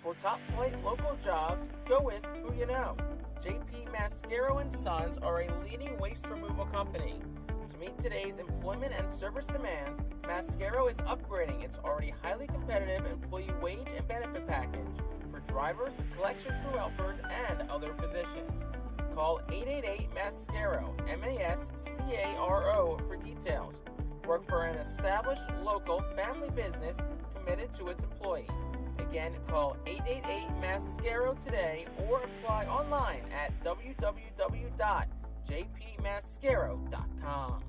For top-flight local jobs, go with who you know. J.P. Mascaro & Sons are a leading waste removal company. To meet today's employment and service demands, Mascaro is upgrading its already highly competitive employee wage and benefit package for drivers, collection crew helpers, and other positions. Call 888-MASCARO, M-A-S-C-A-R-O, for details. Work for an established local family business committed to its employees. Again, call 888-MASCARO today or apply online at www.jpmascaro.com.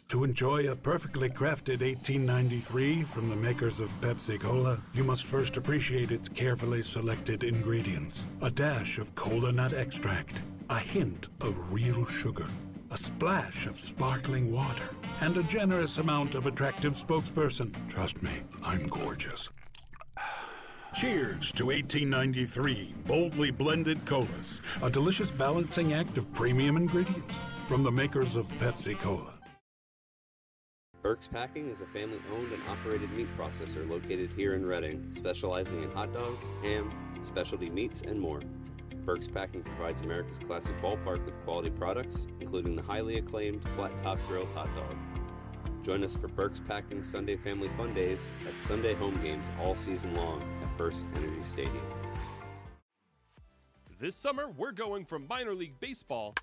To enjoy a perfectly crafted 1893 from the makers of Pepsi Cola, you must first appreciate its carefully selected ingredients. A dash of cola nut extract, a hint of real sugar, a splash of sparkling water, and a generous amount of attractive spokesperson. Trust me, I'm gorgeous. Cheers to 1893 boldly blended colas, a delicious balancing act of premium ingredients from the makers of Pepsi Cola. Burke's Packing is a family-owned and operated meat processor located here in Reading, specializing in hot dogs, ham, specialty meats, and more. Burke's Packing provides America's classic ballpark with quality products, including the highly acclaimed flat-top grilled hot dog. Join us for Burke's Packing Sunday Family Fun Days at Sunday home games all season long at FirstEnergy Stadium. This summer, we're going from minor league baseball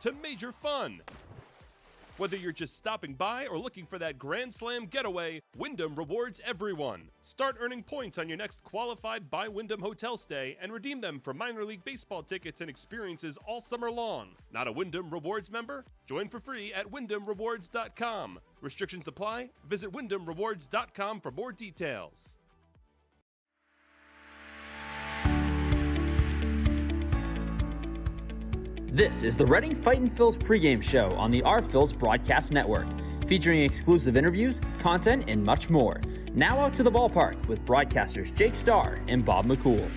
to major fun. Whether you're just stopping by or looking for that Grand Slam getaway, Wyndham rewards everyone. Start earning points on your next qualified by Wyndham hotel stay and redeem them for minor league baseball tickets and experiences all summer long. Not a Wyndham Rewards member? Join for free at WyndhamRewards.com. Restrictions apply. Visit WyndhamRewards.com for more details. This is the Reading Fightin' Phils pregame show on the Our Phils Broadcast Network, featuring exclusive interviews, content, and much more. Now out to the ballpark with broadcasters Jake Starr and Bob McCool.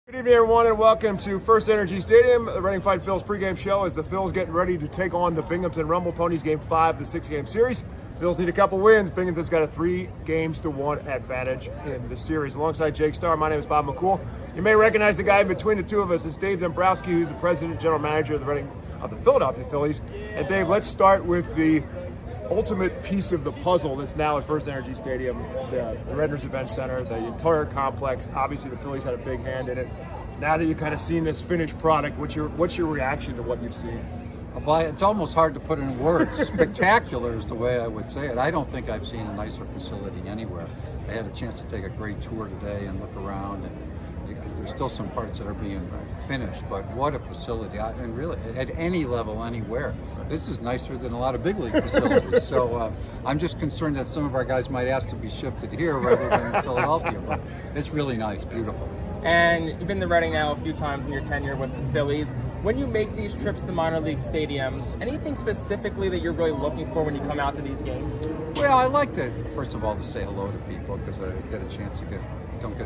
Good evening, everyone, and welcome to FirstEnergy Stadium. The Reading Fightin' Phils pregame show as the Phils getting ready to take on the Binghamton Rumble Ponies Game 5 of the 6-game series. Phils need a couple wins. Binghamton's got a 3-1 advantage in the series. Alongside Jake Starr, my name is Bob McCool. You may recognize the guy in between the two of us. It's Dave Dombrowski, who's the president and general manager of the Philadelphia Phillies. And Dave, let's start with the ultimate piece of the puzzle that's now at FirstEnergy Stadium, the Redners Event Center, the entire complex. Obviously, the Phillies had a big hand in it. Now that you've kind of seen this finished product, what's your reaction to what you've seen? Well, it's almost hard to put in words. Spectacular is the way I would say it. I don't think I've seen a nicer facility anywhere. I had a chance to take a great tour today and look around, and there's still some parts that are being finished, but what a facility. And really, at any level, anywhere, this is nicer than a lot of big league facilities. So I'm just concerned that some of our guys might ask to be shifted here rather than in Philadelphia, but it's really nice, beautiful. And you've been to Reading now a few times in your tenure with the Phillies. When you make these trips to minor league stadiums, anything specifically that you're really looking for when you come out to these games? Well, I like to, first of all, to say hello to people because I don't get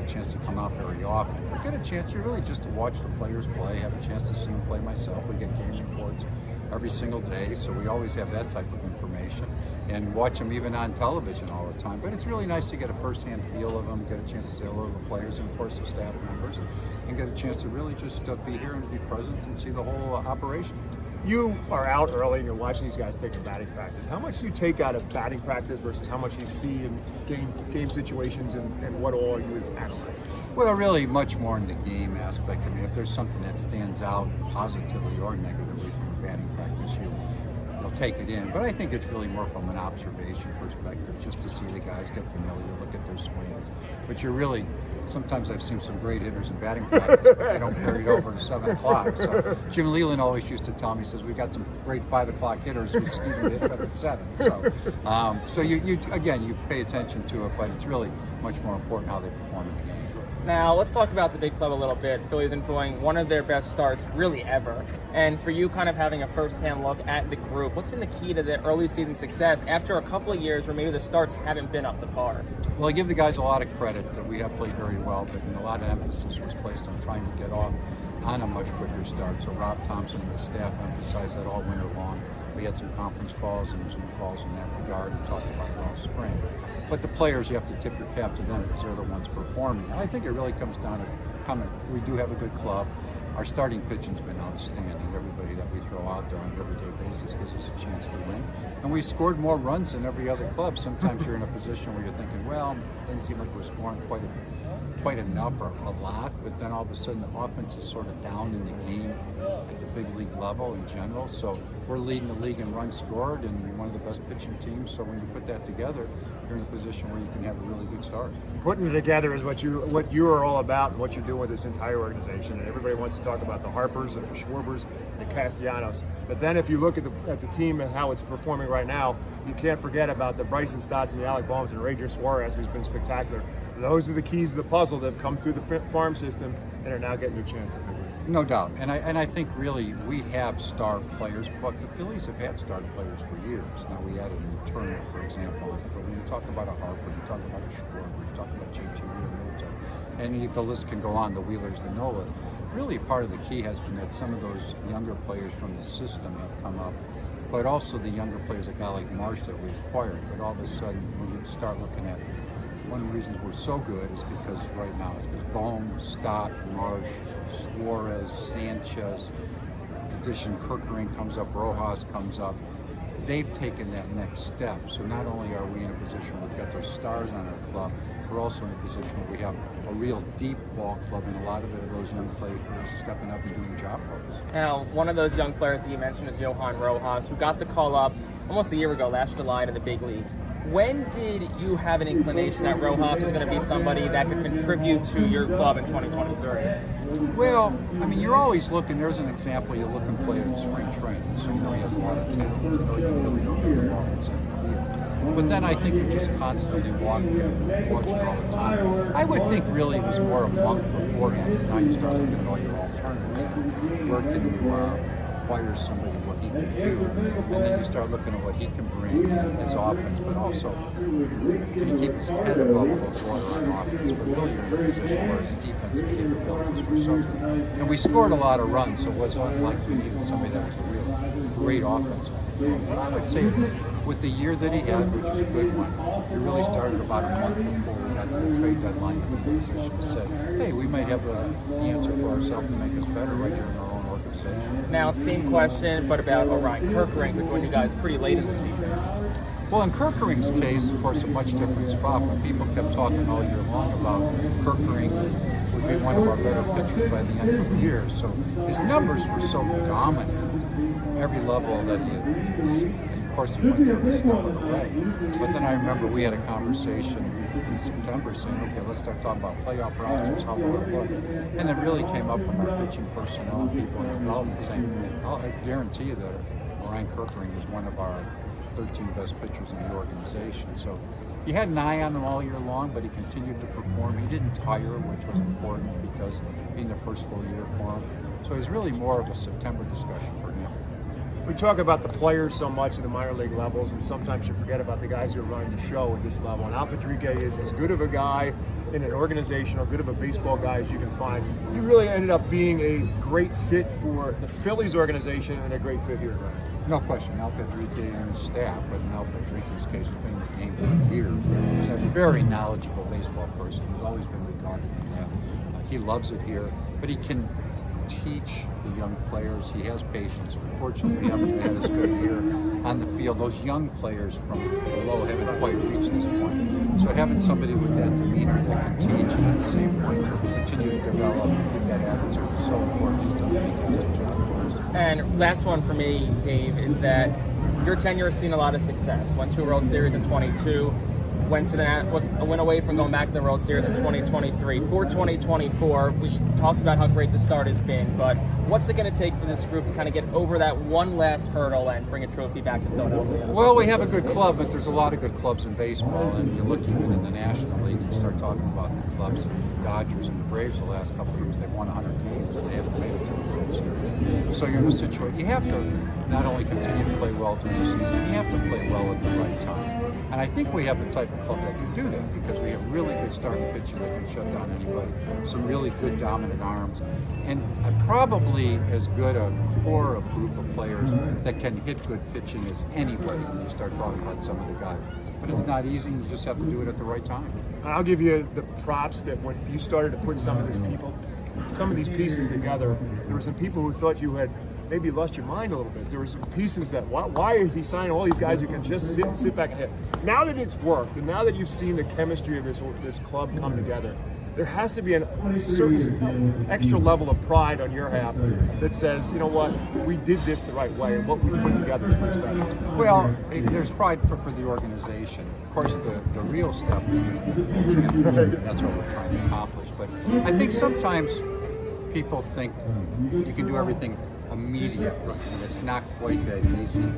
a chance to come out very often, but get a chance really just to watch the players play, have a chance to see them play myself. We get game reports every single day, so we always have that type of information, and watch them even on television all the time. But it's really nice to get a first-hand feel of them, get a chance to say hello to the players and, of course, the staff members, and get a chance to really just be here and be present and see the whole operation. You are out early and you're watching these guys take a batting practice. How much do you take out of batting practice versus how much you see in game situations, and what all are you analyzing? Well, really much more in the game aspect. I mean, if there's something that stands out positively or negatively from a batting practice, you'll take it in. But I think it's really more from an observation perspective, just to see the guys get familiar, look at their swings. But you're really, sometimes I've seen some great hitters in batting practice, but they don't carry it over to 7 o'clock. So Jim Leland always used to tell me, he says, we've got some great 5 o'clock hitters with Stephen hit better at 7. So you pay attention to it, but it's really much more important how they perform in the game. Now, let's talk about the big club a little bit. Phillies enjoying one of their best starts really ever. And for you kind of having a first-hand look at the group, what's been the key to the early season success after a couple of years where maybe the starts haven't been up to par? Well, I give the guys a lot of credit that we have played very very well, but a lot of emphasis was placed on trying to get off on a much quicker start. So Rob Thompson and the staff emphasized that all winter long. We had some conference calls and Zoom calls in that regard and talked about it all spring. But the players, you have to tip your cap to them because they're the ones performing. And I think it really comes down to we do have a good club. Our starting pitching's been outstanding. Everybody that we throw out there on an everyday basis gives us a chance to win. And we've scored more runs than every other club. Sometimes you're in a position where you're thinking, well, it doesn't seem like we're scoring quite enough or a lot, but then all of a sudden the offense is sort of down in the game at the big league level in general. So we're leading the league in runs scored and one of the best pitching teams. So when you put that together, you're in a position where you can have a really good start. Putting it together is what you are all about and what you're doing with this entire organization. And everybody wants to talk about the Harpers and the Schwarbers and the Castellanos. But then if you look at the team and how it's performing right now, you can't forget about the Bryson Stotts and the Alec Bohms and Ranger Suarez, who's been spectacular. Those are the keys to the puzzle that have come through the farm system and are now getting a chance to make it. No doubt. And I think really we have star players, but the Phillies have had star players for years. Now we added a Turner, for example. But when you talk about a Harper, you talk about a Schwarber, you talk about JT Realmuto, and the list can go on, the Wheelers, the Nolas. Really part of the key has been that some of those younger players from the system have come up, but also the younger players, a guy like Marsh that we acquired. But all of a sudden, when you start looking at one of the reasons we're so good is because right now it's because Bohm, Stott, Marsh, Suarez, Sanchez, addition Kirkering comes up, Rojas comes up. They've taken that next step. So not only are we in a position where we've got those stars on our club, we're also in a position where we have a real deep ball club, and a lot of it are those young players stepping up and doing the job for us. Now, one of those young players that you mentioned is Johan Rojas, who got the call up almost a year ago, last July, to the big leagues. When did you have an inclination that Rojas was going to be somebody that could contribute to your club in 2023? Well, I mean, you're always looking. There's an example. You look and play at spring training, so you know he has a lot of talent. You know you really don't get the ball inside the field. But then I think you're just constantly watching all the time. I would think really it was more a month beforehand, because now you start looking at all your alternatives. Where can you acquire somebody, what he can do, and then you start looking at what he can bring in his offense, but also can he keep his head above the water on offense, but really you're in a position where his defensive capabilities were something. And we scored a lot of runs, so it wasn't like we needed somebody that was a real great offensive. But I would say with the year that he had, which is a good one, we really started about a month before we got to the trade deadline to be in a position to say, hey, we might have the answer for ourselves to make us better right here in our own organization. Now, same question, but about Orion Kirkering, who joined you guys pretty late in the season. Well, in Kirkering's case, of course, a much different spot. When people kept talking all year long about Kirkering would be one of our better pitchers by the end of the year. So his numbers were so dominant every level that he was. And of course, he went there every step of the way. But then I remember we had a conversation in September saying, okay, let's start talking about playoff rosters, how will it look? And it really came up from our pitching personnel and people in development saying, I guarantee you that Orion Kirkering is one of our 13 best pitchers in the organization. So you had an eye on him all year long, but he continued to perform. He didn't tire, which was important because being the first full year for him. So it was really more of a September discussion for him. We talk about the players so much at the minor league levels, and sometimes you forget about the guys who are running the show at this level. And Al Padrique is as good of a guy in an organization, or good of a baseball guy as you can find. You really ended up being a great fit for the Phillies organization and a great fit here at Reading. No question, Al Padrique and his staff, but in Al Padrique's case, he's been in the game for years. He's a very knowledgeable baseball person. He's always been regarded in that. He loves it here, but he can teach the young players. He has patience. Unfortunately, we haven't had as good a year on the field. Those young players from below haven't quite reached this point. So having somebody with that demeanor that can teach and at the same point continue to develop and keep that attitude is so important. He's done a fantastic job for us. And last one for me, Dave, is that your tenure has seen a lot of success. Went to a World Series in 22. Went away from going back to the World Series in 2023. For 2024, we talked about how great the start has been, but what's it going to take for this group to kind of get over that one last hurdle and bring a trophy back to Philadelphia? Well, we have a good club, but there's a lot of good clubs in baseball, and you look even in the National League and you start talking about the clubs, the Dodgers and the Braves the last couple of years, they've won 100 games and they haven't made it to the World Series. So you're in a situation, you have to not only continue to play well during the season, you have to play well at the right time. And I think we have the type of club that can do that because we have really good good starting pitching that can shut down anybody. Some really good dominant arms, and probably as good a core of group of players that can hit good pitching as anybody when you start talking about some of the guys. But it's not easy. You just have to do it at the right time. I'll give you the props that when you started to put some of these pieces together, there were some people who thought you had maybe lost your mind a little bit. There were some pieces that, why is he signing all these guys who can just sit back and hit? Now that it's worked, and now that you've seen the chemistry of this club come together, there has to be a certain extra level of pride on your half that says, you know what, we did this the right way, and what we put together is pretty special. Well, there's pride for the organization. Of course, the real step is that's what we're trying to accomplish. But I think sometimes people think you can do everything immediately, and it's not quite that easy.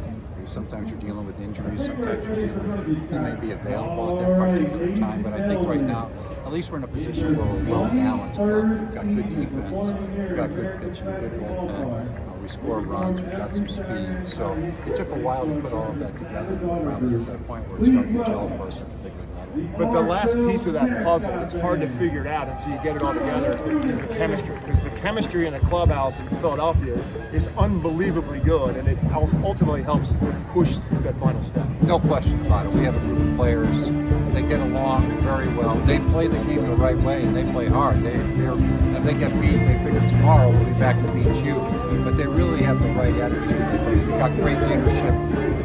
Sometimes you're dealing with injuries, sometimes you may be available at that particular time, but I think right now, at least we're in a position where we're well-balanced club. We've got good defense, we've got good pitching, good bullpen, we score runs, we've got some speed, so it took a while to put all of that together, and we're finally at that point where it's starting to gel for us at the big league level. But the last piece of that puzzle, it's hard to figure it out until you get it all together, is the chemistry. Because the chemistry in a clubhouse in Philadelphia is unbelievably good, and it ultimately helps push that final step. No question about it. We have a group of players. They get along very well. They play the game the right way, and they play hard. If they get beat, they figure tomorrow we'll be back to beat you. But they really have the right attitude. We've got great leadership.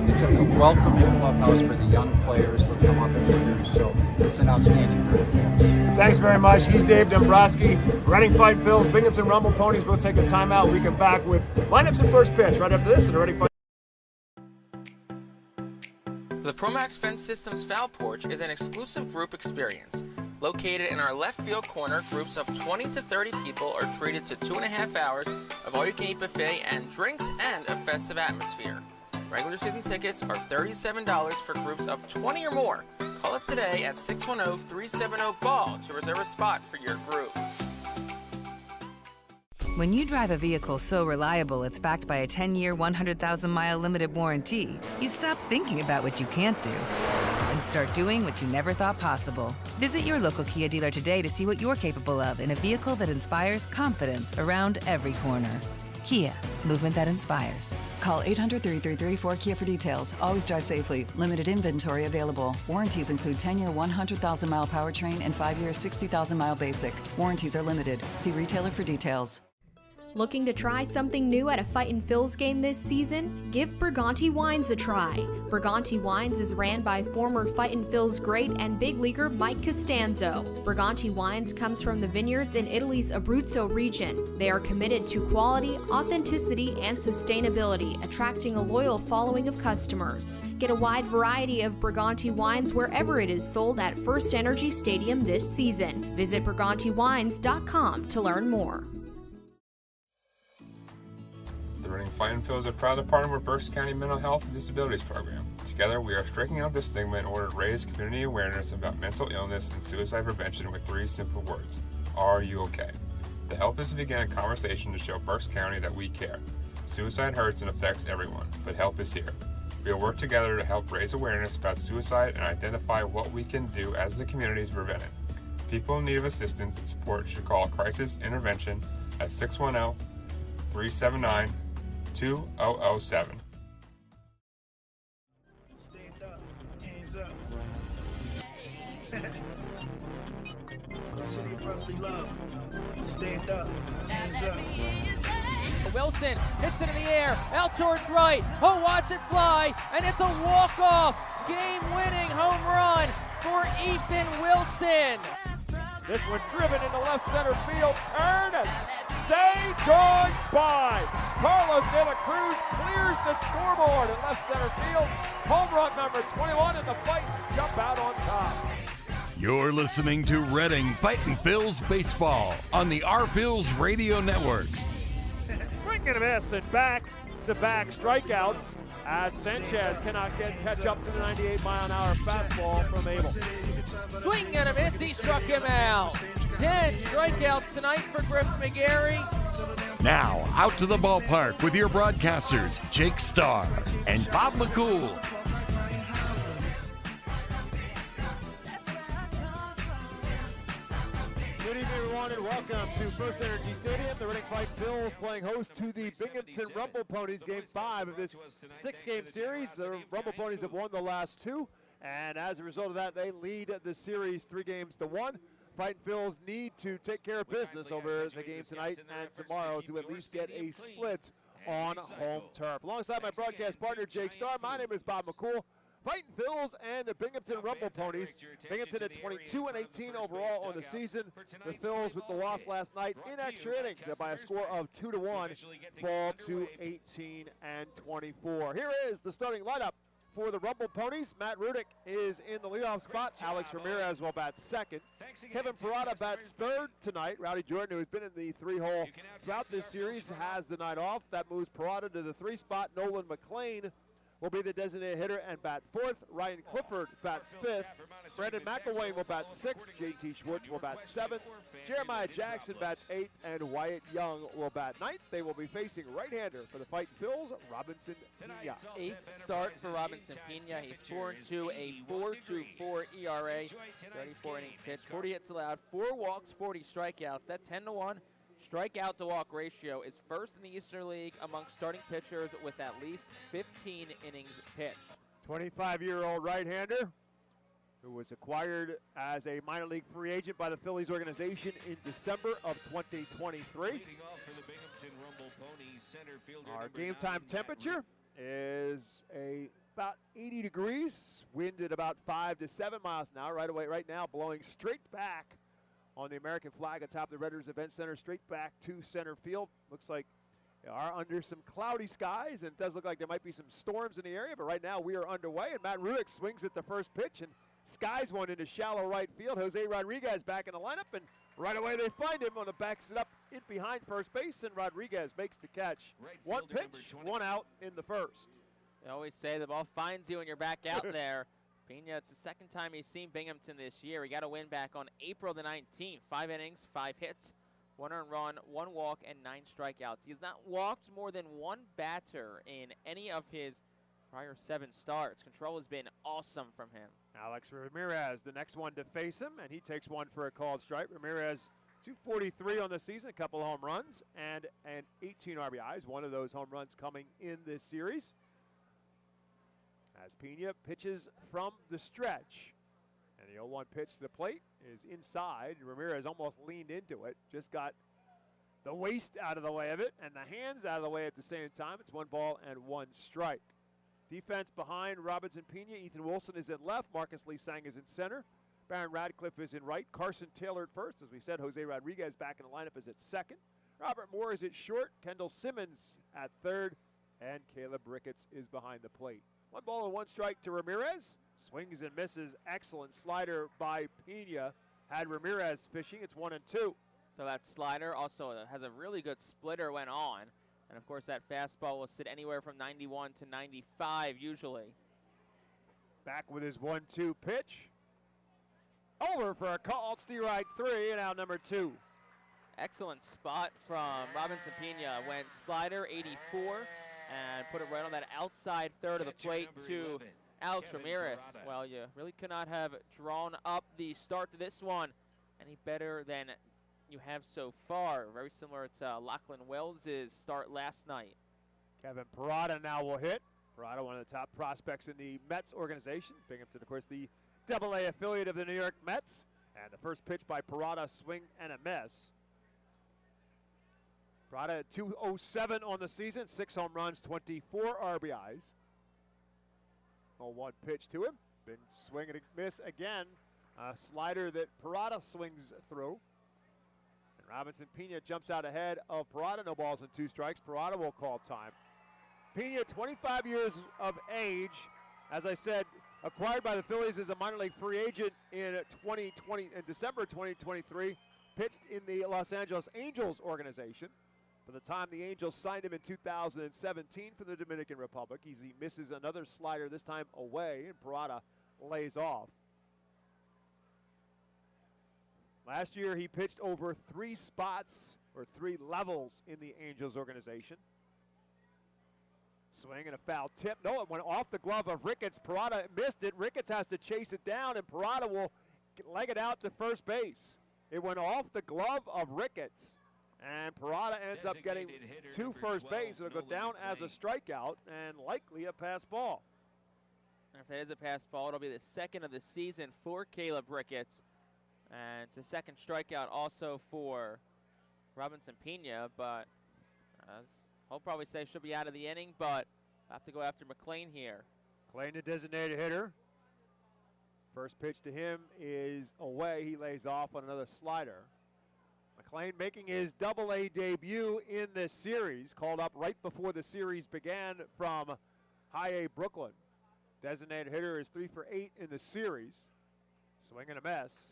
It's a welcoming clubhouse for the young players to come up and produce. So it's an outstanding group. Thanks very much. He's Dave Dombrowski. Reading Fight Phil's, Binghamton Rumble Ponies. We'll take a timeout. We come back with lineups and first pitch right after this. And Reading Fight. The Promax Fence Systems Foul Porch is an exclusive group experience. Located in our left field corner, groups of 20 to 30 people are treated to 2.5 hours of all-you-can-eat buffet and drinks and a festive atmosphere. Regular season tickets are $37 for groups of 20 or more. Call us today at 610-370-BALL to reserve a spot for your group. When you drive a vehicle so reliable it's backed by a 10-year, 100,000-mile limited warranty, you stop thinking about what you can't do and start doing what you never thought possible. Visit your local Kia dealer today to see what you're capable of in a vehicle that inspires confidence around every corner. Kia, movement that inspires. Call 800-333-4KIA for details. Always drive safely. Limited inventory available. Warranties include 10-year 100,000-mile powertrain and 5-year 60,000-mile basic. Warranties are limited. See retailer for details. Looking to try something new at a Fightin Phil's game this season? Give Briganti Wines a try. Briganti Wines is ran by former Fightin Phil's great and big leaguer Mike Costanzo. Briganti Wines comes from the vineyards in Italy's Abruzzo region. They are committed to quality, authenticity, and sustainability, attracting a loyal following of customers. Get a wide variety of Briganti Wines wherever it is sold at FirstEnergy Stadium this season. Visit BrigantiWines.com to learn more. Reading Fightin Phil's are proud to partner with Berks County Mental Health and Disabilities Program. Together, we are striking out the stigma in order to raise community awareness about mental illness and suicide prevention with 3 simple words. Are you okay? The help is to begin a conversation to show Berks County that we care. Suicide hurts and affects everyone, but help is here. We will work together to help raise awareness about suicide and identify what we can do as the community to prevent it. People in need of assistance and support should call Crisis Intervention at 610-379-2007. Stand up, hands up. City of brotherly love. Stand up, hands up. Wilson hits it in the air, out towards right. Oh, watch it fly, and it's a walk-off, game-winning home run for Ethan Wilson. This one driven into left center field, turn and say goodbye. Carlos De La Cruz clears the scoreboard in left center field. Home run number 21 in the fight, jump out on top. You're listening to Reading Fightin Phil's Baseball on the R-Phil's Radio Network. Swing and a miss and back-to-back strikeouts as Sanchez cannot catch up to the 98-mile-an-hour fastball from Abel. Swing and a miss, he struck him out. 10 strikeouts tonight for Griff McGarry. Now, out to the ballpark with your broadcasters, Jake Starr and Bob McCool. Good evening, everyone, and welcome to FirstEnergy Stadium. The Reading Fightin Phillies playing host to the Binghamton Rumble Ponies, Game 5 of this 6-game series. The Rumble Ponies have won the last 2, and as a result of that, they lead the series 3-1. Fightin Phillies need to take care of business over the game tonight and tomorrow to at least get a split on home turf. Alongside my broadcast partner, Jake Starr, my name is Bob McCool. Fightin Phillies and the Binghamton Rumble Ponies. Binghamton at 22-18 overall on the season. The Phillies, with the loss last night in extra innings by a score of 2-1, fall to 18-24. Here is the starting lineup for the Rumble Ponies. Matt Rudick is in the leadoff spot. Alex Ramirez will bat second. Kevin Parada bats third tonight. Rowdy Jordan, who has been in the 3-hole throughout this series, has the night off. That moves Parada to the 3 spot. Nolan McLean will be the designated hitter and bat 4th. Ryan Clifford bats 5th. Brandon McElwain will bat 6th. JT Schwartz will bat 7th. Jeremiah Jackson bats 8th. And Wyatt Young will bat 9th. They will be facing right-hander for the Fightin Phillies, Robinson Pena. 8th start for Robinson Pena. He's 4-2, a 4.24 ERA, 34 innings pitched, 40 hits allowed, 4 walks, 40 strikeouts. That 10-to-1 strikeout to walk ratio is first in the Eastern League among starting pitchers with at least 15 innings pitched. 25-year-old right-hander who was acquired as a minor league free agent by the Phillies organization in December of 2023. Our game time temperature is about 80 degrees, wind at about 5 to 7 miles an hour. Right now blowing straight back on the American flag atop the Red Rivers Event Center, straight back to center field. Looks like they are under some cloudy skies, and it does look like there might be some storms in the area, but right now we are underway, and Matt Rudick swings at the first pitch and skies one into shallow right field. Jose Rodriguez back in the lineup, and right away they find him on the backs it up in behind first base, and Rodriguez makes the catch. One pitch, 1 out in the first. They always say the ball finds you when you're back out there. Pena, it's the second time he's seen Binghamton this year. He got a win back on April the 19th. 5 innings, 5 hits, 1 earned run, 1 walk, and 9 strikeouts. He has not walked more than 1 batter in any of his prior 7 starts. Control has been awesome from him. Alex Ramirez, the next one to face him, and he takes one for a called strike. Ramirez, 243 on the season, a couple home runs, and 18 RBIs. One of those home runs coming in this series. As Pena pitches from the stretch. And the 0-1 pitch to the plate is inside. Ramirez almost leaned into it. Just got the waist out of the way of it and the hands out of the way at the same time. It's 1 ball and 1 strike. Defense behind Robinson Pena. Ethan Wilson is at left. Marcus Lee Sang is in center. Baron Radcliffe is in right. Carson Taylor at first. As we said, Jose Rodriguez back in the lineup is at second. Robert Moore is at short. Kendall Simmons at third. And Caleb Ricketts is behind the plate. 1 ball and 1 strike to Ramirez. Swings and misses. Excellent slider by Pena. Had Ramirez fishing. It's 1-2. So that slider also has a really good splitter when on. And, of course, that fastball will sit anywhere from 91 to 95 usually. Back with his 1-2 pitch. Over for a called strike 3 and out number 2. Excellent spot from Robinson Pena. Went slider 84. And put it right on that outside third of the plate to Alex Ramirez. Well, you really could not have drawn up the start to this one any better than you have so far. Very similar to Lachlan Wells' start last night. Kevin Parada now will hit. Parada, one of the top prospects in the Mets organization. Binghamton, of course, the AA affiliate of the New York Mets. And the first pitch by Parada, swing and a miss. Parada at 207 on the season, 6 home runs, 24 RBIs. 0-1 pitch to him. Been swing and a miss again. A slider that Parada swings through. And Robinson Pena jumps out ahead of Parada. No balls and 2 strikes. Parada will call time. Pena, 25 years of age. As I said, acquired by the Phillies as a minor league free agent in December 2023. Pitched in the Los Angeles Angels organization. For the time the Angels signed him in 2017 for the Dominican Republic. He misses another slider, this time away, and Parada lays off. Last year he pitched over 3 spots or 3 levels in the Angels organization. Swing and a foul tip. No, it went off the glove of Ricketts. Parada missed it. Ricketts has to chase it down, and Parada will leg it out to first base. It went off the glove of Ricketts, and Parada ends up getting to first base. It'll go down as a strikeout and likely a pass ball. If that is a pass ball, it'll be the second of the season for Caleb Ricketts. And it's a second strikeout also for Robinson Pena, but as he'll probably say should be out of the inning, but have to go after McLean here. McLean, the designated hitter. First pitch to him is away. He lays off on another slider. McLean making his Double-A debut in this series, called up right before the series began from High A Brooklyn. Designated hitter is 3 for 8 in the series. Swing and a miss.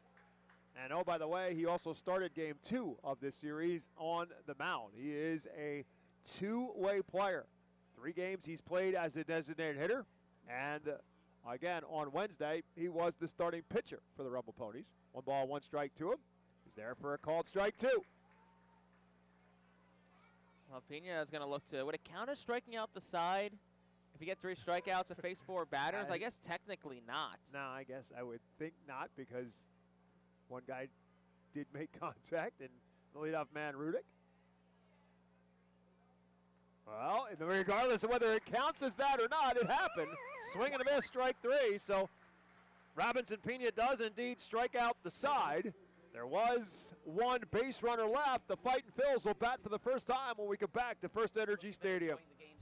And oh, by the way, he also started game 2 of this series on the mound. He is a two-way player. 3 games he's played as a designated hitter. And again, on Wednesday, he was the starting pitcher for the Rebel Ponies. 1 ball, 1 strike to him. He's there for a called strike 2. Well, Pena is going to look to, would it count as striking out the side? If you get 3 strikeouts to face 4 batters? I guess technically not. No, I guess I would think not, because one guy did make contact, and the leadoff man, Rudick. Well, regardless of whether it counts as that or not, it happened. Swing and a miss, strike 3. So Robinson Pena does indeed strike out the side. There was 1 base runner left. The Fightin' Phils will bat for the first time when we come back to FirstEnergy Stadium.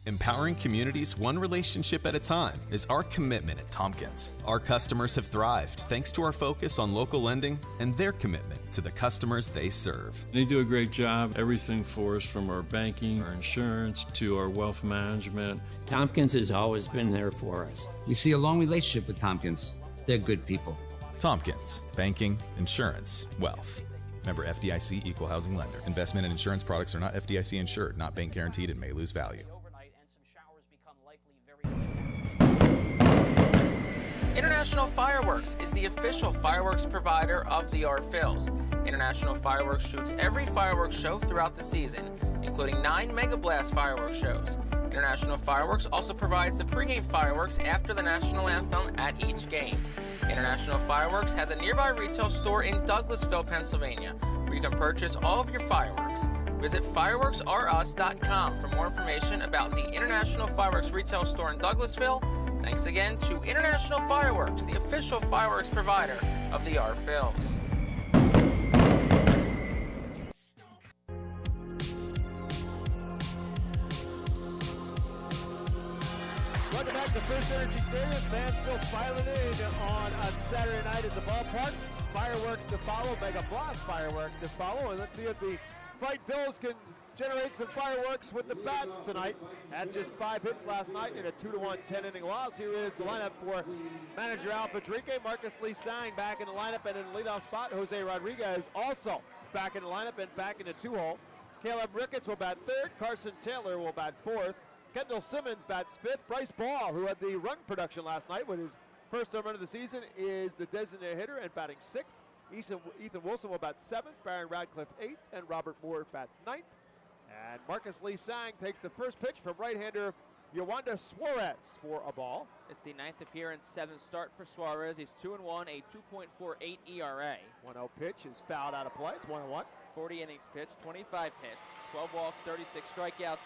Empowering communities one relationship at a time is our commitment at Tompkins. Our customers have thrived thanks to our focus on local lending and their commitment to the customers they serve. They do a great job, everything for us, from our banking, our insurance, to our wealth management. Tompkins has always been there for us. We see a long relationship with Tompkins. They're good people. Tompkins, banking, insurance, wealth. Member FDIC Equal Housing Lender. Investment and insurance products are not FDIC insured, not bank guaranteed, and may lose value. International Fireworks is the official fireworks provider of the Phils. International Fireworks shoots every fireworks show throughout the season, including 9 Mega Blast fireworks shows. International Fireworks also provides the pregame fireworks after the national anthem at each game. International Fireworks has a nearby retail store in Douglasville, Pennsylvania, where you can purchase all of your fireworks. Visit fireworksrus.com for more information about the International Fireworks retail store in Douglasville. Thanks again to International Fireworks, the official fireworks provider of the Phils. Welcome back to FirstEnergy Stadium. Fans still filing in on a Saturday night at the ballpark. Fireworks to follow, Mega Blast fireworks to follow, and let's see if the Fight Phils can generate some fireworks with the bats tonight. Had just 5 hits last night in a 2-1 10-inning loss. Here is the lineup for manager Al Padrique. Marcus Lee Sang back in the lineup, and in the leadoff spot, Jose Rodriguez also back in the lineup and back in the 2-hole. Caleb Ricketts will bat 3rd. Carson Taylor will bat 4th. Kendall Simmons bats 5th. Bryce Ball, who had the run production last night with his first home run of the season, is the designated hitter and batting 6th. Ethan Wilson will bat 7th. Baron Radcliffe 8th, and Robert Moore bats 9th. And Marcus Lee Sang takes the first pitch from right-hander Yowanda Suarez for a ball. It's the 9th appearance, 7th start for Suarez. He's 2-1, a 2.48 ERA. 1-0 pitch is fouled out of play. It's 1-1. 40 innings pitched, 25 hits, 12 walks, 36 strikeouts.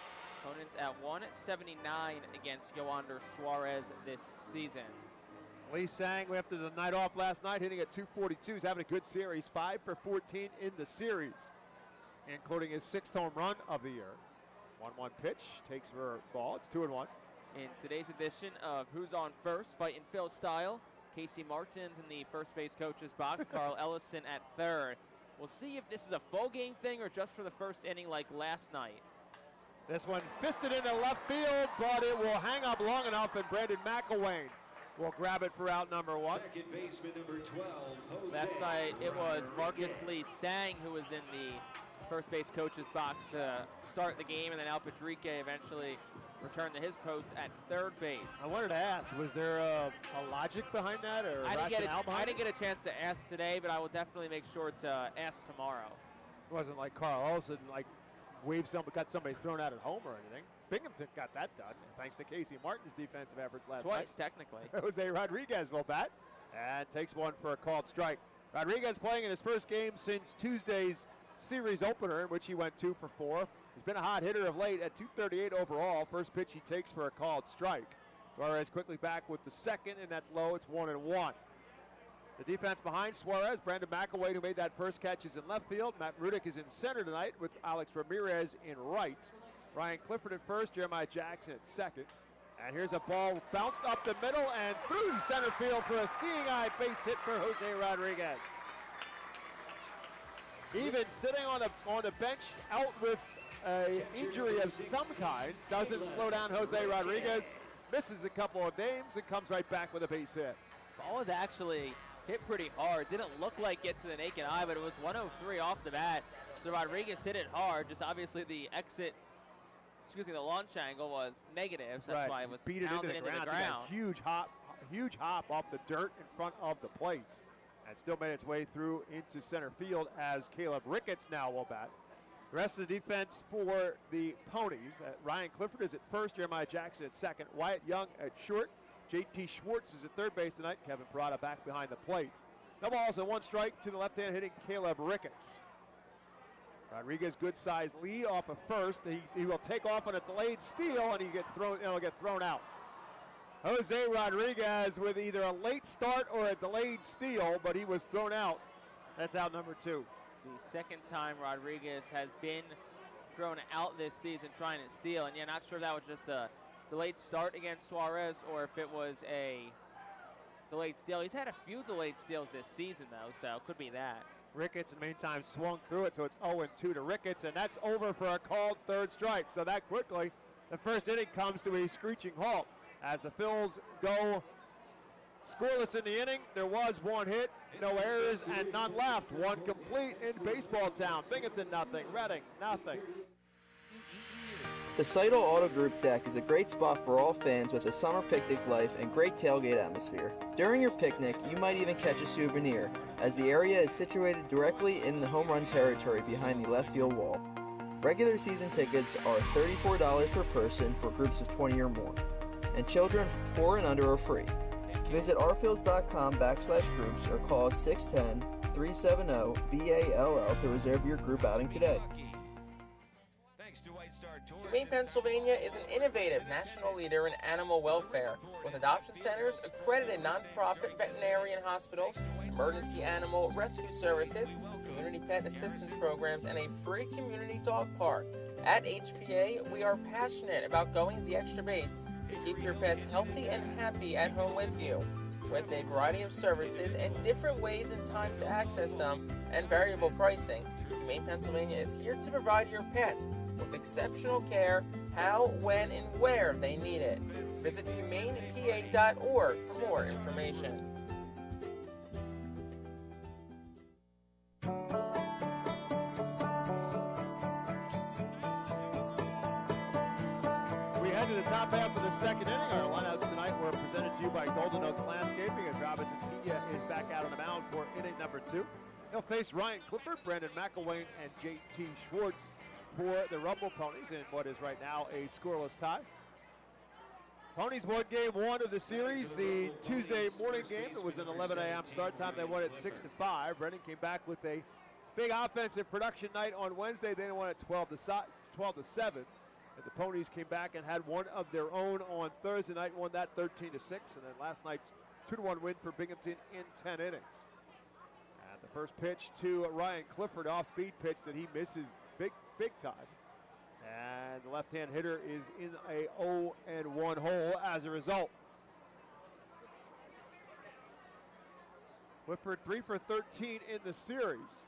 Opponents at 179 against Yowanda Suarez this season. Lee Sang, after the night off last night, hitting at 242. He's having a good series, 5 for 14 in the series, including his 6th home run of the year. 1-1 pitch, takes for a ball. It's 2-1. In today's edition of Who's on First, Fightin' Phil style, Casey Martin's in the first base coach's box, Carl Ellison at 3rd. We'll see if this is a full game thing or just for the first inning like last night. This one fisted into left field, but it will hang up long enough, and Brandon McElwain will grab it for out number 1. Second baseman number 12, Jose. Last night it was Marcus Lee Sang who was in the first base coach's box to start the game, and then Al Padrique eventually returned to his post at 3rd base. I wanted to ask, was there a logic behind that, or I rationale didn't get a chance to ask today, but I will definitely make sure to ask tomorrow. It wasn't like Carl Ellison got somebody thrown out at home or anything. Binghamton got that done, thanks to Casey Martin's defensive efforts last night. Twice, technically. Jose Rodriguez will bat and takes one for a called strike. Rodriguez playing in his first game since Tuesday's series opener, in which he went 2 for 4. He's been a hot hitter of late at 238 overall. First pitch he takes for a called strike. Suarez quickly back with the second, and that's low. It's 1-1. The defense behind Suarez, Brandon McElwain, who made that first catch, is in left field. Matt Rudick is in center tonight with Alex Ramirez in right. Ryan Clifford at first, Jeremiah Jackson at second. And here's a ball bounced up the middle and through center field for a seeing eye base hit for Jose Rodriguez. Even sitting on the bench out with an injury of some kind, doesn't slow down Jose Rodriguez, misses a couple of names and comes right back with a base hit. Ball was actually hit pretty hard. Didn't look like it to the naked eye, but it was 103 off the bat. So Rodriguez hit it hard. Just obviously the launch angle was negative. So that's why it was beat it into the ground. Huge hop off the dirt in front of the plate. And still made its way through into center field as Caleb Ricketts now will bat. The rest of the defense for the Ponies. Ryan Clifford is at first, Jeremiah Jackson at second, Wyatt Young at short, J.T. Schwartz is at third base tonight, Kevin Parada back behind the plate. No balls and 1 strike to the left-hand hitting Caleb Ricketts. Rodriguez, good size lead off of first. He will take off on a delayed steal, and it'll get thrown out. Jose Rodriguez with either a late start or a delayed steal, but he was thrown out. That's out number 2. It's the second time Rodriguez has been thrown out this season trying to steal, and you're not sure if that was just a delayed start against Suarez or if it was a delayed steal. He's had a few delayed steals this season, though, so it could be that. Ricketts, in the meantime, swung through it, so it's 0-2 to Ricketts, and that's over for a called third strike. So that quickly, the first inning comes to a screeching halt. As the Phils go scoreless in the inning, there was 1 hit, no errors, and none left. 1 complete in Baseball Town. Binghamton nothing, Reading nothing. The Seidel Auto Group deck is a great spot for all fans with a summer picnic life and great tailgate atmosphere. During your picnic, you might even catch a souvenir, as the area is situated directly in the home run territory behind the left field wall. Regular season tickets are $34 per person for groups of 20 or more, and children 4 and under are free. Visit rfields.com/groups or call 610-370-BALL to reserve your group outing today. Humane Pennsylvania is an innovative national leader in animal welfare, with adoption centers, accredited nonprofit veterinarian hospitals, emergency animal rescue services, community pet assistance programs, and a free community dog park. At HPA, we are passionate about going the extra base to keep your pets healthy and happy at home with you. With a variety of services and different ways and times to access them and variable pricing, Humane Pennsylvania is here to provide your pets with exceptional care, how, when, and where they need it. Visit humanepa.org for more information. We head to the top half of the second inning. Our lineouts tonight were presented to you by Golden Oaks Landscaping, as Robinson Pena is back out on the mound for inning number 2. He'll face Ryan Clifford, Brandon McElwain, and J.T. Schwartz for the Rumble Ponies in what is right now a scoreless tie. Ponies won game 1 of the series, the Tuesday morning game. It was an 11 a.m. start time. They won it 6-5. Brennan came back with a big offensive production night on Wednesday. They won it 12-7. And the Ponies came back and had one of their own on Thursday night, won that 13-6. And then last night's 2-1 win for Binghamton in 10 innings. And the first pitch to Ryan Clifford, off-speed pitch that he misses big time. And the left-hand hitter is in a 0-1 hole as a result. Clifford 3 for 13 in the series,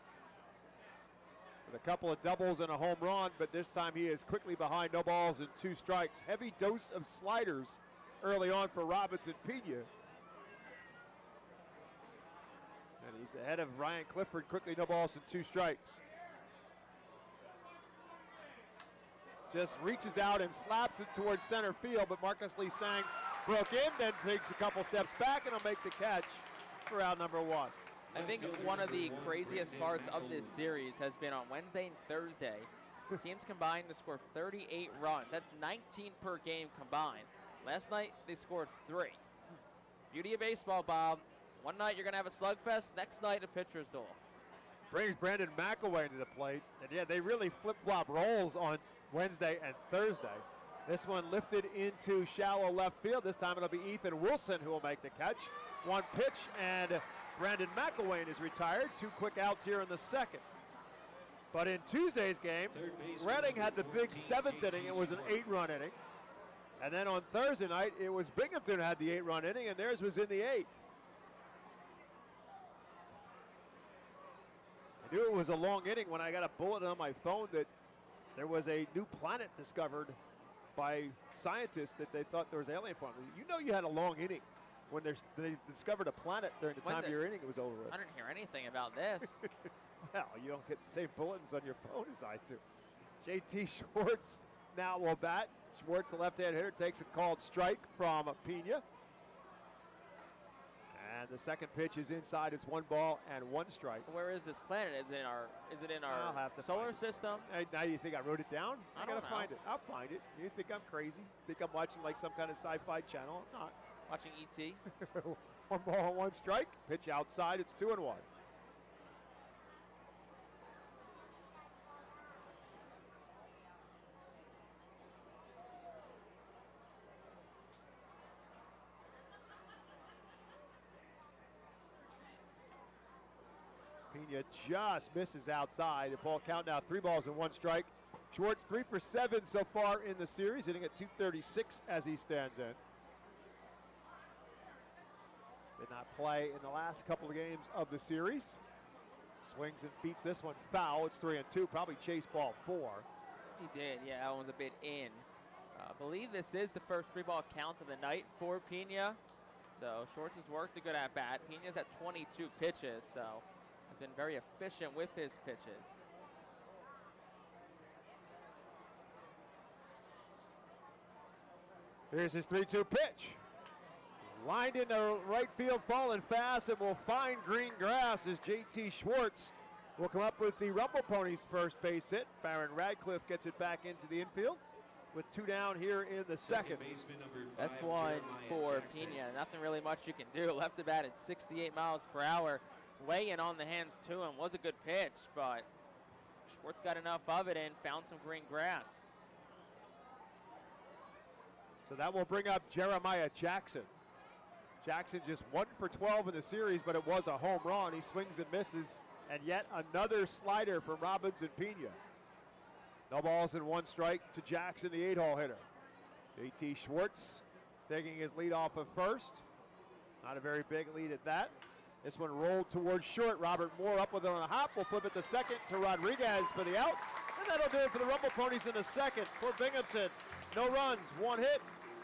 with a couple of doubles and a home run, but this time he is quickly behind, no balls and 2 strikes. Heavy dose of sliders early on for Robinson Pena. And he's ahead of Ryan Clifford, quickly, no balls and 2 strikes. Just reaches out and slaps it towards center field, but Marcus Lee Sang broke in, then takes a couple steps back, and he'll make the catch for out number 1. I think one of the craziest parts of this series has been on Wednesday and Thursday. Teams combined to score 38 runs. That's 19 per game combined. Last night, they scored 3. Beauty of baseball, Bob. One night you're going to have a slugfest, next night a pitcher's duel. Brings Brandon McAway to the plate. And yeah, they really flip-flop roles on Wednesday and Thursday. This one lifted into shallow left field. This time it'll be Ethan Wilson who will make the catch. One pitch, and Brandon McAway is retired. 2 quick outs here in the second. But in Tuesday's game, Reading had the big 7th inning. It was an 8-run inning. And then on Thursday night, it was Binghamton who had the 8-run inning, and theirs was in the 8th. I knew it was a long inning when I got a bulletin on my phone that there was a new planet discovered by scientists that they thought there was alien form. You know you had a long inning when they discovered a planet during the time your inning was over with. I didn't hear anything about this. Well, you don't get the same bulletins on your phone as I do. JT Schwartz now will bat. Schwartz, the left-hand hitter, takes a called strike from Pena. And the second pitch is inside. It's 1 ball and 1 strike. Where is this planet? Is it in our I'll have to solar system? Hey, now you think I wrote it down? I gotta don't know. find it. I'll find it. You think I'm crazy? Think I'm watching like some kind of sci-fi channel? I'm not. Watching E.T.? 1 ball and 1 strike. Pitch outside. It's 2-1. Pena just misses outside. The ball count now 3 balls and 1 strike. Schwartz 3 for 7 so far in the series, hitting at .236 as he stands in. Did not play in the last couple of games of the series. Swings and beats this one foul. It's 3-2. Probably chase ball 4. He did, yeah, that one was a bit in. I believe this is the first 3-ball count of the night for Pena. So Schwartz has worked a good at-bat. Pena's at 22 pitches, so has been very efficient with his pitches. Here's his 3-2 pitch. Lined into right field, falling fast, and will find green grass as JT Schwartz will come up with the Rumble Ponies' first base hit. Baron Radcliffe gets it back into the infield with 2 down here in the second. That's one for Pena. Nothing really much you can do. Left the bat at 68 miles per hour. Weighing on the hands to him was a good pitch, but Schwartz got enough of it and found some green grass. So that will bring up Jeremiah Jackson. Jackson just 1 for 12 in the series, but it was a home run. He swings and misses, and yet another slider from Robinson Pena. No balls and 1 strike to Jackson, the 8-hole hitter. JT Schwartz taking his lead off of first. Not a very big lead at that. This one rolled towards short. Robert Moore up with it on a hop. Will flip it to second to Rodriguez for the out. And that'll do it for the Rumble Ponies in the second for Binghamton. No runs, 1 hit.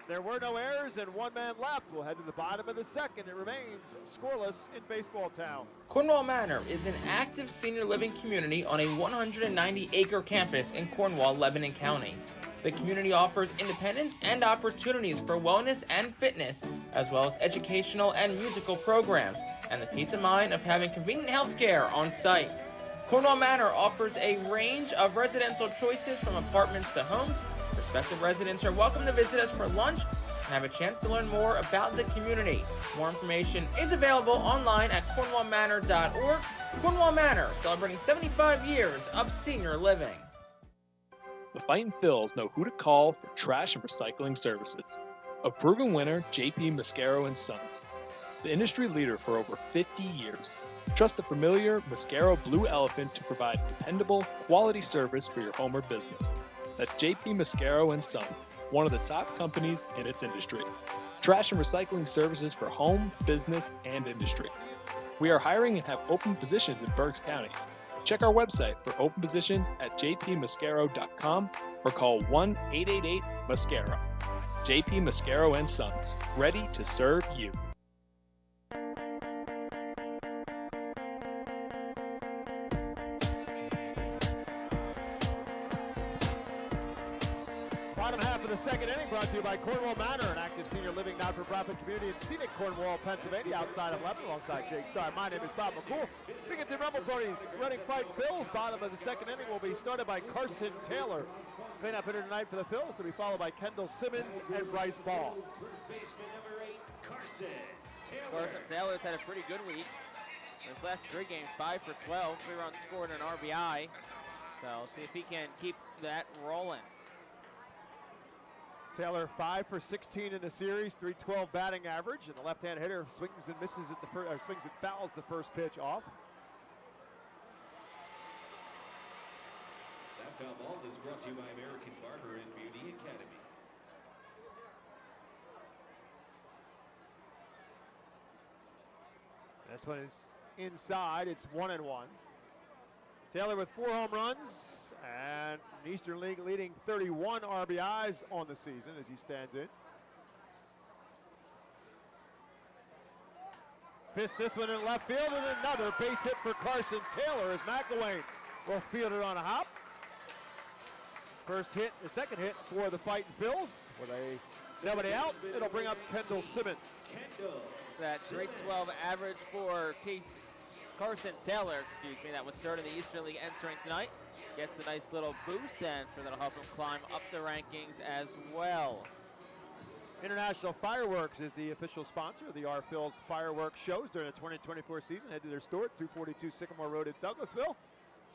There were no errors and 1 man left. We'll head to the bottom of the second. It remains scoreless in Baseball Town. Cornwall Manor is an active senior living community on a 190-acre campus in Cornwall, Lebanon County. The community offers independence and opportunities for wellness and fitness, as well as educational and musical programs, and the peace of mind of having convenient health care on site. Cornwall Manor offers a range of residential choices from apartments to homes. Prospective residents are welcome to visit us for lunch and have a chance to learn more about the community. More information is available online at cornwallmanor.org. Cornwall Manor, celebrating 75 years of senior living. The Fightin Phils know who to call for trash and recycling services. A proven winner, JP Mascaro & Sons. The industry leader for over 50 years. Trust the familiar Mascaro Blue Elephant to provide dependable, quality service for your home or business. That's JP Mascaro & Sons, one of the top companies in its industry. Trash and recycling services for home, business, and industry. We are hiring and have open positions in Berks County. Check our website for open positions at jpmascaro.com or call 1-888-MASCARO. JP Mascaro & Sons, ready to serve you. Bottom half of the second inning brought to you by Cornwall Manor, an active senior living not-for-profit community in scenic Cornwall, Pennsylvania, outside of Lebanon, alongside Jake Starr. My name is Bob McCool. Binghamton Rumble Ponies running Fight Phils. Bottom of the second inning will be started by Carson Taylor. Cleanup hitter tonight for the Phils to be followed by Kendall Simmons and Bryce Ball. Baseman number 8, Carson Carson Taylor's had a pretty good week. In his last 3 games, 5 for 12, 3 runs scored and an RBI. So see if he can keep that rolling. Taylor 5 for 16 in the series, .312 batting average, and the left-hand hitter swings and misses at the swings and fouls the first pitch off. That foul ball is brought to you by American Barber and Beauty Academy. This one is inside. It's 1-1. Taylor with 4 home runs and an Eastern League leading 31 RBIs on the season as he stands in. Fist this one in left field, and another base hit for Carson Taylor as McElwain will field it on a hop. First hit, the second hit for the Fightin' Phils with nobody out. It'll bring up Kendall Simmons. That .312 average for Carson Taylor, that was third in the Eastern League entering tonight. Gets a nice little boost, and so that'll help him climb up the rankings as well. International Fireworks is the official sponsor of the R Phil's fireworks shows during the 2024 season. Head to their store at 242 Sycamore Road in Douglasville.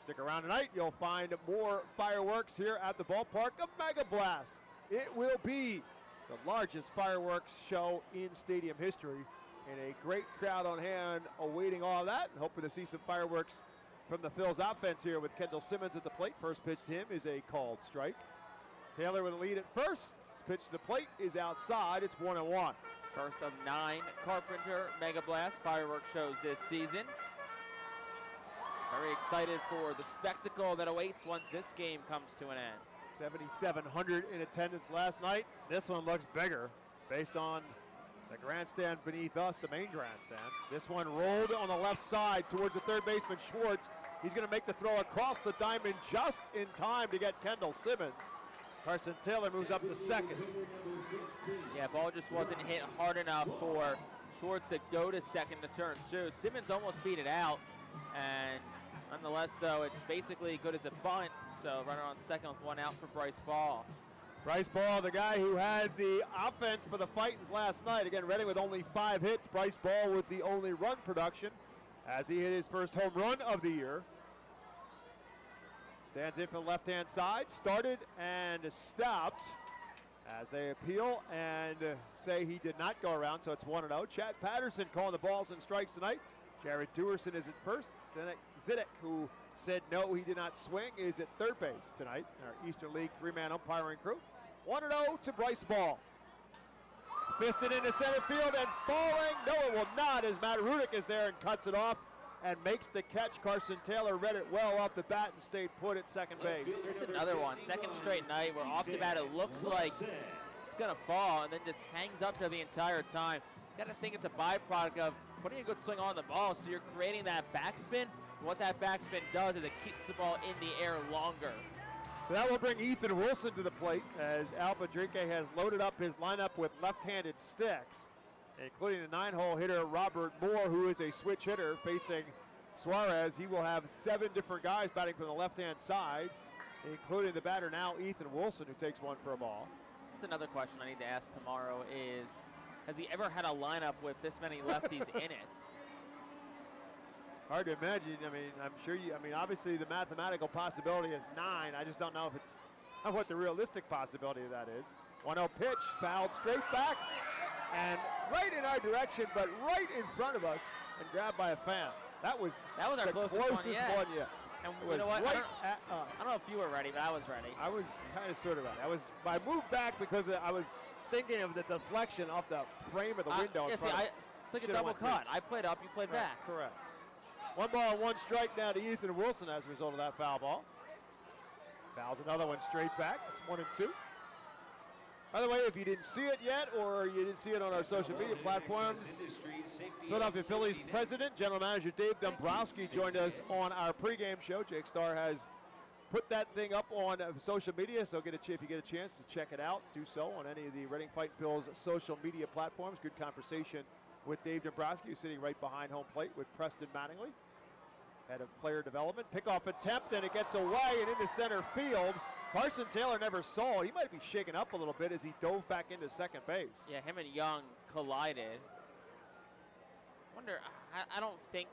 Stick around tonight. You'll find more fireworks here at the ballpark. A mega blast. It will be the largest fireworks show in stadium history, and a great crowd on hand awaiting all that, and hoping to see some fireworks from the Phil's offense here with Kendall Simmons at the plate. First pitch to him is a called strike. Taylor with a lead at first. This pitch to the plate is outside. It's 1-1. First of 9 Carpenter Mega Blast fireworks shows this season. Very excited for the spectacle that awaits once this game comes to an end. 7,700 in attendance last night. This one looks bigger based on the grandstand beneath us, the main grandstand. This one rolled on the left side towards the third baseman Schwartz. He's going to make the throw across the diamond just in time to get Kendall Simmons. Carson Taylor moves up to second. Yeah, ball just wasn't hit hard enough for Schwartz to go to second to turn 2. Simmons almost beat it out, and nonetheless, though, it's basically good as a bunt. So runner on second with 1 out for Bryce Ball. Bryce Ball, the guy who had the offense for the Fightins last night. Again, Reading with only 5 hits. Bryce Ball with the only run production as he hit his first home run of the year. Stands in from the left-hand side. Started and stopped as they appeal and say he did not go around, so it's 1-0. Chad Patterson calling the balls and strikes tonight. Jared Dewerson is at first. Then Zidek, who said no, he did not swing, is at third base tonight. Our Eastern League 3-man umpiring crew. 1-0 to Bryce Ball. Fisted into center field and falling. No, it will not, as Matt Rudick is there and cuts it off and makes the catch. Carson Taylor read it well off the bat and stayed put at second base. It's another one. Second straight night where off the bat it looks like it's going to fall and then just hangs up there the entire time. Got to think it's a byproduct of putting a good swing on the ball, so you're creating that backspin. What that backspin does is it keeps the ball in the air longer. So that will bring Ethan Wilson to the plate as Al Padrique has loaded up his lineup with left-handed sticks, including the 9-hole hitter Robert Moore, who is a switch hitter facing Suarez. He will have 7 different guys batting from the left-hand side, including the batter now, Ethan Wilson, who takes one for a ball. That's another question I need to ask tomorrow is, has he ever had a lineup with this many lefties in it? Hard to imagine. I mean, I'm sure you, obviously the mathematical possibility is 9. I just don't know if it's what the realistic possibility of that is. 1-0 pitch, fouled straight back, and right in our direction, but right in front of us, and grabbed by a fan. That was our the closest one yet. And you know what? Right at us. I don't know if you were ready, but I was ready. I was kind of sort of ready. I moved back because I was thinking of the deflection off the frame of the window. It's like a double cut. I played up, you played back. Correct. 1 ball, 1 strike now to Ethan Wilson as a result of that foul ball. Fouls another one straight back. It's 1-2. By the way, if you didn't see it yet or you didn't see it on our social media platforms, Philadelphia Phillies president, general manager Dave Dombrowski joined us on our pregame show. Jake Starr has put that thing up on social media, so if you get a chance to check it out, do so on any of the Reading Fightin' Phil's social media platforms. Good conversation with Dave Dombrowski, who's sitting right behind home plate with Preston Mattingly, head of player development. Pickoff attempt, and it gets away and into center field. Carson Taylor never saw it. He might be shaken up a little bit as he dove back into second base. Yeah, him and Young collided. wonder, I don't think,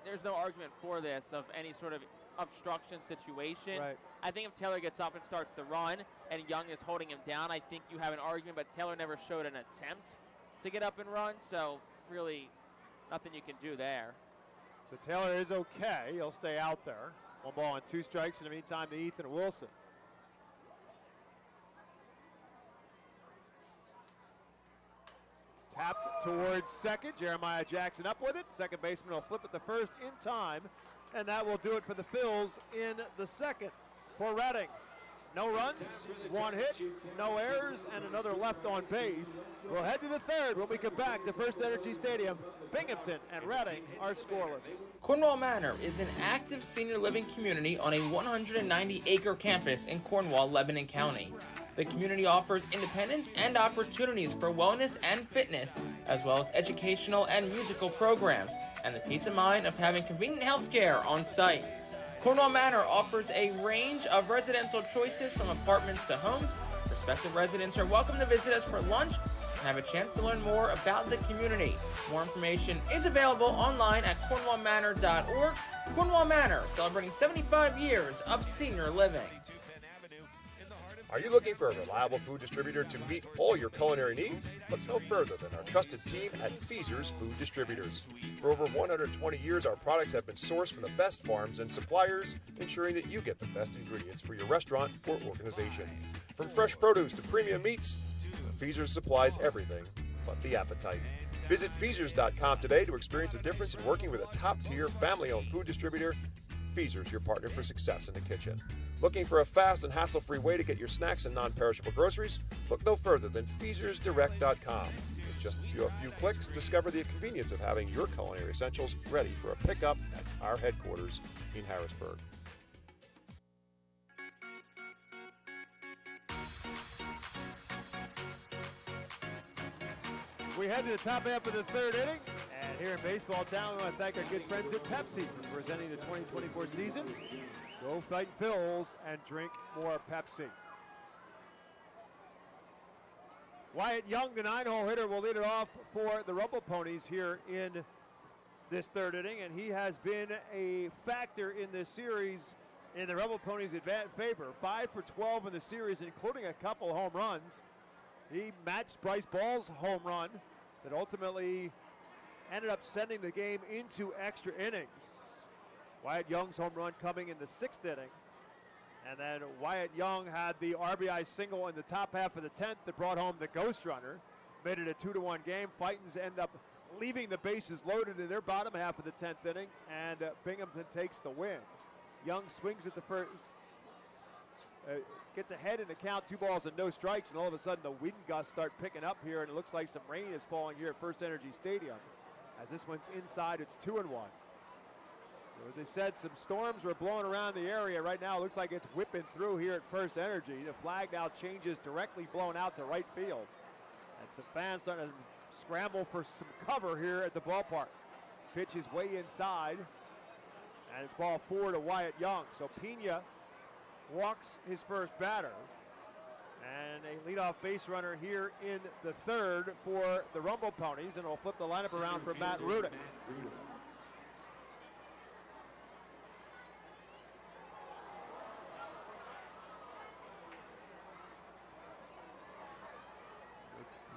there's no argument for this of any sort of obstruction situation. Right. I think if Taylor gets up and starts the run and Young is holding him down, I think you have an argument, but Taylor never showed an attempt to get up and run, so really nothing you can do there. So Taylor is okay. He'll stay out there. 1 ball and 2 strikes in the meantime to Ethan Wilson. Tapped towards second. Jeremiah Jackson up with it. Second baseman will flip it to first in time. And that will do it for the Phils in the second. For Reading, no runs, 1 hit, no errors, and another left on base. We'll head to the third when we come back to FirstEnergy Stadium. Binghamton and Reading are scoreless. Cornwall Manor is an active senior living community on a 190-acre campus in Cornwall, Lebanon County. The community offers independence and opportunities for wellness and fitness, as well as educational and musical programs, and the peace of mind of having convenient health care on site. Cornwall Manor offers a range of residential choices from apartments to homes. Prospective residents are welcome to visit us for lunch and have a chance to learn more about the community. More information is available online at cornwallmanor.org. Cornwall Manor, celebrating 75 years of senior living. Are you looking for a reliable food distributor to meet all your culinary needs? Look no further than our trusted team at Feaser's Food Distributors. For over 120 years, our products have been sourced from the best farms and suppliers, ensuring that you get the best ingredients for your restaurant or organization. From fresh produce to premium meats, Feaser's supplies everything but the appetite. Visit Feasers.com today to experience the difference in working with a top-tier, family-owned food distributor. Feaser's, your partner for success in the kitchen. Looking for a fast and hassle-free way to get your snacks and non-perishable groceries? Look no further than FeasersDirect.com. With just a few clicks, discover the convenience of having your culinary essentials ready for a pickup at our headquarters in Harrisburg. We head to the top half of the third inning. And here in Baseball Town, we want to thank our good friends at Pepsi for presenting the 2024 season. Go Fightin' Phils and drink more Pepsi. Wyatt Young, the 9-hole hitter, will lead it off for the Rumble Ponies here in this third inning, and he has been a factor in this series in the Rumble Ponies' favor. 5 for 12 in the series, including a couple home runs. He matched Bryce Ball's home run that ultimately ended up sending the game into extra innings. Wyatt Young's home run coming in the 6th inning. And then Wyatt Young had the RBI single in the top half of the 10th that brought home the ghost runner. Made it a 2-1 game. Fightins end up leaving the bases loaded in their bottom half of the 10th inning, and Binghamton takes the win. Young swings at the first, gets ahead in the count, 2 balls and no strikes, and all of a sudden the wind gusts start picking up here, and it looks like some rain is falling here at FirstEnergy Stadium. As this one's inside, it's 2-1. As I said, some storms were blowing around the area. Right now, it looks like it's whipping through here at FirstEnergy. The flag now changes, directly blown out to right field. And some fans starting to scramble for some cover here at the ballpark. Pitch is way inside, and it's ball 4 to Wyatt Young. So Pena walks his first batter, and a leadoff base runner here in the third for the Rumble Ponies, and it'll flip the lineup around for Matt Rudick.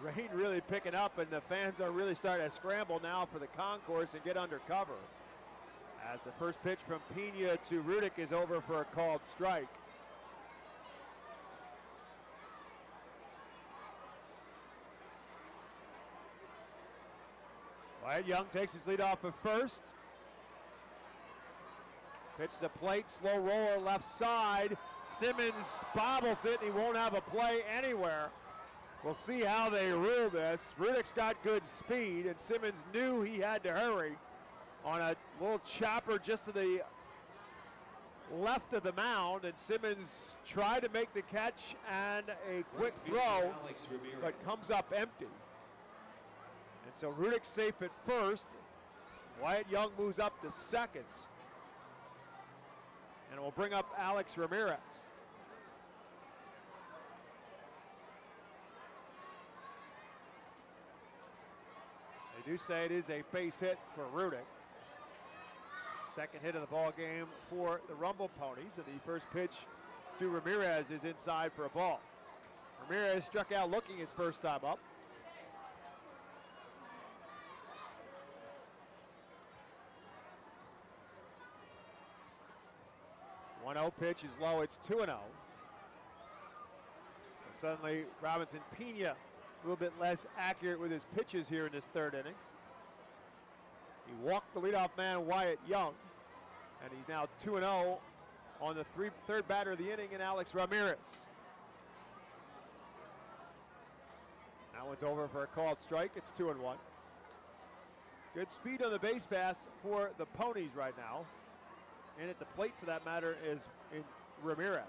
Rain really picking up, and the fans are really starting to scramble now for the concourse and get under cover. As the first pitch from Pena to Rudick is over for a called strike. Wyatt Young takes his lead off of first. Pitch to the plate, slow roller left side. Simmons bobbles it, and he won't have a play anywhere. We'll see how they rule this. Rudick's got good speed, and Simmons knew he had to hurry on a little chopper just to the left of the mound, and Simmons tried to make the catch and a quick throw, but comes up empty. And so Rudick's safe at first. Wyatt Young moves up to second. And we'll bring up Alex Ramirez. They do say it is a base hit for Rudick. Second hit of the ball game for the Rumble Ponies, and the first pitch to Ramirez is inside for a ball. Ramirez struck out looking his first time up. The 1-0 pitch is low, it's 2-0. So suddenly Robinson Pena a little bit less accurate with his pitches here in this third inning. He walked the leadoff man Wyatt Young, and he's now 2-0 on the third batter of the inning in Alex Ramirez. That one's over for a called strike. It's 2-1. Good speed on the base pass for the Ponies right now. And at the plate, for that matter, is in Ramirez.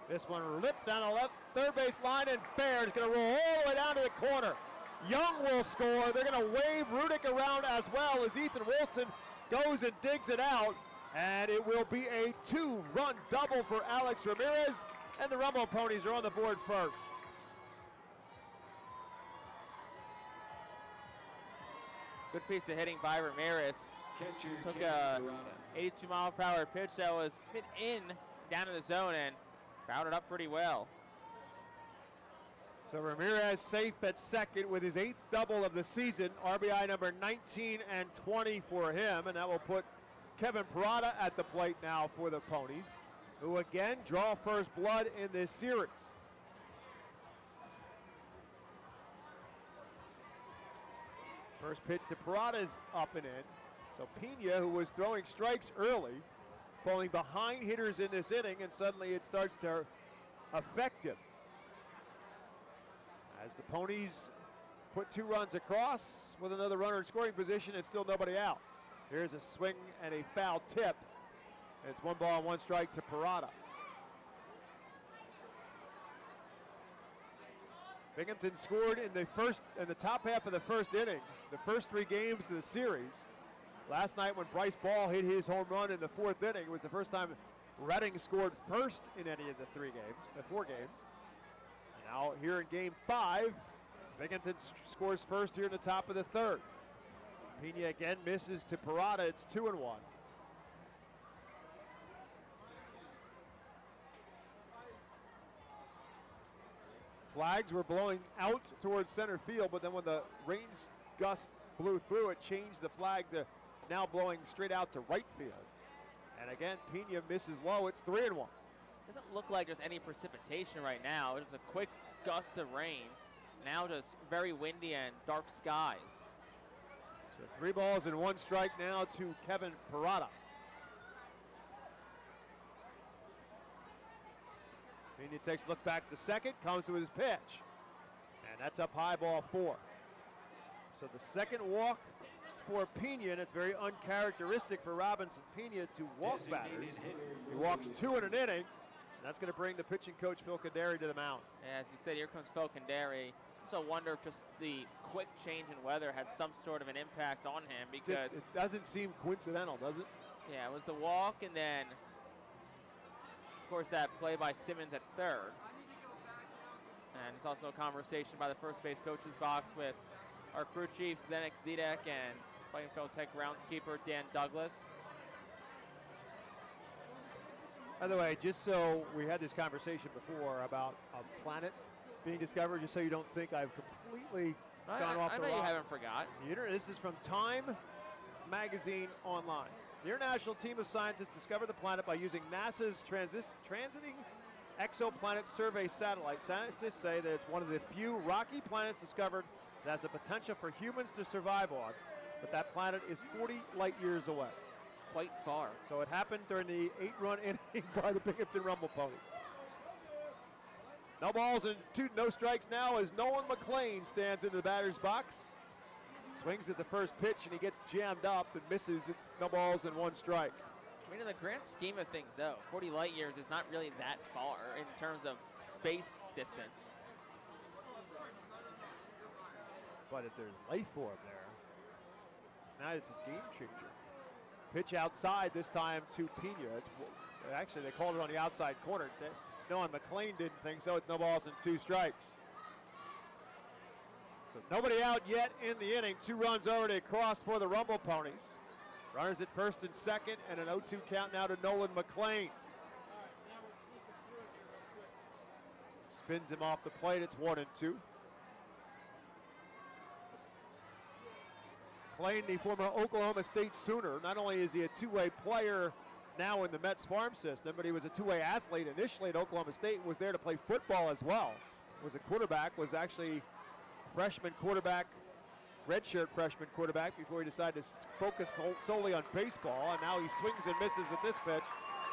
This one ripped down the left third base line and fair. It's going to roll all the way down to the corner. Young will score. They're going to wave Rudick around as well as Ethan Wilson goes and digs it out. And it will be a 2-run double for Alex Ramirez. And the Rumble Ponies are on the board first. Good piece of hitting by Ramirez. Took a 82-mile-per-hour pitch that was hit in down to the zone and routed up pretty well. So Ramirez safe at second with his 8th double of the season. RBI number 19 and 20 for him, and that will put Kevin Parada at the plate now for the Ponies, who again draw first blood in this series. First pitch to Parada is up and in. So Pena, who was throwing strikes early, falling behind hitters in this inning, and suddenly it starts to affect him. As the Ponies put 2 runs across with another runner in scoring position and still nobody out. Here's a swing and a foul tip. It's 1 ball and 1 strike to Parada. Binghamton scored in the top half of the first inning, the first 3 games of the series. Last night when Bryce Ball hit his home run in the 4th inning, it was the first time Reading scored first in any of the 4 games. And now here in game 5, Binghamton scores first here in the top of the 3rd. Pena again misses to Parada. It's 2-1. Flags were blowing out towards center field, but then when the rain gust blew through, it changed the flag to now blowing straight out to right field. And again, Pena misses low. It's 3-1. Doesn't look like there's any precipitation right now. It's a quick gust of rain. Now just very windy and dark skies. So 3 balls and 1 strike now to Kevin Parada. Pena takes a look back to second, comes to his pitch. And that's up high, ball 4. So the second walk for Pena, and it's very uncharacteristic for Robinson Pena to walk batters. He walks 2 in an inning, and that's going to bring the pitching coach Phil Candari to the mound. Yeah, as you said, here comes Phil Candari. So I wonder if just the quick change in weather had some sort of an impact on him, because it doesn't seem coincidental, does it? Yeah, it was the walk, and then of course that play by Simmons at third. And it's also a conversation by the first base coach's box with our crew chief Zdenek Zedek and Fightin Phil's head groundskeeper Dan Douglas. By the way, just so we had this conversation before about a planet being discovered, just so you don't think I've completely gone off the I know rock. you haven't forgot. This is from Time Magazine Online. The international team of scientists discovered the planet by using NASA's transiting exoplanet survey satellite. Scientists say that it's one of the few rocky planets discovered that has the potential for humans to survive on, but that planet is 40 light years away. It's quite far. So it happened during the 8-run inning by the Binghamton Rumble Ponies. No balls and no strikes now as Nolan McLean stands in the batter's box. Swings at the first pitch and he gets jammed up and misses. It's no balls and 1 strike. I mean, in the grand scheme of things, though, 40 light years is not really that far in terms of space distance. But if there's life form there, now it's a game changer. Pitch outside this time to Pena. Actually, they called it on the outside corner. Nolan McLean didn't think so. It's no balls and 2 strikes. So nobody out yet in the inning. 2 runs already across for the Rumble Ponies. Runners at first and second, and an 0-2 count now to Nolan McLean. Spins him off the plate. It's 1-2. McLean, the former Oklahoma State Sooner, not only is he a two-way player now in the Mets farm system, but he was a two-way athlete initially at Oklahoma State, was there to play football as well. Was a quarterback, was actually a freshman quarterback, redshirt freshman quarterback before he decided to focus solely on baseball, and now he swings and misses at this pitch.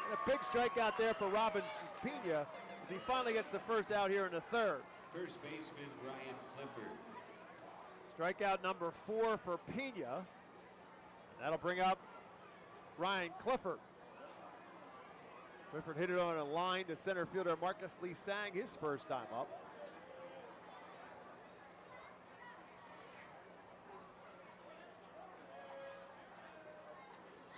And a big strikeout there for Robin Pena as he finally gets the first out here in the third. First baseman Ryan Clifford. Strikeout number 4 for Pena. And that'll bring up Ryan Clifford. Clifford hit it on a line to center fielder Marcus Lee Sang his first time up.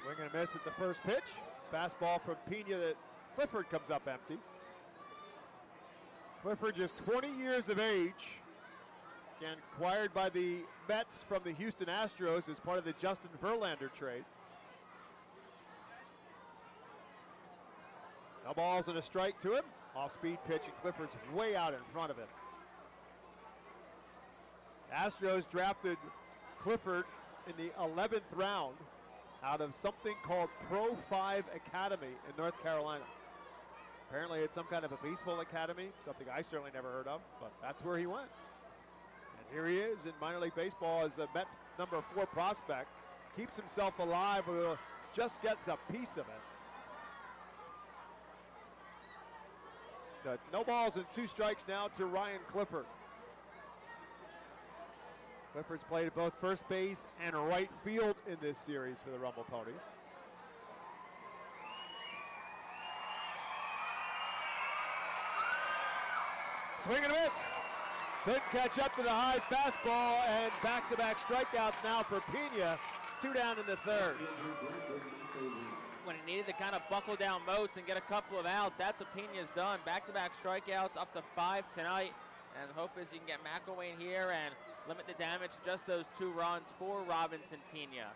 Swing and a miss at the first pitch. Fastball from Pena that Clifford comes up empty. Clifford just 20 years of age. Again, acquired by the Mets from the Houston Astros as part of the Justin Verlander trade. No balls and a strike to him. Off-speed pitch, and Clifford's way out in front of it. Astros drafted Clifford in the 11th round out of something called Pro 5 Academy in North Carolina. Apparently it's some kind of a baseball academy, something I certainly never heard of, but that's where he went. And here he is in minor league baseball as the Mets' number 4 prospect. Keeps himself alive, but just gets a piece of it. So it's no balls and 2 strikes now to Ryan Clifford. Clifford's played at both first base and right field in this series for the Rumble Ponies. Swing and a miss. Couldn't catch up to the high fastball, and back-to-back strikeouts now for Pena. 2 down in the third. When he needed to kind of buckle down most and get a couple of outs, that's what Pena's done. Back-to-back strikeouts, up to 5 tonight. And the hope is you can get McElwain here and limit the damage to just those 2 runs for Robinson Pena.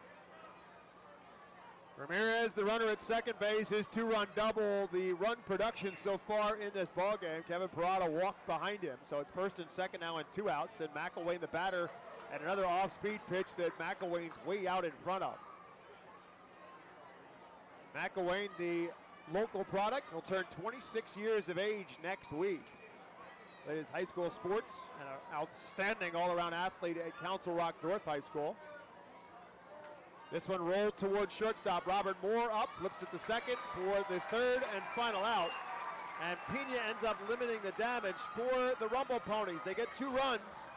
Ramirez, the runner at second base, his 2-run double. The run production so far in this ballgame. Kevin Parada walked behind him, so it's first and second now and 2 outs. And McElwain, the batter, and another off-speed pitch that McElwain's way out in front of. McElwain, the local product, will turn 26 years of age next week. Played his high school sports and an outstanding all-around athlete at Council Rock North High School. This one rolled towards shortstop. Robert Moore up, flips it to second for the third and final out. And Pena ends up limiting the damage for the Rumble Ponies. They get 2 runs.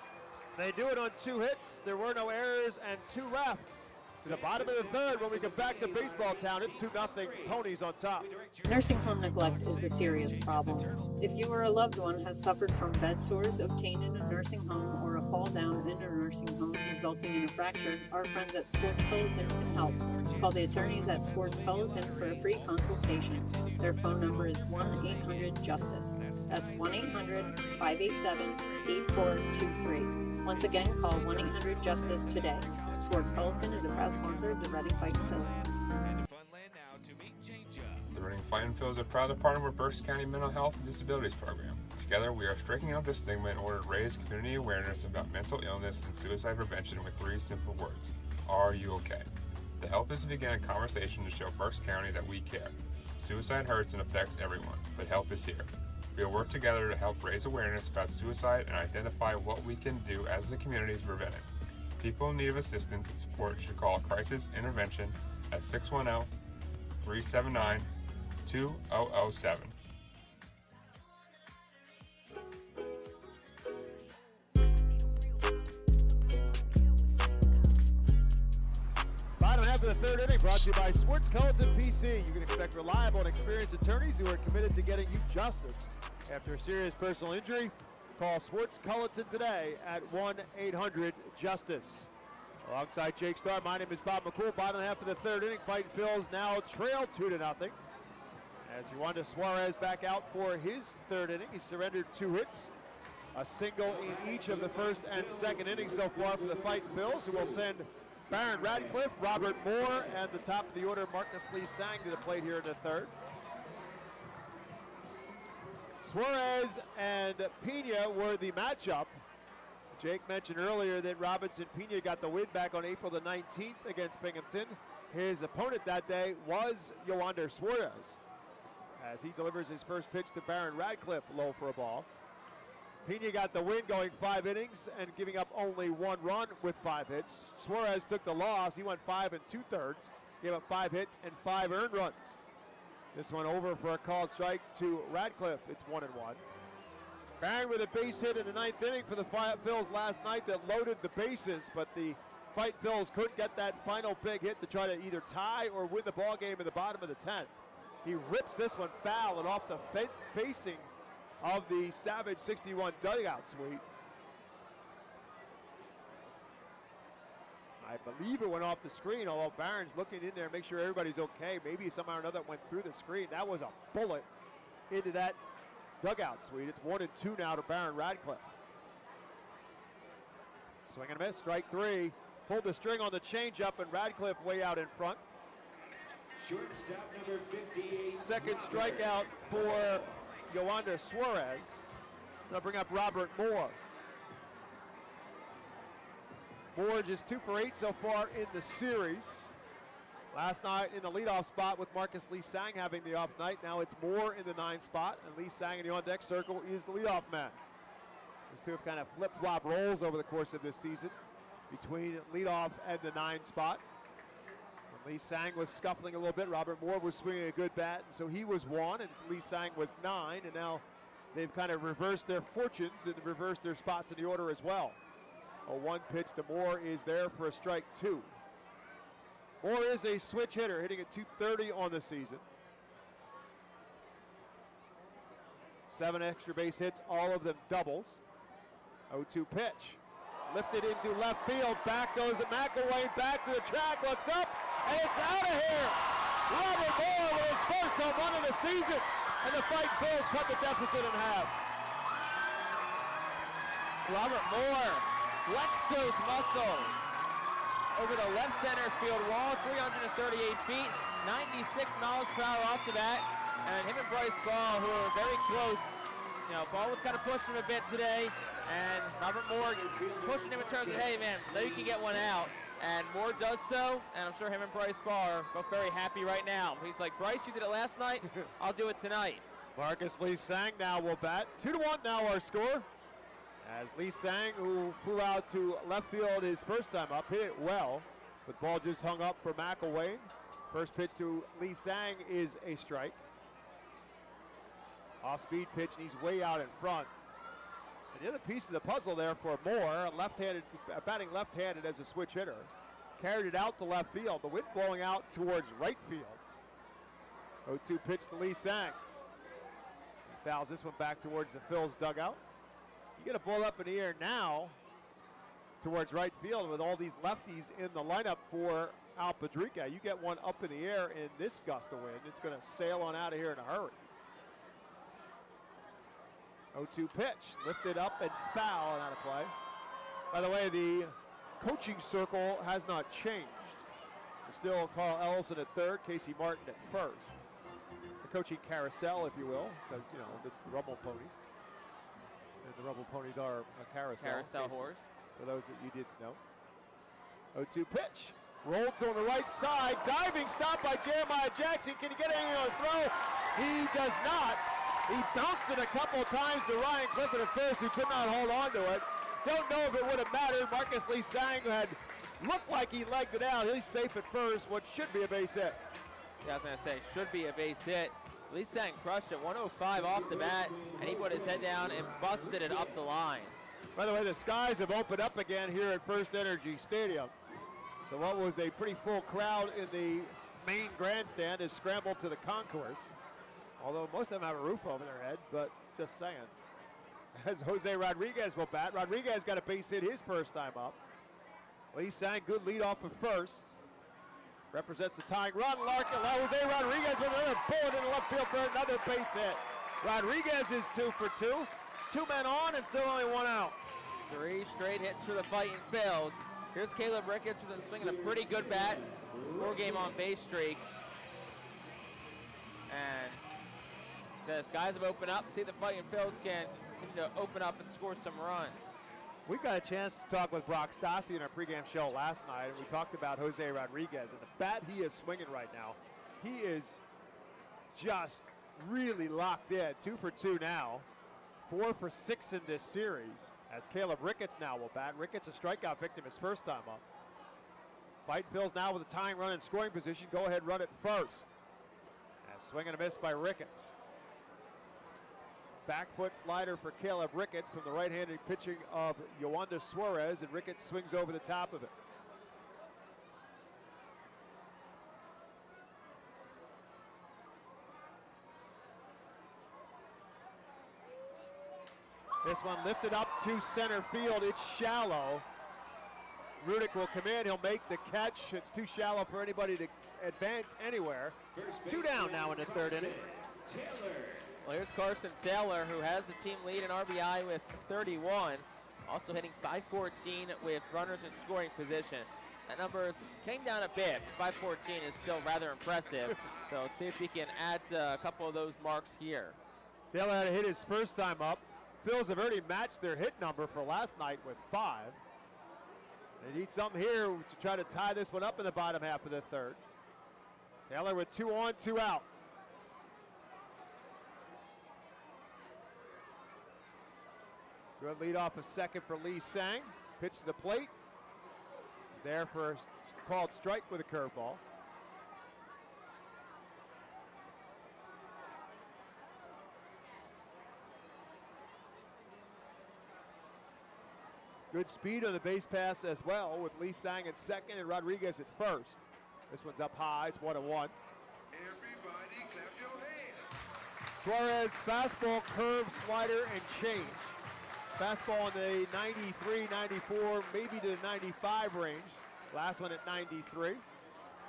They do it on 2 hits. There were no errors and 2 left. To the bottom of the third, when we get back to Baseball Town, it's 2-0, Ponies on top. Nursing home neglect is a serious problem. If you or a loved one has suffered from bed sores obtained in a nursing home or a fall down in a nursing home resulting in a fracture, our friends at Swartz Culleton can help. Call the attorneys at Swartz Culleton for a free consultation. Their phone number is 1-800-JUSTICE. That's 1-800-587-8423. Once again, call 1-800-JUSTICE today. Swartz Culleton is a proud sponsor of the Reading Fightin' Phils. The Reading Fightin' Phils are proud to partner with Berks County Mental Health and Disabilities Program. Together, we are striking out the stigma in order to raise community awareness about mental illness and suicide prevention with 3 simple words. Are you okay? The help is to begin a conversation to show Berks County that we care. Suicide hurts and affects everyone, but help is here. We will work together to help raise awareness about suicide and identify what we can do as a community to prevent it. People in need of assistance and support should call Crisis Intervention at 610-379-2007. Bottom half of the third inning brought to you by Swartz Culleton PC. You can expect reliable and experienced attorneys who are committed to getting you justice. After a serious personal injury, call Swartz Culleton today at 1-800-JUSTICE. Alongside Jake Starr, my name is Bob McCool. Bottom half of the third inning, Fightin' Phils now trail 2-0. As Ywander Suarez back out for his third inning. He surrendered 2 hits, a single in each of the first and second innings so far for the Fightin' Phils, who will send Baron Radcliffe, Robert Moore, and the top of the order, Marcus Lee Sang, to the plate here in the third. Suarez and Pena were the matchup. Jake mentioned earlier that Robinson Pena got the win back on April the 19th against Binghamton. His opponent that day was Ywander Suarez, as he delivers his first pitch to Baron Radcliffe, low for a ball. Pena got the win going 5 innings and giving up only 1 run with 5 hits. Suarez took the loss. He went 5 2/3, gave up 5 hits and 5 earned runs. This one over for a called strike to Radcliffe. It's 1-1. Baron with a base hit in the 9th inning for the Phils last night that loaded the bases, but the Fightin' Phils couldn't get that final big hit to try to either tie or win the ball game in the bottom of the 10th. He rips this one foul and off the facing of the Savage 61 dugout suite. I believe it went off the screen, although Barron's looking in there to make sure everybody's okay. Maybe somehow or another it went through the screen. That was a bullet into that dugout suite. It's 1-2 now to Baron Radcliffe. Swing and a miss, strike 3. Pulled the string on the changeup, and Radcliffe way out in front. Shortstop number 58. Second strikeout for Ywander Suarez. They'll bring up Robert Moore. Moore just 2 for 8 so far in the series. Last night in the leadoff spot with Marcus Lee Sang having the off night. Now it's Moore in the 9 spot, and Lee Sang in the on-deck circle is the leadoff man. These two have kind of flip-flop roles over the course of this season between leadoff and the 9 spot. When Lee Sang was scuffling a little bit, Robert Moore was swinging a good bat, and so he was 1, and Lee Sang was 9, and now they've kind of reversed their fortunes and reversed their spots in the order as well. A 1 pitch to Moore is there for a strike 2. Moore is a switch hitter, hitting at .230 on the season. 7 extra base hits, all of them doubles. 0-2 pitch. Lifted into left field. Back goes McElwain. Back to the track. Looks up. And it's out of here. Robert Moore with his first home run of the season. And the Fightin' Phils cut the deficit in half. Robert Moore flex those muscles over the left center field wall. 338 feet. 96 miles per hour off the bat. And him and Bryce Ball, who are very close. You know, Ball was kind of pushing him a bit today. And Robert Moore pushing him in terms of, hey man, know you can get one out. And Moore does so, and I'm sure him and Bryce Ball are both very happy right now. He's like, Bryce, you did it last night, I'll do it tonight. Marcus Lee Sang now will bat. 2-1 now our score. As Lee Sang, who flew out to left field his first time up, hit it well, but ball just hung up for McElwain. First pitch to Lee Sang is a strike. Off-speed pitch, and he's way out in front. And the other piece of the puzzle there for Moore, batting left-handed as a switch hitter, carried it out to left field. The wind blowing out towards right field. 0-2 pitch to Lee Sang. He fouls this one back towards the Phils dugout. You get a ball up in the air now towards right field with all these lefties in the lineup for Al Padrica. You get one up in the air in this gust of wind, it's going to sail on out of here in a hurry. 0-2 pitch, lifted up and foul and out of play. By the way, the coaching circle has not changed. It's still Carl Ellison at third, Casey Martin at first. The coaching carousel, if you will, because, you know, it's the Rumble Ponies. And the Rumble Ponies are a carousel. Carousel horse. For those that you didn't know. 0-2 pitch. Rolled to the right side. Diving stop by Jeremiah Jackson. Can he get anything on the throw? He does not. He bounced it a couple times to Ryan Clifford at first, who could not hold on to it. Don't know if it would have mattered. Marcus Lee Sang had looked like he legged it out. He's safe at first. What should be a base hit. Yeah, I was going to say, should be a base hit. Lee Sang crushed it, 105 off the bat, and he put his head down and busted it up the line. By the way, the skies have opened up again here at FirstEnergy Stadium. So what was a pretty full crowd in the main grandstand is scrambled to the concourse. Although most of them have a roof over their head, but just saying. As Jose Rodriguez will bat. Rodriguez got a base hit his first time up. Lee Sang, good lead off of first. represents the tying run. Jose Rodriguez with another bullet in the left field for another base hit. Rodriguez is 2 for 2. 2 men on and still only 1 out. 3 straight hits for the Fightin' Phils. Here's Caleb Ricketts, who's been swinging a pretty good bat. 4-game on base streak. And so the skies have opened up. See if the Fightin' Phils can continue to open up and score some runs. We got a chance to talk with Brock Stassi in our pregame show last night, and we talked about Jose Rodriguez and the bat he is swinging right now. He is just really locked in. 2 for 2 now. 4 for 6 in this series, as Caleb Ricketts now will bat. Ricketts a strikeout victim his first time up. Fightin' Phils now with a tying run in scoring position. Go ahead, run it first. And swing and a miss by Ricketts. Back foot slider for Caleb Ricketts from the right-handed pitching of Yoander Suarez, and Ricketts swings over the top of it. This one lifted up to center field. It's shallow. Rudick will come in. He'll make the catch. It's too shallow for anybody to advance anywhere. 2 down now in the 3rd inning. Well, here's Carson Taylor, who has the team lead in RBI with 31. Also hitting .514 with runners in scoring position. That number came down a bit. .514 is still rather impressive. So let's see if he can add a couple of those marks here. Taylor had to hit his first time up. Phils have already matched their hit number for last night with 5. They need something here to try to tie this one up in the bottom half of the 3rd. Taylor with 2 on, 2 out. Good lead off a second for Lee Sang. Pitch to the plate. He's there for a called strike with a curveball. Good speed on the base pass as well, with Lee Sang at second and Rodriguez at first. This one's up high, it's 1-1. Everybody clap your hands. Suarez, fastball, curve, slider, and change. Fastball in the 93, 94, maybe to the 95 range. Last one at 93.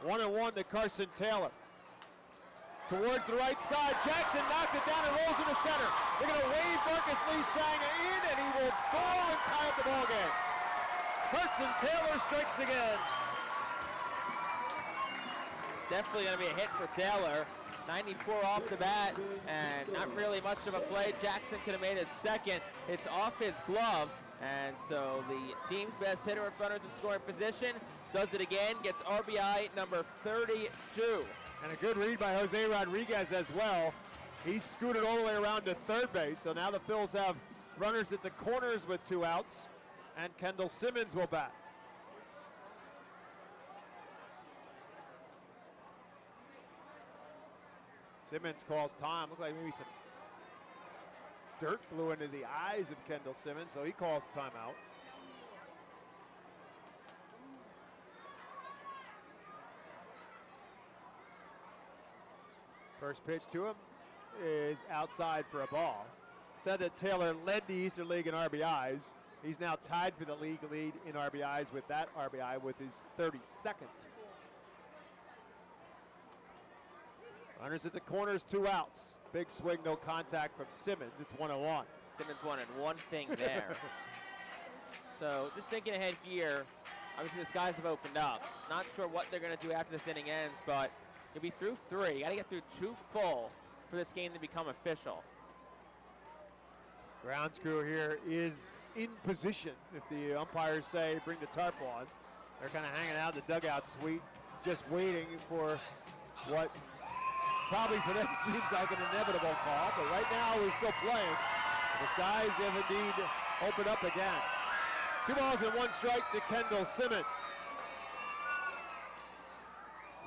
1-1 to Carson Taylor. Towards the right side, Jackson knocked it down and rolls into center. They're going to wave Marcus Lee Sang in, and he will score and tie up the ball game. Carson Taylor strikes again. Definitely going to be a hit for Taylor. 94 off the bat, and not really much of a play. Jackson could have made it second. It's off his glove, and so the team's best hitter with runners in scoring position does it again, gets RBI number 32. And a good read by Jose Rodriguez as well. He scooted all the way around to 3rd base, so now the Phils have runners at the corners with 2 outs, and Kendall Simmons will bat. Simmons calls time. Looked like maybe some dirt blew into the eyes of Kendall Simmons, so he calls timeout. First pitch to him is outside for a ball. Said that Taylor led the Eastern League in RBIs. He's now tied for the league lead in RBIs with that RBI with his 32nd. Runners at the corners, 2 outs. Big swing, no contact from Simmons. It's 1-1. Simmons wanted one thing there. So just thinking ahead here, obviously the skies have opened up. Not sure what they're going to do after this inning ends, but you'll be through 3. You got to get through 2 full for this game to become official. Grounds crew here is in position. If the umpires say bring the tarp on, they're kind of hanging out in the dugout suite, just waiting for what probably for them seems like an inevitable call, but right now we're still playing. The skies have indeed opened up again. 2 balls and 1 strike to Kendall Simmons.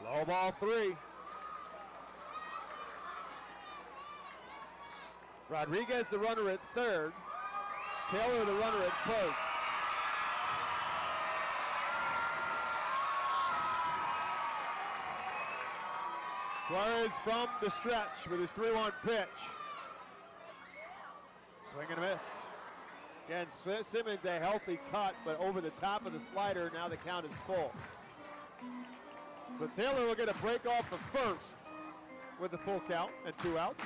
Low ball 3. Rodriguez the runner at 3rd. Taylor the runner at 1st. Suarez from the stretch with his 3-1 pitch. Swing and a miss. Again, Simmons a healthy cut, but over the top of the slider, now the count is full. So Taylor will get a break off for first with a full count and 2 outs.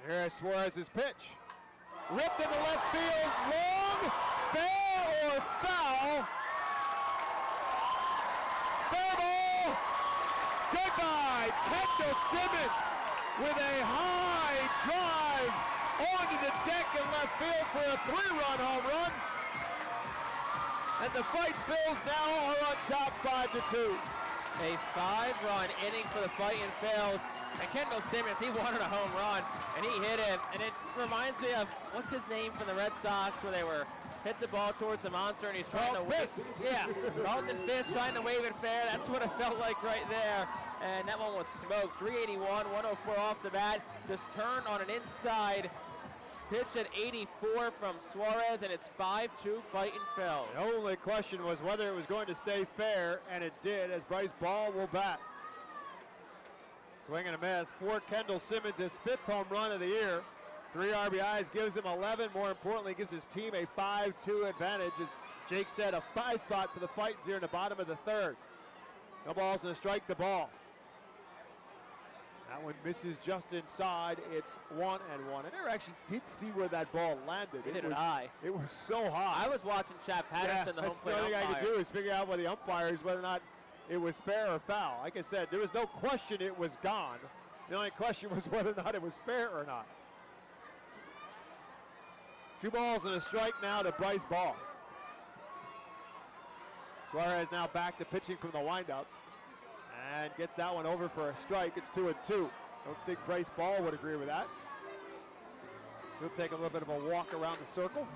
Here's Suarez's pitch. Ripped into left field, long, fair or foul? Fair ball. Goodbye, Kendall Simmons with a high drive onto the deck in left field for a 3-run home run. And the Fightin Phils now are on top 5-2. A 5-run inning for the Fightin Phils. And Kendall Simmons, he wanted a home run, and he hit it. And it reminds me of, what's his name from the Red Sox, where they were hit the ball towards the monster, and he's trying to wave. Yeah, Carlton Fisk trying to wave it fair. That's what it felt like right there. And that one was smoked. 381, 104 off the bat. Just turned on an inside pitch at 84 from Suarez, and it's 5-2 Fightin Phils. The only question was whether it was going to stay fair, and it did, as Bryce Ball will bat. Swing and a miss for Kendall Simmons, his 5th home run of the year. 3 RBIs gives him 11. More importantly, gives his team a 5-2 advantage. As Jake said, a 5 spot for the Fightins here in the bottom of the 3rd. No balls and a strike, the ball. That one misses just inside. It's 1-1. I never actually did see where that ball landed. It was high. It was so high. I was watching Chad Patterson, the home plate umpire. That's the only thing I could do is figure out by the umpires whether or not it was fair or foul. Like I said, there was no question it was gone. The only question was whether or not it was fair or not. 2 balls and a strike now to Bryce Ball. Suarez now back to pitching from the windup and gets that one over for a strike. It's 2-2. Don't think Bryce Ball would agree with that. He'll take a little bit of a walk around the circle.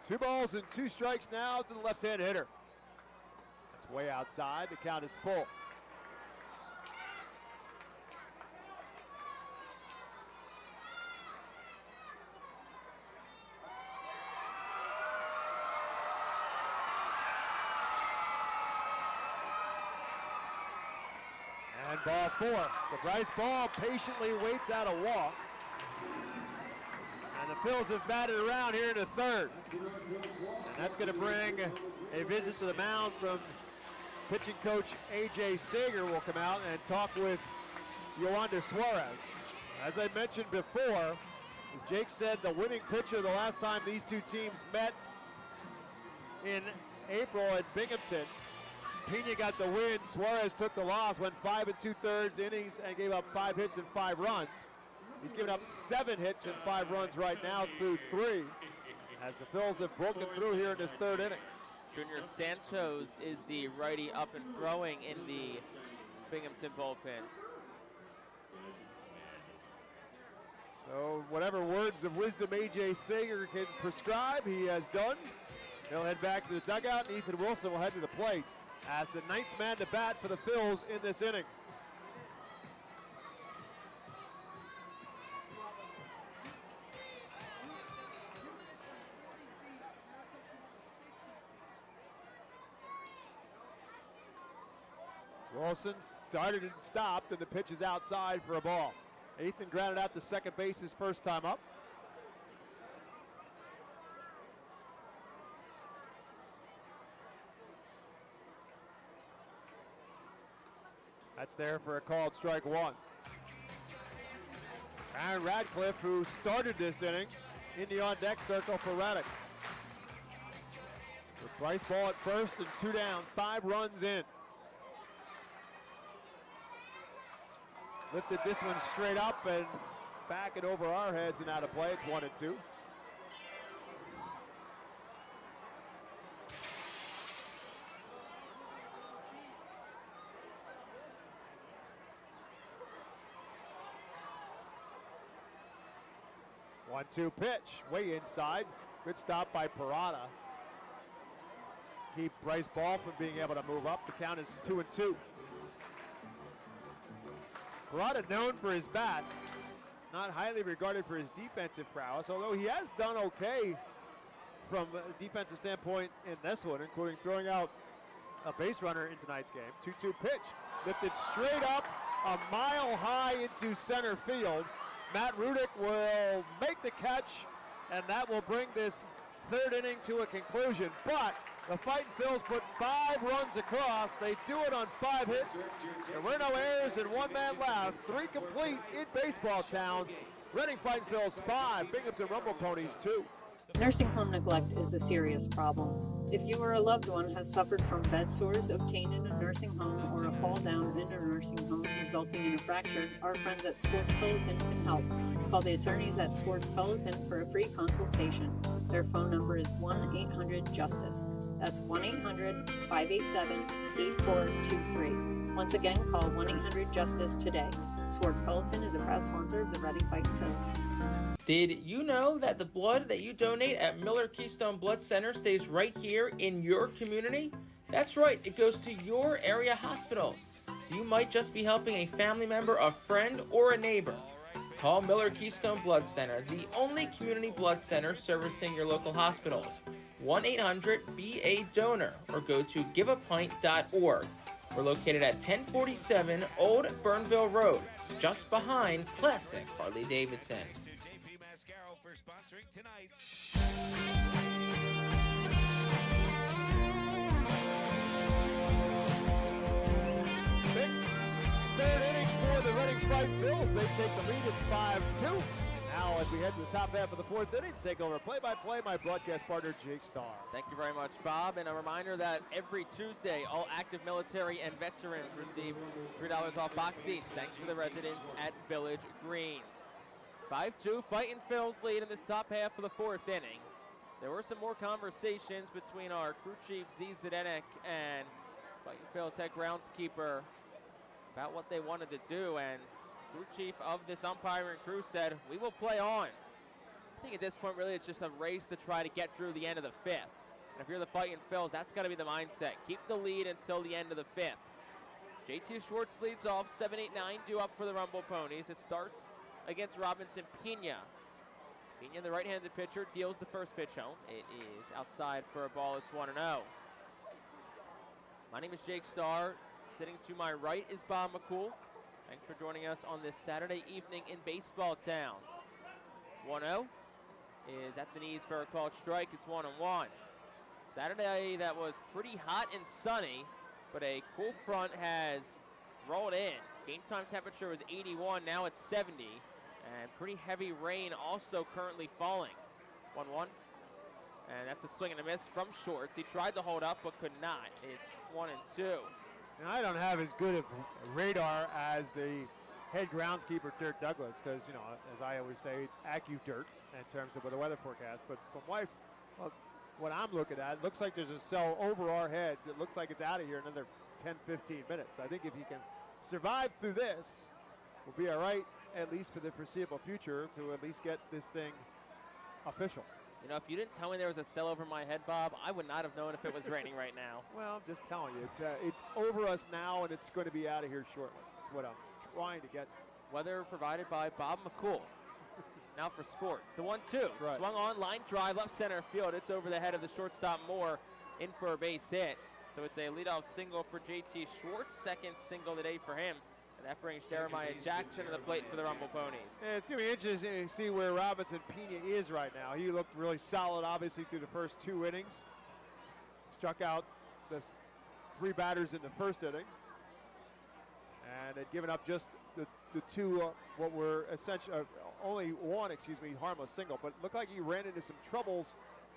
Two balls and 2 strikes now to the left-hand hitter. That's way outside. The count is full. And ball 4. So Bryce Ball patiently waits out a walk. And the Phils have batted around here in the 3rd. And that's going to bring a visit to the mound from pitching coach A.J. Sager will come out and talk with Yoander Suarez. As I mentioned before, as Jake said, the winning pitcher the last time these two teams met in April at Binghamton. Pena got the win, Suarez took the loss, went 5 2/3 innings and gave up 5 hits and 5 runs. He's given up 7 hits and 5 runs right now through 3, as the Phils have broken through here in this 3rd inning. Junior Santos is the righty up and throwing in the Binghamton bullpen. So whatever words of wisdom A.J. Sager can prescribe, he has done. He'll head back to the dugout, and Ethan Wilson will head to the plate as the 9th man to bat for the Phils in this inning. Wilson started and stopped, and the pitch is outside for a ball. Ethan grounded out to second base his first time up. That's there for a called strike 1. Aaron Radcliffe, who started this inning in the on-deck circle for Raddick. With Bryce Ball at first and 2 down, 5 runs in. Lifted this one straight up and back and over our heads and out of play. It's 1-2. One-two pitch, way inside. Good stop by Parada. Keep Bryce Ball from being able to move up. The count is 2-2. Parada known for his bat. not highly regarded for his defensive prowess, although he has done okay from a defensive standpoint in this one, including throwing out a base runner in tonight's game. 2-2 pitch, lifted straight up, a mile high into center field. Matt Rudick will make the catch, and that will bring this third inning to a conclusion. But the Fightin' Phils put 5 runs across. They do it on 5 hits. There were no errors and 1 man left. 3 complete in Baseball Town. Reading Fightin' Phils 5, Binghamton Rumble Ponies 2. Nursing home neglect is a serious problem. If you or a loved one has suffered from bed sores obtained in a nursing home or a fall down in a nursing home resulting in a fracture, our friends at Swartz Pelleton can help. Call the attorneys at Swartz Pelleton for a free consultation. Their phone number is 1-800-JUSTICE. That's 1-800-587-8423. Once again, call 1-800-JUSTICE today. Swartz Pelleton is a proud sponsor of the Reading Fightin' Phils. Did you know that the blood that you donate at Miller Keystone Blood Center stays right here in your community? That's right, it goes to your area hospitals. So you might just be helping a family member, a friend, or a neighbor. Call Miller Keystone Blood Center, the only community blood center servicing your local hospitals. 1-800-BA-DONOR or go to giveapint.org. We're located at 1047 Old Burnville Road, just behind classic Harley-Davidson. For sponsoring tonight's third inning for the Reading Fightin' Phils. They take the lead. It's 5-2. Now, as we head to the top half of the 4th inning, to take over play-by-play, my broadcast partner, Jake Starr. Thank you very much, Bob. And a reminder that every Tuesday, all active military and veterans receive $3 off box seats, thanks to the residents at Village Greens. 5-2, Fightin' Phils lead in this top half of the 4th inning. There were some more conversations between our crew chief, Z Zdenek, and Fightin' Phils head groundskeeper about what they wanted to do, and crew chief of this umpiring crew said, we will play on. I think at this point, really, it's just a race to try to get through the end of the 5th. And if you're the Fightin' Phils, that's got to be the mindset. Keep the lead until the end of the 5th. JT Schwartz leads off, 7-8-9 due up for the Rumble Ponies. It starts against Robinson Pena. Pena, the right-handed pitcher, deals the first pitch home. It is outside for a ball. It's 1-0. My name is Jake Starr. Sitting to my right is Bob McCool. Thanks for joining us on this Saturday evening in Baseball Town. 1-0 is at the knees for a called strike. It's 1-1. Saturday that was pretty hot and sunny, but a cool front has rolled in. Game time temperature was 81, now it's 70. And pretty heavy rain also currently falling. 1-1. And that's a swing and a miss from Schwartz. He tried to hold up but could not. It's 1-2. And I don't have as good of radar as the head groundskeeper, Dirk Douglas, because, you know, as I always say, it's AccuDirt in terms of the weather forecast. But from what I'm looking at, it looks like there's a cell over our heads. It looks like it's out of here in another 10, 15 minutes. I think if you can survive through this, we'll be all right, at least for the foreseeable future, to at least get this thing official. You know, if you didn't tell me there was a cell over my head, Bob, I would not have known if it was raining right now. Well, I'm just telling you, it's over us now, and it's going to be out of here shortly. That's what I'm trying to get to. Weather provided by Bob McCool. Now for sports. The 1-2. Right. Swung on, line drive, left center field. It's over the head of the shortstop Moore, in for a base hit. So it's a leadoff single for JT Schwartz, second single today for him. And that brings Jeremiah Jackson to the plate for the Rumble Ponies. Yeah, it's going to be interesting to see where Robinson Pena is right now. He looked really solid, obviously, through the first 2 innings. Struck out the 3 batters in the first inning. And had given up just the 2, what were essentially, only 1, harmless single. But it looked like he ran into some troubles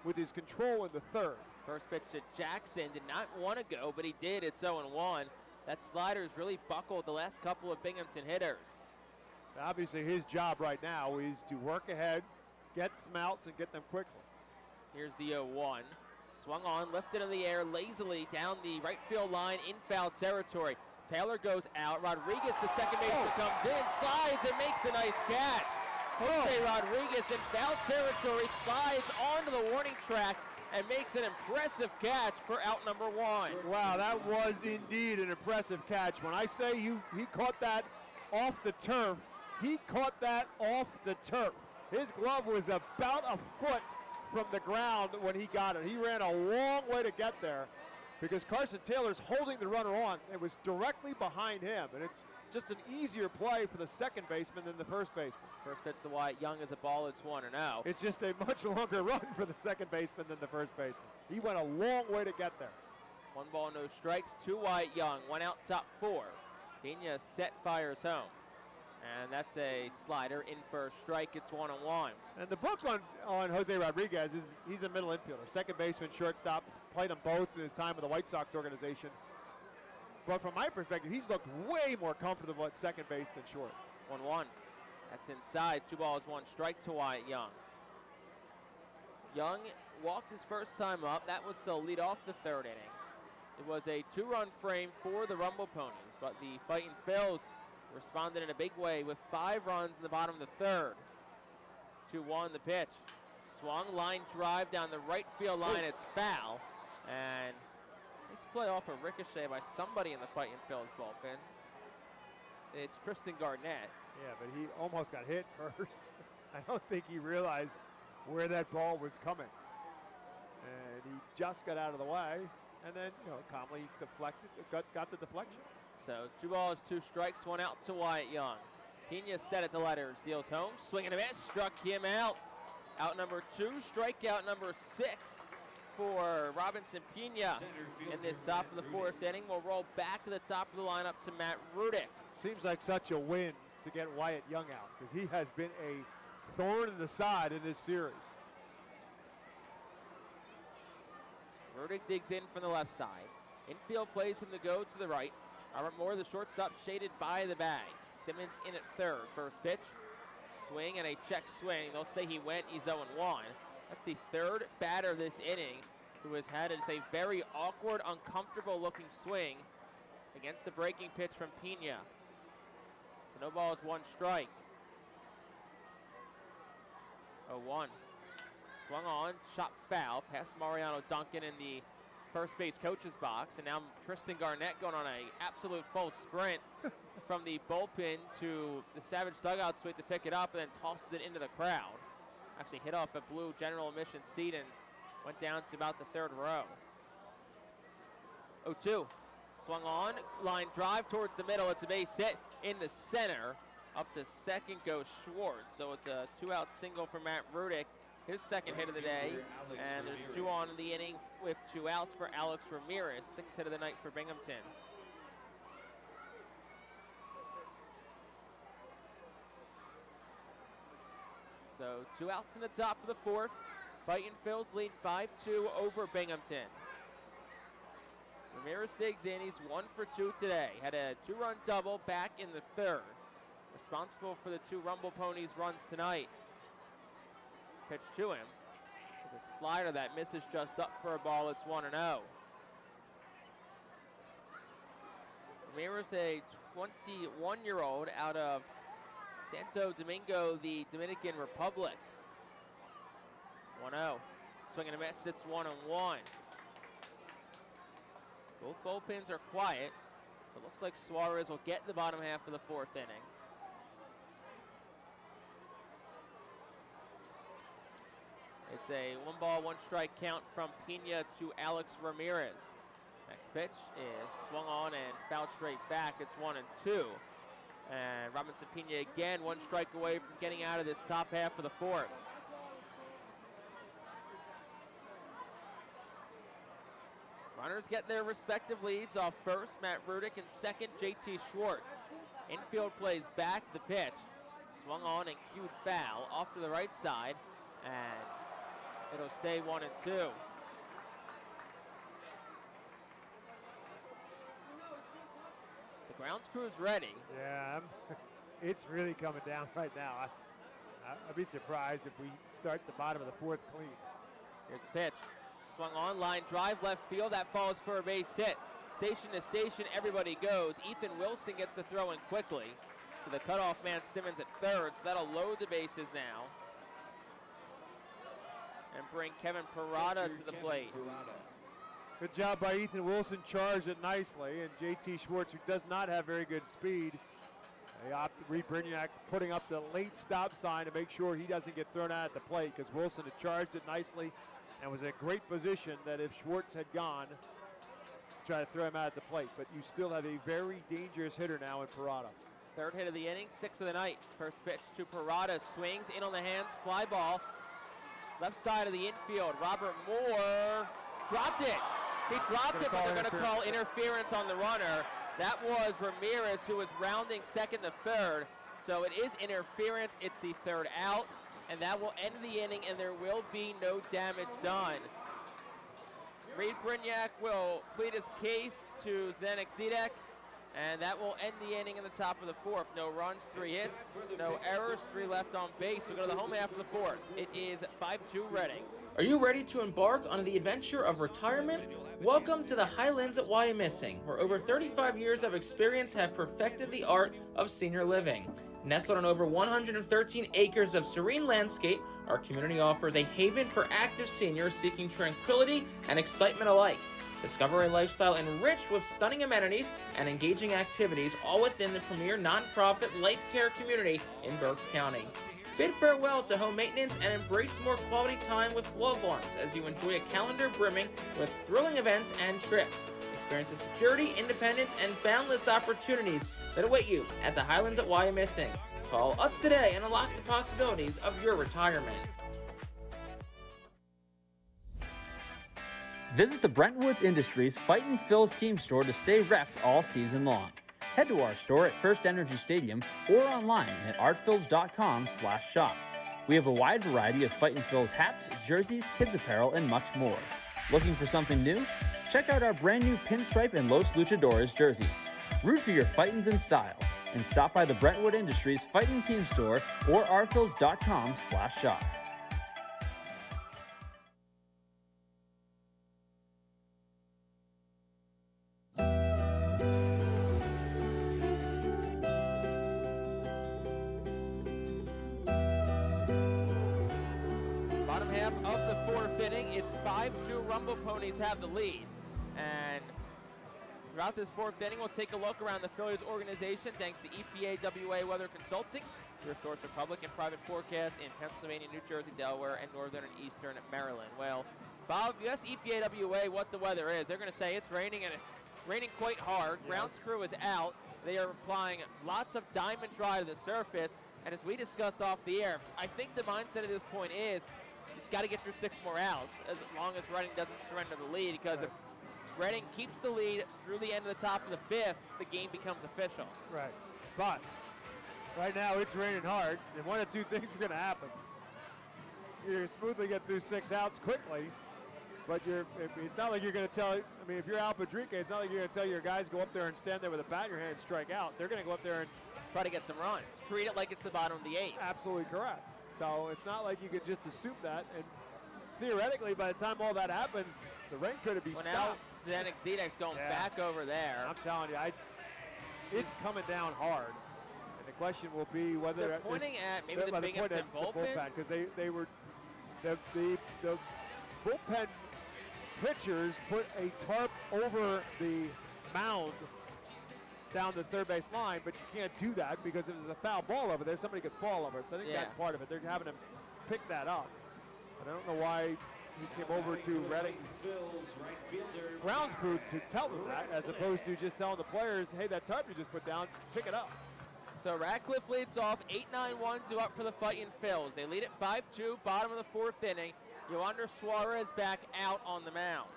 with his control in the 3rd. First pitch to Jackson, did not want to go, but he did. It's 0-1. That slider's really buckled the last couple of Binghamton hitters. Obviously, his job right now is to work ahead, get some outs, and get them quickly. Here's the 0-1. Swung on, lifted in the air lazily down the right field line in foul territory. Taylor goes out. Rodriguez, the second baseman, comes in, slides, and makes a nice catch. Jose Rodriguez in foul territory slides onto the warning track and makes an impressive catch for out number 1. Wow, that was indeed an impressive catch. When I say he caught that off the turf, He caught that off the turf. His glove was about a foot from the ground when he got it. He ran a long way to get there because Carson Taylor's holding the runner on. It was directly behind him, and it's just an easier play for the second baseman than the first baseman. First pitch to Wyatt Young is a ball. It's 1-0. It's just a much longer run for the second baseman than the first baseman. He went a long way to get there. 1 ball, no strikes to Wyatt Young. 1 out, top 4. Pena set, fires home. And that's a slider in for a strike. It's 1-1. And the book on Jose Rodriguez is he's a middle infielder. Second baseman, shortstop, played them both in his time with the White Sox organization. But from my perspective, he's looked way more comfortable at second base than short. 1-1. That's inside. 2 balls, 1 strike to Wyatt Young. Young walked his first time up. That was to lead off the 3rd inning. It was a 2-run frame for the Rumble Ponies, but the Fightin' Phils responded in a big way with 5 runs in the bottom of the 3rd. 2-1 the pitch. Swung line drive down the right field line. It's foul. And nice play off a ricochet by somebody in the Fightin' Phils bullpen. It's Tristan Garnett. Yeah, but he almost got hit first. I don't think he realized where that ball was coming. And he just got out of the way and then, calmly deflected, got the deflection. So 2 balls, 2 strikes, 1 out to Wyatt Young. Pena set at the letters, deals home, swing and a miss, struck him out. Out number 2, strikeout number 6 for Robinson Pena in this top of the 4th inning. We'll roll back to the top of the lineup to Matt Rudick. Seems like such a win to get Wyatt Young out because he has been a thorn in the side in this series. Rudick digs in from the left side. Infield plays him to go to the right. Robert Moore, the shortstop, shaded by the bag. Simmons in at 3rd. First pitch, swing and a check swing. They'll say he went. He's 0-1. That's the 3rd batter this inning who has had a very awkward, uncomfortable-looking swing against the breaking pitch from Pena. So no balls, 1 strike. 0-1. Swung on, chopped foul, past Mariano Duncan in the first base coach's box, and now Tristan Garnett going on an absolute full sprint from the bullpen to the Savage dugout suite to pick it up and then tosses it into the crowd. Actually hit off a blue general admission seat and went down to about the 3rd row. 0-2. Swung on, line drive towards the middle. It's a base hit in the center. Up to second goes Schwartz. So it's a 2-out single for Matt Rudick. His second hit of the day. And there's 2 on in the inning with 2 outs for Alex Ramirez. 6th hit of the night for Binghamton. So 2 outs in the top of the 4th. Fightin' Phils lead 5-2 over Binghamton. Ramirez digs in. He's 1 for 2 today. Had a 2-run double back in the 3rd. Responsible for the 2 Rumble Ponies runs tonight. Pitch to him is a slider that misses just up for a ball. It's 1-0. Ramirez, a 21-year-old out of Santo Domingo, the Dominican Republic. 1-0. Swing and a miss. It's 1-1. Both bullpens are quiet, so it looks like Suarez will get the bottom half of the 4th inning. It's a 1 ball, 1 strike count from Pena to Alex Ramirez. Next pitch is swung on and fouled straight back. It's 1-2. And Robinson Pena again 1 strike away from getting out of this top half of the 4th. Runners get their respective leads off first, Matt Rudick, and second, JT Schwartz. Infield plays back the pitch. Swung on and cued foul off to the right side, and it'll stay 1-2. The grounds crew's ready. Yeah, it's really coming down right now. I'd be surprised if we start the bottom of the 4th clean. Here's the pitch. Swung on, line drive, left field. That falls for a base hit. Station to station, everybody goes. Ethan Wilson gets the throw in quickly to the cutoff man Simmons at 3rd, so that'll load the bases now and bring Kevin Parada to the plate. Good job by Ethan Wilson, charged it nicely, and JT Schwartz, who does not have very good speed, They opt Reed Brignac putting up the late stop sign to make sure he doesn't get thrown out at the plate, because Wilson had charged it nicely and was in a great position that if Schwartz had gone, try to throw him out at the plate. But you still have a very dangerous hitter now in Parada. Third hit of the inning, 6th of the night. First pitch to Parada, swings in on the hands, fly ball. Left side of the infield, Robert Moore dropped it. He dropped it, but they're going to call interference on the runner. That was Ramirez, who was rounding second to third. So it is interference. It's the third out, and that will end the inning, and there will be no damage done. Reed Brignac will plead his case to Zdenek Zedek, and that will end the inning in the top of the fourth. No runs, 3 hits, no errors, 3 left on base. So go to the home half of the fourth. It is 5-2 Reading. Are you ready to embark on the adventure of retirement? Welcome to the Highlands at Wyomissing, where over 35 years of experience have perfected the art of senior living. Nestled on over 113 acres of serene landscape, our community offers a haven for active seniors seeking tranquility and excitement alike. Discover a lifestyle enriched with stunning amenities and engaging activities, all within the premier nonprofit life care community in Berks County. Bid farewell to home maintenance and embrace more quality time with loved ones as you enjoy a calendar brimming with thrilling events and trips. Experience the security, independence, and boundless opportunities that await you at the Highlands at Wyomissing. Call us today and unlock the possibilities of your retirement. Visit the Brentwoods Industries Fightin' Phil's team store to stay reffed all season long. Head to our store at FirstEnergy Stadium or online at artphils.com/shop. We have a wide variety of Fightin' Phil's hats, jerseys, kids apparel, and much more. Looking for something new? Check out our brand new Pinstripe and Los Luchadores jerseys. Root for your Fightins in style and stop by the Brentwood Industries Fightin' team store or artphils.com/shop. Bottom half of the fourth inning, it's 5-2. Rumble Ponies have the lead. And throughout this fourth inning, we'll take a look around the Phillies organization thanks to EPA WA Weather Consulting, your source of public and private forecasts in Pennsylvania, New Jersey, Delaware, and northern and eastern Maryland. Well, Bob, you ask EPA WA what the weather is. They're going to say it's raining, and it's raining quite hard. Yes. Ground crew is out. They are applying lots of diamond dry to the surface. And as we discussed off the air, I think the mindset at this point is it's got to get through 6 more outs as long as Reading doesn't surrender the lead, because if Reading keeps the lead through the end of the top of the 5th, the game becomes official. Right. But right now it's raining hard, and one of 2 things are going to happen. You smoothly get through 6 outs quickly, but it's not like you're going to tell, I mean, if you're Al Padrique, it's not like you're going to tell your guys go up there and stand there with a bat in your hand and strike out. They're going to go up there and try to get some runs. Treat it like it's the bottom of the 8th. Absolutely correct. So it's not like you could just assume that. And theoretically, by the time all that happens, the rain could be stopped. Now Zdenek Zedek's going back over there. I'm telling you, it's coming down hard. And the question will be whether they're pointing at maybe the Binghamton bullpen, because they were the bullpen pitchers put a tarp over the mound down the third base line, but you can't do that because if there's a foul ball over there, somebody could fall over it. So I think that's part of it. They're having him pick that up. But I don't know why he came over to Reading's grounds crew to tell them that, as opposed to just telling the players, hey, that tarp you just put down, pick it up. So Ratcliffe leads off 8-9-1 due up for the Fightin' Phils. They lead at 5-2, bottom of the 4th inning. Yoander Suarez back out on the mound.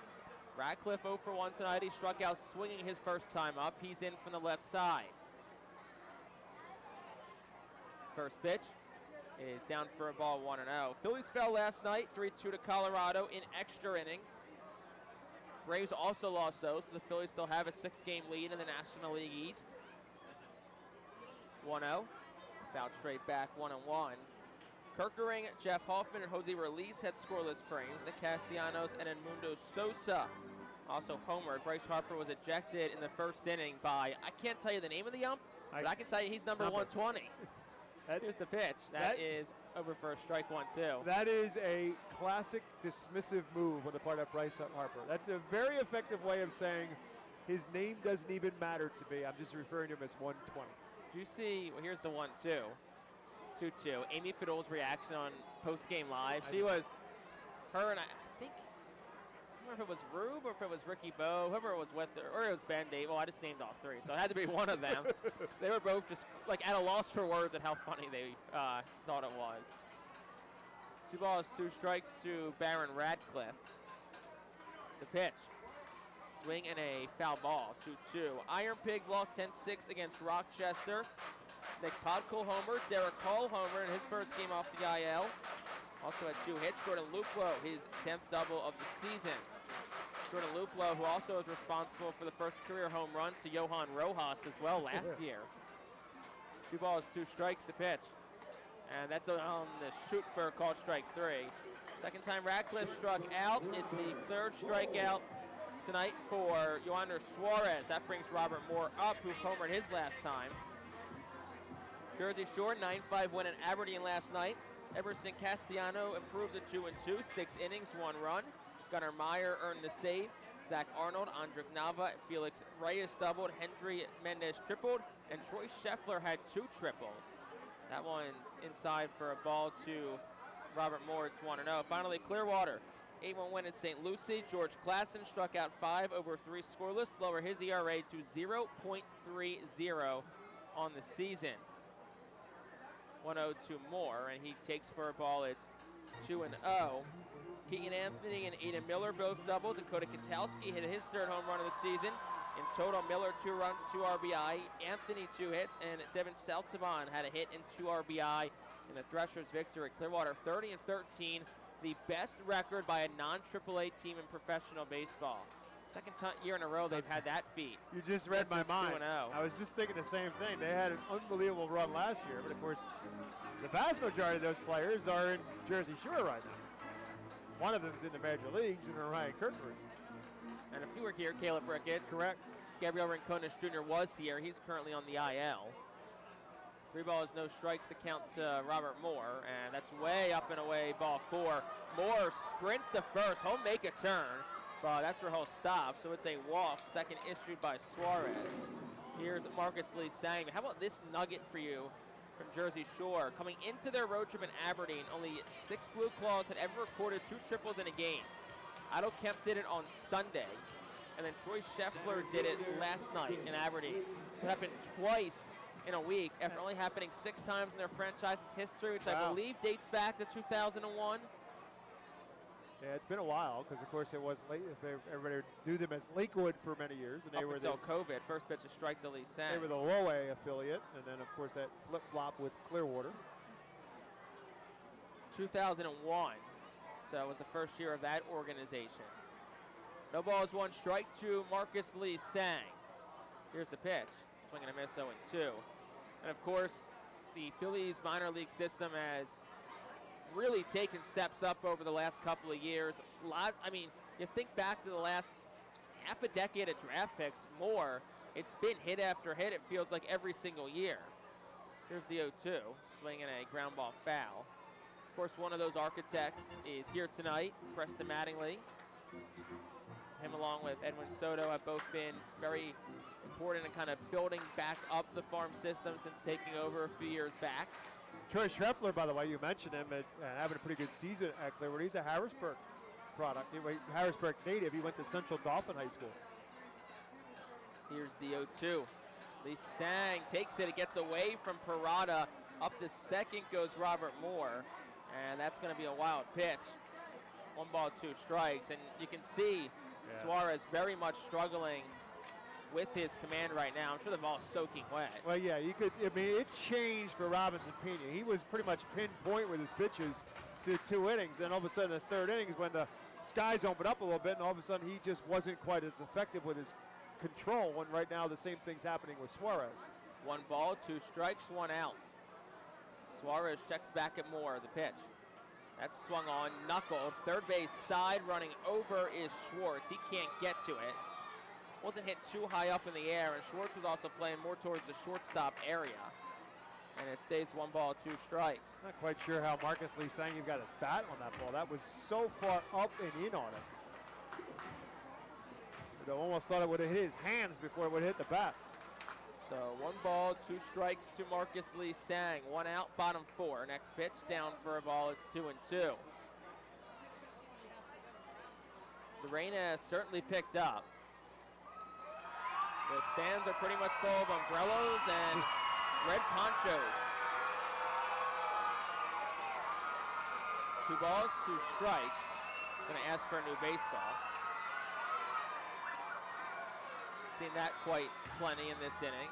Ratcliffe 0 for 1 tonight. He struck out swinging his first time up. He's in from the left side. First pitch is down for a ball, 1-0. Phillies fell last night, 3-2 to Colorado in extra innings. Braves also lost those, so the Phillies still have a 6-game lead in the National League East. 1-0. Fouled straight back, 1-1. Kirkering, Jeff Hoffman, and Jose Release had scoreless frames. The Castellanos and Edmundo Sosa also homered. Bryce Harper was ejected in the first inning by, I can't tell you the name of the ump, but I can tell you he's number 120. Here's the pitch. That is over for a strike 1-2. That is a classic dismissive move on the part of Bryce Harper. That's a very effective way of saying his name doesn't even matter to me. I'm just referring to him as 120. Did you see, well, here's the 1-2. 2-2. Amy Fiddle's reaction on post-game live. She was, her and I think, I don't know if it was Rube or if it was Ricky Bowe, whoever it was with her, or it was Ben Dave. Well, I just named all three, so it had to be one of them. They were both just like at a loss for words at how funny they thought it was. 2 balls, 2 strikes to Baron Radcliffe. The pitch. Swing and a foul ball, 2-2. Iron Pigs lost 10-6 against Rochester. Nick Podkul homer, Derek Hall homer in his first game off the IL. Also had 2 hits. Jordan Luplo, his 10th double of the season. Jordan Luplo, who also is responsible for the first career home run to Johan Rojas as well last year. 2 balls, 2 strikes to pitch. And that's on the shoot for called strike 3. Second time Radcliffe struck out. It's the 3rd strikeout tonight for Yohander Suarez. That brings Robert Moore up, who homered his last time. Jersey Shore, 9-5 win at Aberdeen last night. Emerson Castellano improved to 2-2, 6 innings, 1 run. Gunnar Meyer earned the save. Zach Arnold, Andrik Nava, Felix Reyes doubled, Hendry Mendez tripled, and Troy Scheffler had 2 triples. That one's inside for a ball to Robert Moore. It's 1-0. Finally, Clearwater, 8-1 win at St. Lucie. George Klassen struck out 5 over 3 scoreless, lower his ERA to 0.30 on the season. 1-0 to Moore, and he takes for a ball. It's 2-0. Keaton Anthony and Aidan Miller both doubled. Dakota Katowski hit his 3rd home run of the season. In total, Miller 2 runs, 2 RBI. Anthony 2 hits, and Devin Saltaban had a hit and 2 RBI in the Threshers' victory. Clearwater 30-13, the best record by a non-AAA team in professional baseball. Second year in a row they've had that feat. You just read my mind. 2-0. I was just thinking the same thing. They had an unbelievable run last year, but of course, the vast majority of those players are in Jersey Shore right now. One of them's in the major leagues, and Ryan Kirkwood. And if you were here, Caleb Ricketts. Correct. Gabriel Rincones Jr. was here. He's currently on the IL. 3 balls, no strikes to count to Robert Moore, and that's way up and away, ball 4. Moore sprints to first. He'll make a turn. But that's where he'll stop, so it's a walk, second issued by Suarez. Here's Marcus Lee saying, how about this nugget for you from Jersey Shore? Coming into their road trip in Aberdeen, only 6 Blue Claws had ever recorded 2 triples in a game. Otto Kemp did it on Sunday, and then Troy Scheffler did it last night in Aberdeen. It happened twice in a week after only happening 6 times in their franchise's history, which I believe dates back to 2001. Yeah, it's been a while because, of course, it was late. Everybody knew them as Lakewood for many years, and they were until COVID. First pitch to strike to Lee Sang. They were the low A affiliate, and then, of course, that flip-flop with Clearwater. 2001, so it was the first year of that organization. No balls, 1 strike to Marcus Lee Sang. Here's the pitch, swing and a miss, 0-2. And, of course, the Phillies minor league system has really taken steps up over the last couple of years. You think back to the last half a decade of draft picks, more, it's been hit after hit, it feels like every single year. Here's the 0-2, swinging a ground ball foul. Of course, one of those architects is here tonight, Preston Mattingly. Him along with Edwin Soto have both been very important in kind of building back up the farm system since taking over a few years back. Troy Scheffler, by the way, you mentioned him having a pretty good season at Clearwater. He's a Harrisburg product, Harrisburg native. He went to Central Dauphin High School. Here's the 0-2. Lee Sang takes it. It gets away from Parada. Up to second goes Robert Moore. And that's going to be a wild pitch. 1 ball, 2 strikes. And you can see Suarez very much struggling with his command right now. I'm sure the ball's soaking wet. Well, yeah, it changed for Robinson Pena. He was pretty much pinpoint with his pitches to 2 innings. And all of a sudden, the 3rd inning is when the skies opened up a little bit, and all of a sudden, he just wasn't quite as effective with his control, when right now the same thing's happening with Suarez. 1 ball, 2 strikes, 1 out. Suarez checks back at Moore, the pitch. That's swung on, knuckled. 3rd base side, running over is Schwartz. He can't get to it. Wasn't hit too high up in the air, and Schwartz was also playing more towards the shortstop area. And it stays 1 ball, 2 strikes. Not quite sure how Marcus Lee Sang got his bat on that ball. That was so far up and in on it. I almost thought it would have hit his hands before it would hit the bat. So 1 ball, 2 strikes to Marcus Lee Sang. 1 out, bottom 4. Next pitch, down for a ball. It's 2-2. The rain has certainly picked up. The stands are pretty much full of umbrellas and red ponchos. 2 balls, 2 strikes. Going to ask for a new baseball. Seen that quite plenty in this inning.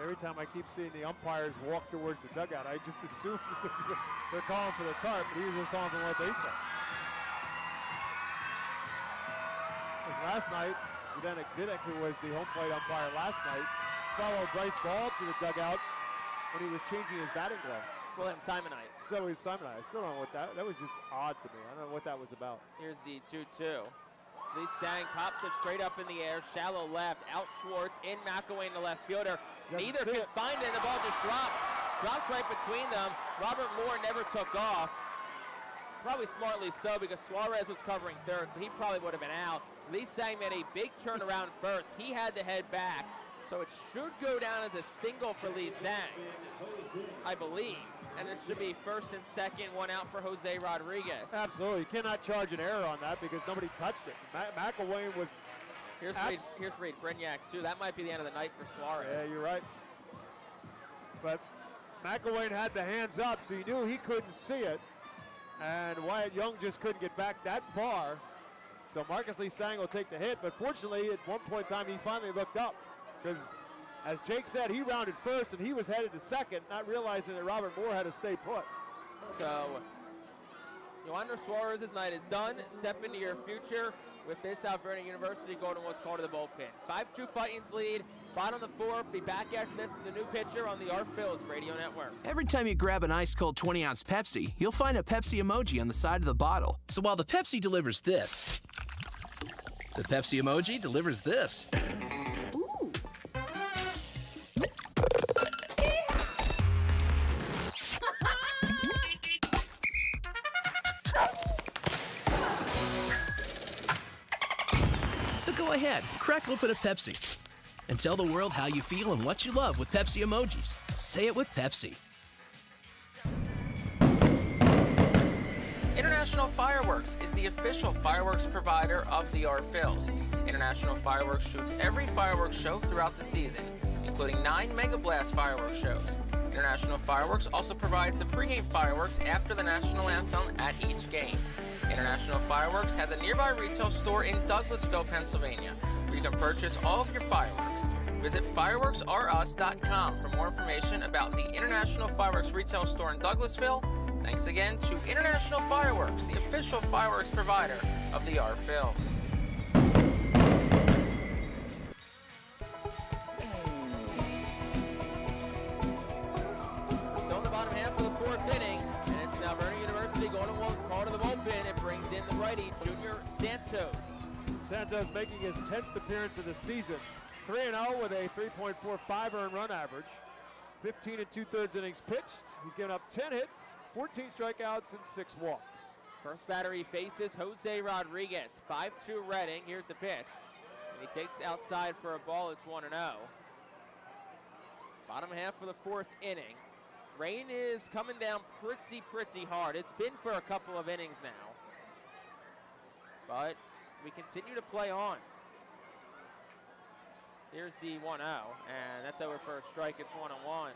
Every time I keep seeing the umpires walk towards the dugout, I just assume that they're calling for the tarp, but he was calling for more baseball. Because last night, Zdenek Zidek, who was the home plate umpire last night, followed Bryce Ball to the dugout when he was changing his batting glove. William Simonite. So William Simonite. I still don't know what that was just odd to me. I don't know what that was about. Here's the 2-2. Lee Sang pops it straight up in the air, shallow left, out Schwartz, in McElwain, the left fielder. Neither can find it, and the ball just drops. Drops right between them. Robert Moore never took off. Probably smartly so, because Suarez was covering third, so he probably would have been out. Lee Sang made a big turnaround first. He had to head back, so it should go down as a single for Lee Sang, I believe. And it should be first and second, 1 out for Jose Rodriguez. Absolutely. You cannot charge an error on that because nobody touched it. McElwain was... Here's Reed Brignac, too. That might be the end of the night for Suarez. Yeah, you're right. But McElwain had the hands up, so you knew he couldn't see it. And Wyatt Young just couldn't get back that far. So Marcus Lee Sang will take the hit. But fortunately, at one point in time, he finally looked up. Because, as Jake said, he rounded first, and he was headed to second, not realizing that Robert Moore had to stay put. So, Yoander Suarez's night is done. Step into your future with this Alberta University Golden Wolves call to the bullpen. 5-2 Fightin's lead. Bottom of the 4th. Be back after this with the new pitcher on the Phillies Radio Network. Every time you grab an ice-cold 20-ounce Pepsi, you'll find a Pepsi emoji on the side of the bottle. So while the Pepsi delivers this, the Pepsi emoji delivers this. Ooh. So go ahead, crack open a Pepsi, and tell the world how you feel and what you love with Pepsi emojis. Say it with Pepsi. International Fireworks is the official fireworks provider of the Phillies. International Fireworks shoots every fireworks show throughout the season, including 9 Mega Blast fireworks shows. International Fireworks also provides the pregame fireworks after the national anthem at each game. International Fireworks has a nearby retail store in Douglasville, Pennsylvania, where you can purchase all of your fireworks. Visit fireworksrus.com for more information about the International Fireworks retail store in Douglasville. Thanks again to International Fireworks, the official fireworks provider of the Phillies. Still in the bottom half of the 4th inning, and it's now Alberta University Golden Wolves call to the bullpen. It brings in the righty, Junior Santos. Santos making his 10th appearance of the season. 3-0 with a 3.45 earned run average. 15 2/3 innings pitched. He's given up 10 hits, 14 strikeouts, and 6 walks. First batter he faces Jose Rodriguez. 5-2 Reading. Here's the pitch. And he takes outside for a ball. It's 1-0. Bottom half of the 4th inning. Rain is coming down pretty hard. It's been for a couple of innings now. But we continue to play on. Here's the 1-0, and that's over for a strike. It's 1-1.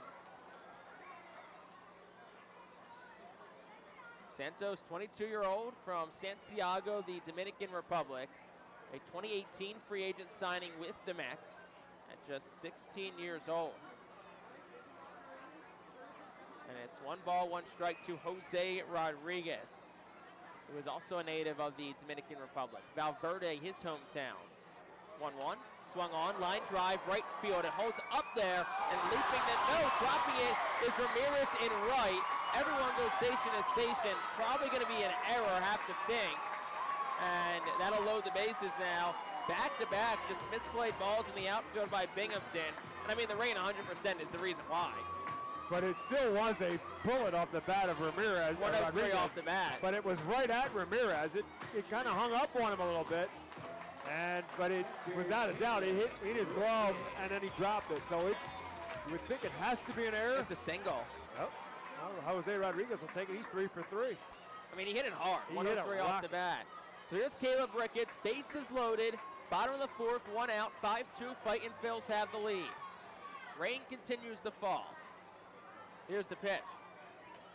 Santos, 22-year-old from Santiago, the Dominican Republic. A 2018 free agent signing with the Mets at just 16 years old. And it's 1 ball, 1 strike to Jose Rodriguez, who is also a native of the Dominican Republic. Valverde, his hometown. 1-1, swung on, line drive, right field. It holds up there, and leaping dropping it is Ramirez in right. Everyone goes station to station. Probably going to be an error, have to think. And that'll load the bases now. Back-to-back, just misplayed balls in the outfield by Binghamton. And I mean, the rain 100% is the reason why. But it still was a bullet off the bat of Ramirez. 1-0-3 off the bat. But it was right at Ramirez. It kind of hung up on him a little bit. But it, without a doubt, it hit in his glove, and then he dropped it. So you would think it has to be an error. It's a single. Yep. Well, Jose Rodriguez will take it. He's 3 for 3. I mean, he hit it hard. He 103 hit a off the bat. So here's Caleb Ricketts. Bases loaded. Bottom of the 4th, 1 out. 5-2. Fightin' Phils have the lead. Rain continues to fall. Here's the pitch.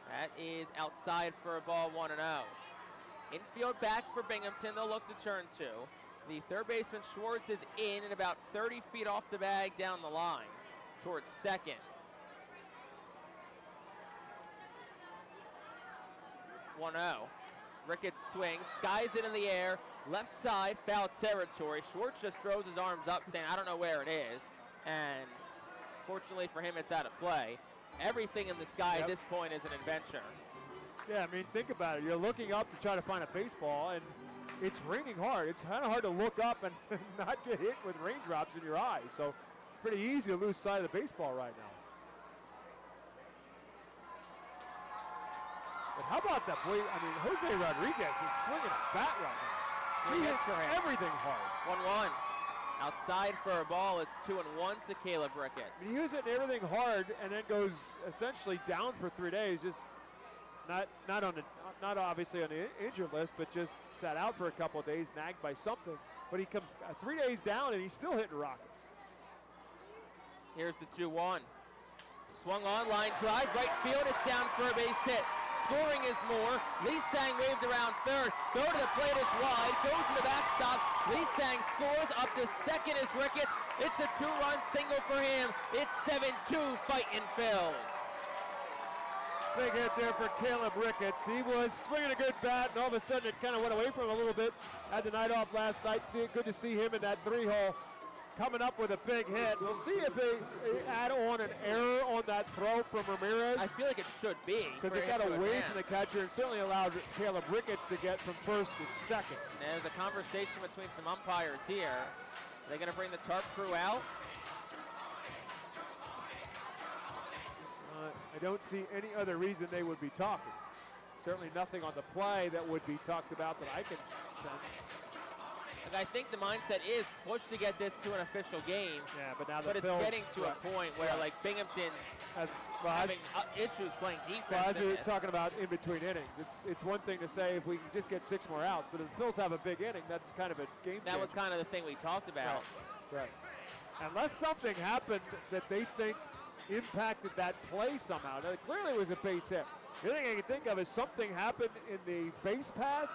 That is outside for a ball, 1-0. Infield back for Binghamton. They'll look to turn 2. The third baseman Schwartz is in and about 30 feet off the bag down the line towards second. 1-0. Ricketts swings, skies it in the air, left side, foul territory. Schwartz just throws his arms up saying, I don't know where it is. And fortunately for him, it's out of play. Everything in the sky at this point is an adventure. Yeah, I mean, think about it. You're looking up to try to find a baseball, and it's raining hard. It's kind of hard to look up and not get hit with raindrops in your eyes. So it's pretty easy to lose sight of the baseball right now. But how about that boy? I mean, Jose Rodriguez is swinging a bat right now. He hits everything hard. 1-1. Outside for a ball, it's 2-1 to Caleb Ricketts. I mean, he was hitting everything hard and then goes essentially down for 3 days. Just not obviously on the injured list, but just sat out for a couple of days, nagged by something. But he comes 3 days down and he's still hitting rockets. Here's the 2-1. Swung on, line drive, right field, it's down for a base hit. Scoring is Moore. Lee Sang waved around third. Go to the plate is wide. Goes to the backstop. Lee Sang scores. Up to second is Ricketts. It's a 2-run single for him. It's 7-2 Fightin' Phils. Big hit there for Caleb Ricketts. He was swinging a good bat, and all of a sudden it kind of went away from him a little bit. Had the night off last night. Good to see him in that 3-hole. Coming up with a big hit. We'll see if they add on an error on that throw from Ramirez. I feel like it should be. Because it got away from the catcher and certainly allowed Caleb Ricketts to get from first to second. And there's a conversation between some umpires here. Are they going to bring the tarp crew out? I don't see any other reason they would be talking. Certainly nothing on the play that would be talked about that I can sense. I think the mindset is push to get this to an official game. Yeah, but now it's getting to a point where like Binghamton's having issues playing defense. Well, as we were talking about in between innings, it's one thing to say if we can just get 6 more outs, but if the Phils have a big inning, that's kind of a game changer. That was kind of the thing we talked about. Right. Unless something happened that they think impacted that play somehow. Now, clearly it was a base hit. The only thing I can think of is something happened in the base pass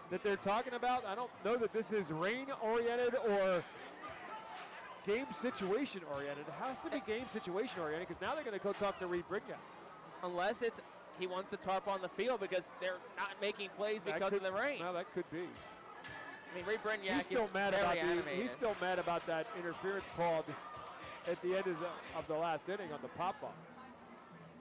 that they're talking about. I don't know that this is rain-oriented or game situation-oriented. It has to be game situation-oriented because now they're going to go talk to Reed Brignac. Unless it's he wants the tarp on the field because they're not making plays because of the rain. No, that could be. I mean, Reed Brignac he's still is mad very about animated. He's still mad about that interference called at the end of the last inning on the pop-up.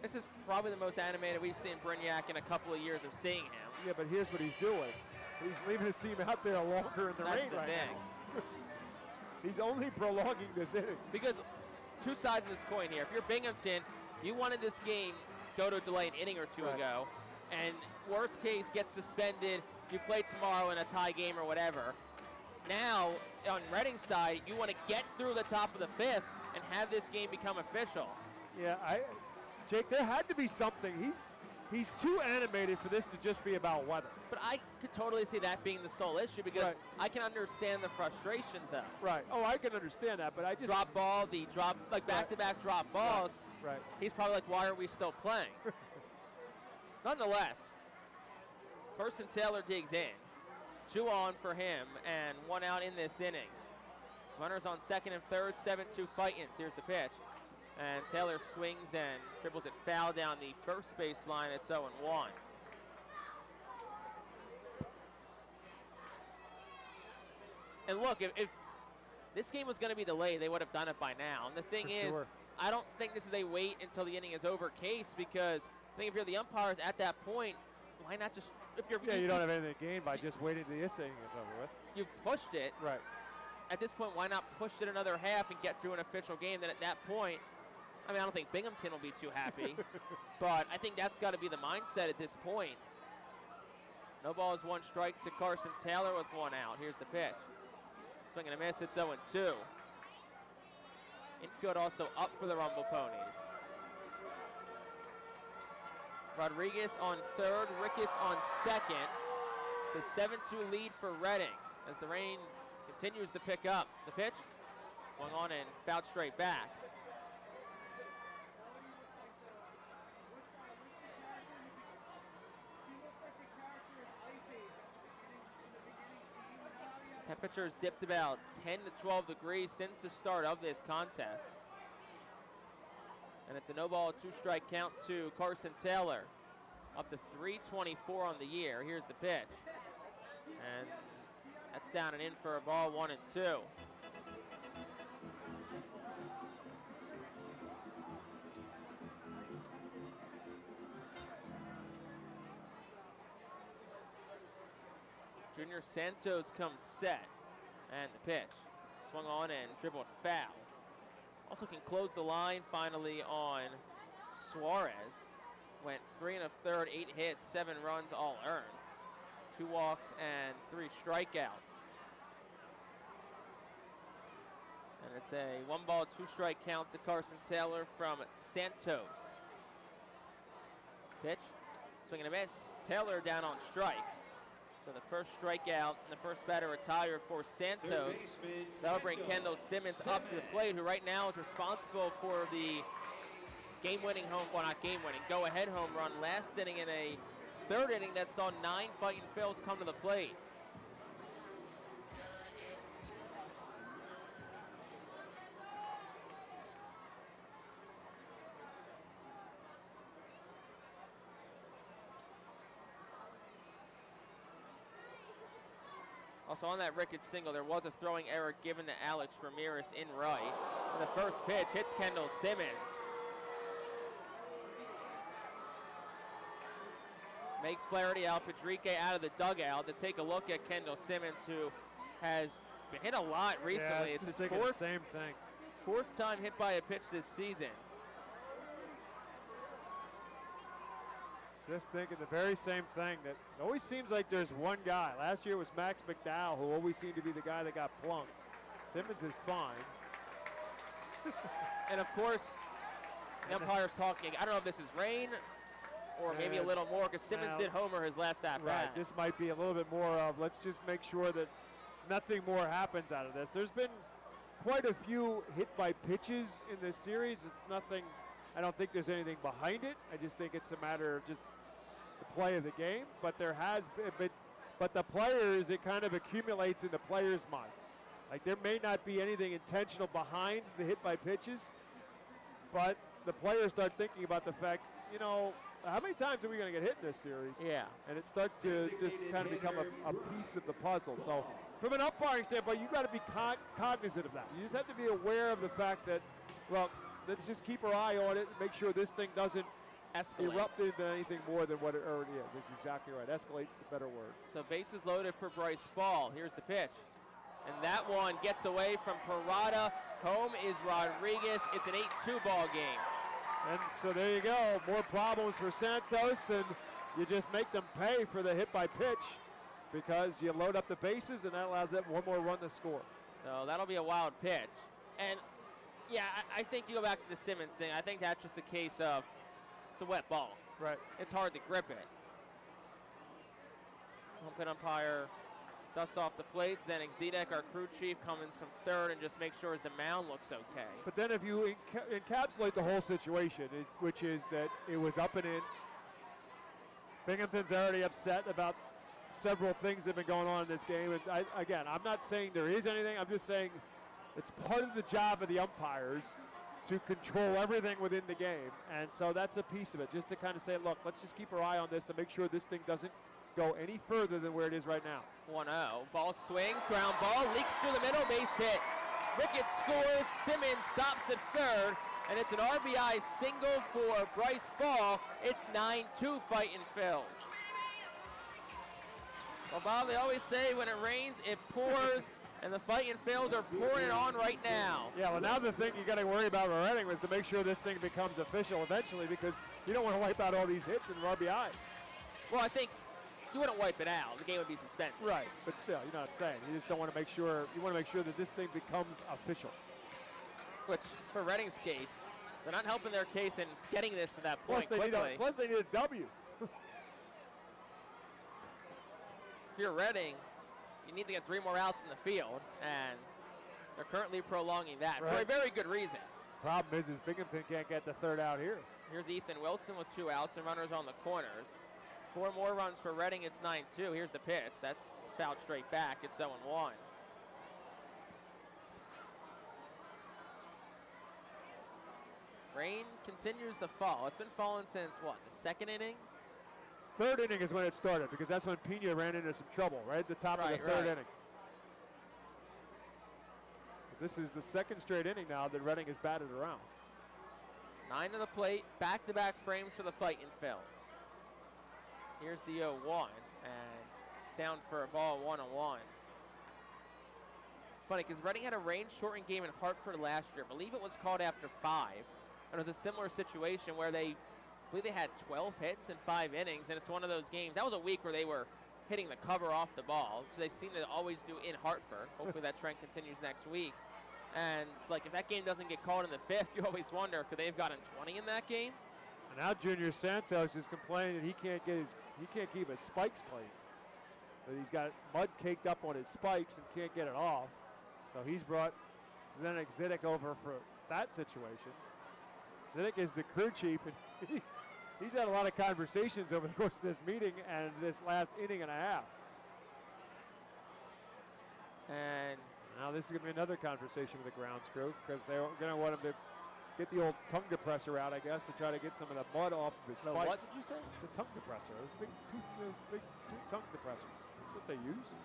This is probably the most animated we've seen Brignac in a couple of years of seeing him. Yeah, but here's what he's doing. He's leaving his team out there longer in the rain right now. He's only prolonging this inning. Because two sides of this coin here. If you're Binghamton, you wanted this game go to a delay an inning or two ago, and worst case gets suspended, you play tomorrow in a tie game or whatever. Now, on Reading's side, you want to get through the top of the 5th and have this game become official. Yeah, Jake, there had to be something. He's too animated for this to just be about weather. But I could totally see that being the sole issue because I can understand the frustrations, though. Right. Oh, I can understand that, but I just... Drop ball, back-to-back drop balls. Right. He's probably like, why are we still playing? Nonetheless, Carson Taylor digs in. 2 on for him and 1 out in this inning. Runners on second and third, 7-2 Fightin'. Here's the pitch. And Taylor swings and dribbles it foul down the first base line. It's 0-1. And look, if this game was going to be delayed, they would have done it by now. And the thing is, I don't think this is a wait until the inning is over case because I think if you're the umpires at that point, why not just you don't have anything to gain by just waiting until this inning is over with. You've pushed it. Right. At this point, why not push it another half and get through an official game? Then at that point, I mean, I don't think Binghamton will be too happy, but I think that's got to be the mindset at this point. No balls, 1 strike to Carson Taylor with 1 out. Here's the pitch. Swing and a miss, it's 0-2. Infield also up for the Rumble Ponies. Rodriguez on third, Ricketts on second. It's a 7-2 lead for Reading as the rain continues to pick up. The pitch, swung on and fouled straight back. Temperatures dipped about 10 to 12 degrees since the start of this contest. And it's a no ball, 2-strike count to Carson Taylor. Up to 324 on the year. Here's the pitch. And that's down and in for a ball, 1-2. Junior Santos comes set. And the pitch. Swung on and dribbled foul. Also can close the line finally on Suarez. Went 3 1/3, 8 hits, 7 runs, all earned. 2 walks and 3 strikeouts. And it's a 1-ball, 2-strike count to Carson Taylor from Santos. Pitch, swing and a miss. Taylor down on strikes. So the first strikeout and the first batter retired for Santos. That'll bring Kendall Simmons up to the plate, who right now is responsible for the game-winning home, well, not game-winning, go-ahead home run last inning in a third inning that saw 9 Fightin' Phils come to the plate. Also on that Ricketts single, there was a throwing error given to Alex Ramirez in right. And the first pitch hits Kendall Simmons. Meg Flaherty, Al Padrique out of the dugout to take a look at Kendall Simmons, who has been hit a lot recently. Yeah, it's his same thing. Fourth time hit by a pitch this season. Just thinking the very same thing, that it always seems like there's one guy. Last year it was Max McDowell, who always seemed to be the guy that got plunked. Simmons is fine. And of course, the umpire's talking. I don't know if this is rain or maybe a little more, because Simmons did homer his last at-bat. Right, this might be a little bit more of, let's just make sure that nothing more happens out of this. There's been quite a few hit by pitches in this series. It's nothing, I don't think there's anything behind it. I just think it's a matter of just the play of the game. But there has been, but the players, it kind of accumulates in the players' minds. Like, there may not be anything intentional behind the hit by pitches, but the players start thinking about the fact, you know, how many times are we going to get hit in this series? Yeah. And it starts to just kind of become a piece of the puzzle. So from an umpiring standpoint, you've got to be cognizant of that. You just have to be aware of the fact that, well, let's just keep our eye on it and make sure this thing doesn't erupt into anything more than what it already is. That's exactly right. Escalate's the better word. So bases loaded for Bryce Ball. Here's the pitch. And that one gets away from Parada. Home is Rodriguez. It's an 8-2 ball game. And so there you go. More problems for Santos, and you just make them pay for the hit by pitch because you load up the bases, and that allows them one more run to score. So that'll be a wild pitch. And, yeah, I think you go back to the Simmons thing. I think that's just a case of it's a wet ball. Right. It's hard to grip it. Home plate umpire dusts off the plate. Zenik Zedek, our crew chief, comes from third and just makes sure the mound looks okay. But then if you encapsulate the whole situation, which is that it was up and in, Binghamton's already upset about several things that have been going on in this game. And again, I'm not saying there is anything. I'm just saying it's part of the job of the umpires to control everything within the game. And so that's a piece of it, just to kind of say, look, let's just keep our eye on this to make sure this thing doesn't go any further than where it is right now. 1-0. Ball swing, ground ball, leaks through the middle, base hit. Ricketts scores, Simmons stops at third, and it's an RBI single for Bryce Ball. It's 9-2 Fightin' Phils. Well, Bob, they always say when it rains, it pours, and the Fightin' Phils are pouring it on right now. Yeah, well, now the thing you got to worry about Reading was to make sure this thing becomes official eventually, because you don't want to wipe out all these hits and RBIs. Well, I think You wouldn't wipe it out. The game would be suspended. Right, but still, you know what I'm saying. You just don't want to make sure. You want to make sure that this thing becomes official. Which, for Reading's case, they're not helping their case in getting this to that point quickly. Plus, they need a W. If you're Reading, you need to get 3 more outs in the field, and they're currently prolonging that for a very good reason. Problem is Binghamton can't get the 3rd out here. Here's Ethan Wilson with 2 outs and runners on the corners. 4 more runs for Reading. It's 9-2. Here's the pitch. That's fouled straight back. It's 0-1. Rain continues to fall. It's been falling since what, the 2nd inning? 3rd inning is when it started because that's when Pena ran into some trouble, right at the top of the 3rd inning. This is the 2nd straight inning now that Reading has batted around. 9 to the plate, back-to-back frames for the Fightin' Phils. Here's the 0-1, and it's down for a ball, 1-1. It's funny because Reading had a rain-shortened game in Hartford last year. I believe it was called after 5. And it was a similar situation where I believe they had 12 hits in 5 innings, and it's one of those games. That was a week where they were hitting the cover off the ball, which they seem to always do in Hartford. Hopefully that trend continues next week. And it's like if that game doesn't get called in the 5th, you always wonder, could they have gotten 20 in that game? And now Junior Santos is complaining that he can't keep his spikes clean. That he's got mud caked up on his spikes and can't get it off. So he's brought Zdenek Zidek over for that situation. Zidek is the crew chief, and he's had a lot of conversations over the course of this meeting and this last inning and a half. And now this is going to be another conversation with the grounds crew because they're going to want him to get the old tongue depressor out, I guess, to try to get some of the mud off of his spikes. What did you say? It's a tongue depressor. Those big tongue depressors. That's what they use.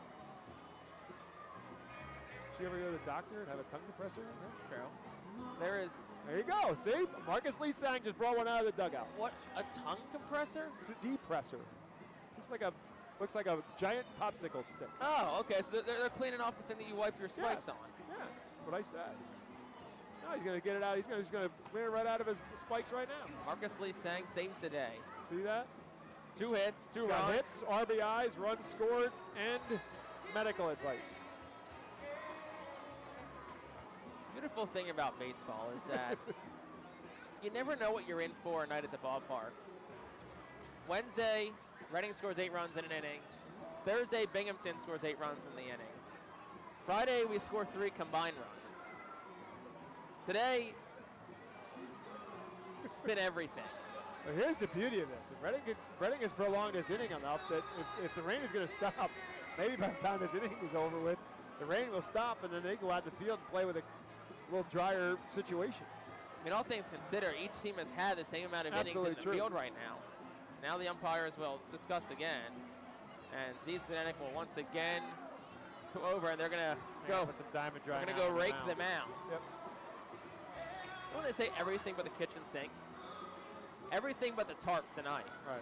Did you ever go to the doctor and have a tongue depressor in there? True. There you go. See? Marcus Lee Sang just brought one out of the dugout. What? A tongue compressor? It's a depressor. It's just looks like a giant popsicle stick. Oh, okay. So they're cleaning off the thing that you wipe your spikes on. Yeah, that's what I said. No, he's going to get it out. He's just going to clear it right out of his spikes right now. Marcus Lee Sang saves the day. See that? 2 hits, 2 runs. Hits, RBIs, runs scored, and medical advice. Beautiful thing about baseball is that you never know what you're in for a night at the ballpark. Wednesday, Reading scores 8 runs in an inning. Thursday, Binghamton scores 8 runs in the inning. Friday, we score 3 combined runs. Today, it's been everything. Well, here's the beauty of this. If Reading has prolonged this inning enough that if the rain is going to stop, maybe by the time this inning is over with, the rain will stop and then they go out in the field and play with a little drier situation. I mean, all things considered, each team has had the same amount of innings in the field right now. Now the umpires will discuss again, and Zdenek will once again go over, and they're going to go. Put some diamond dry. They're going to go rake them out. Yep. Don't they say everything but the kitchen sink? Everything but the tarp tonight. Right.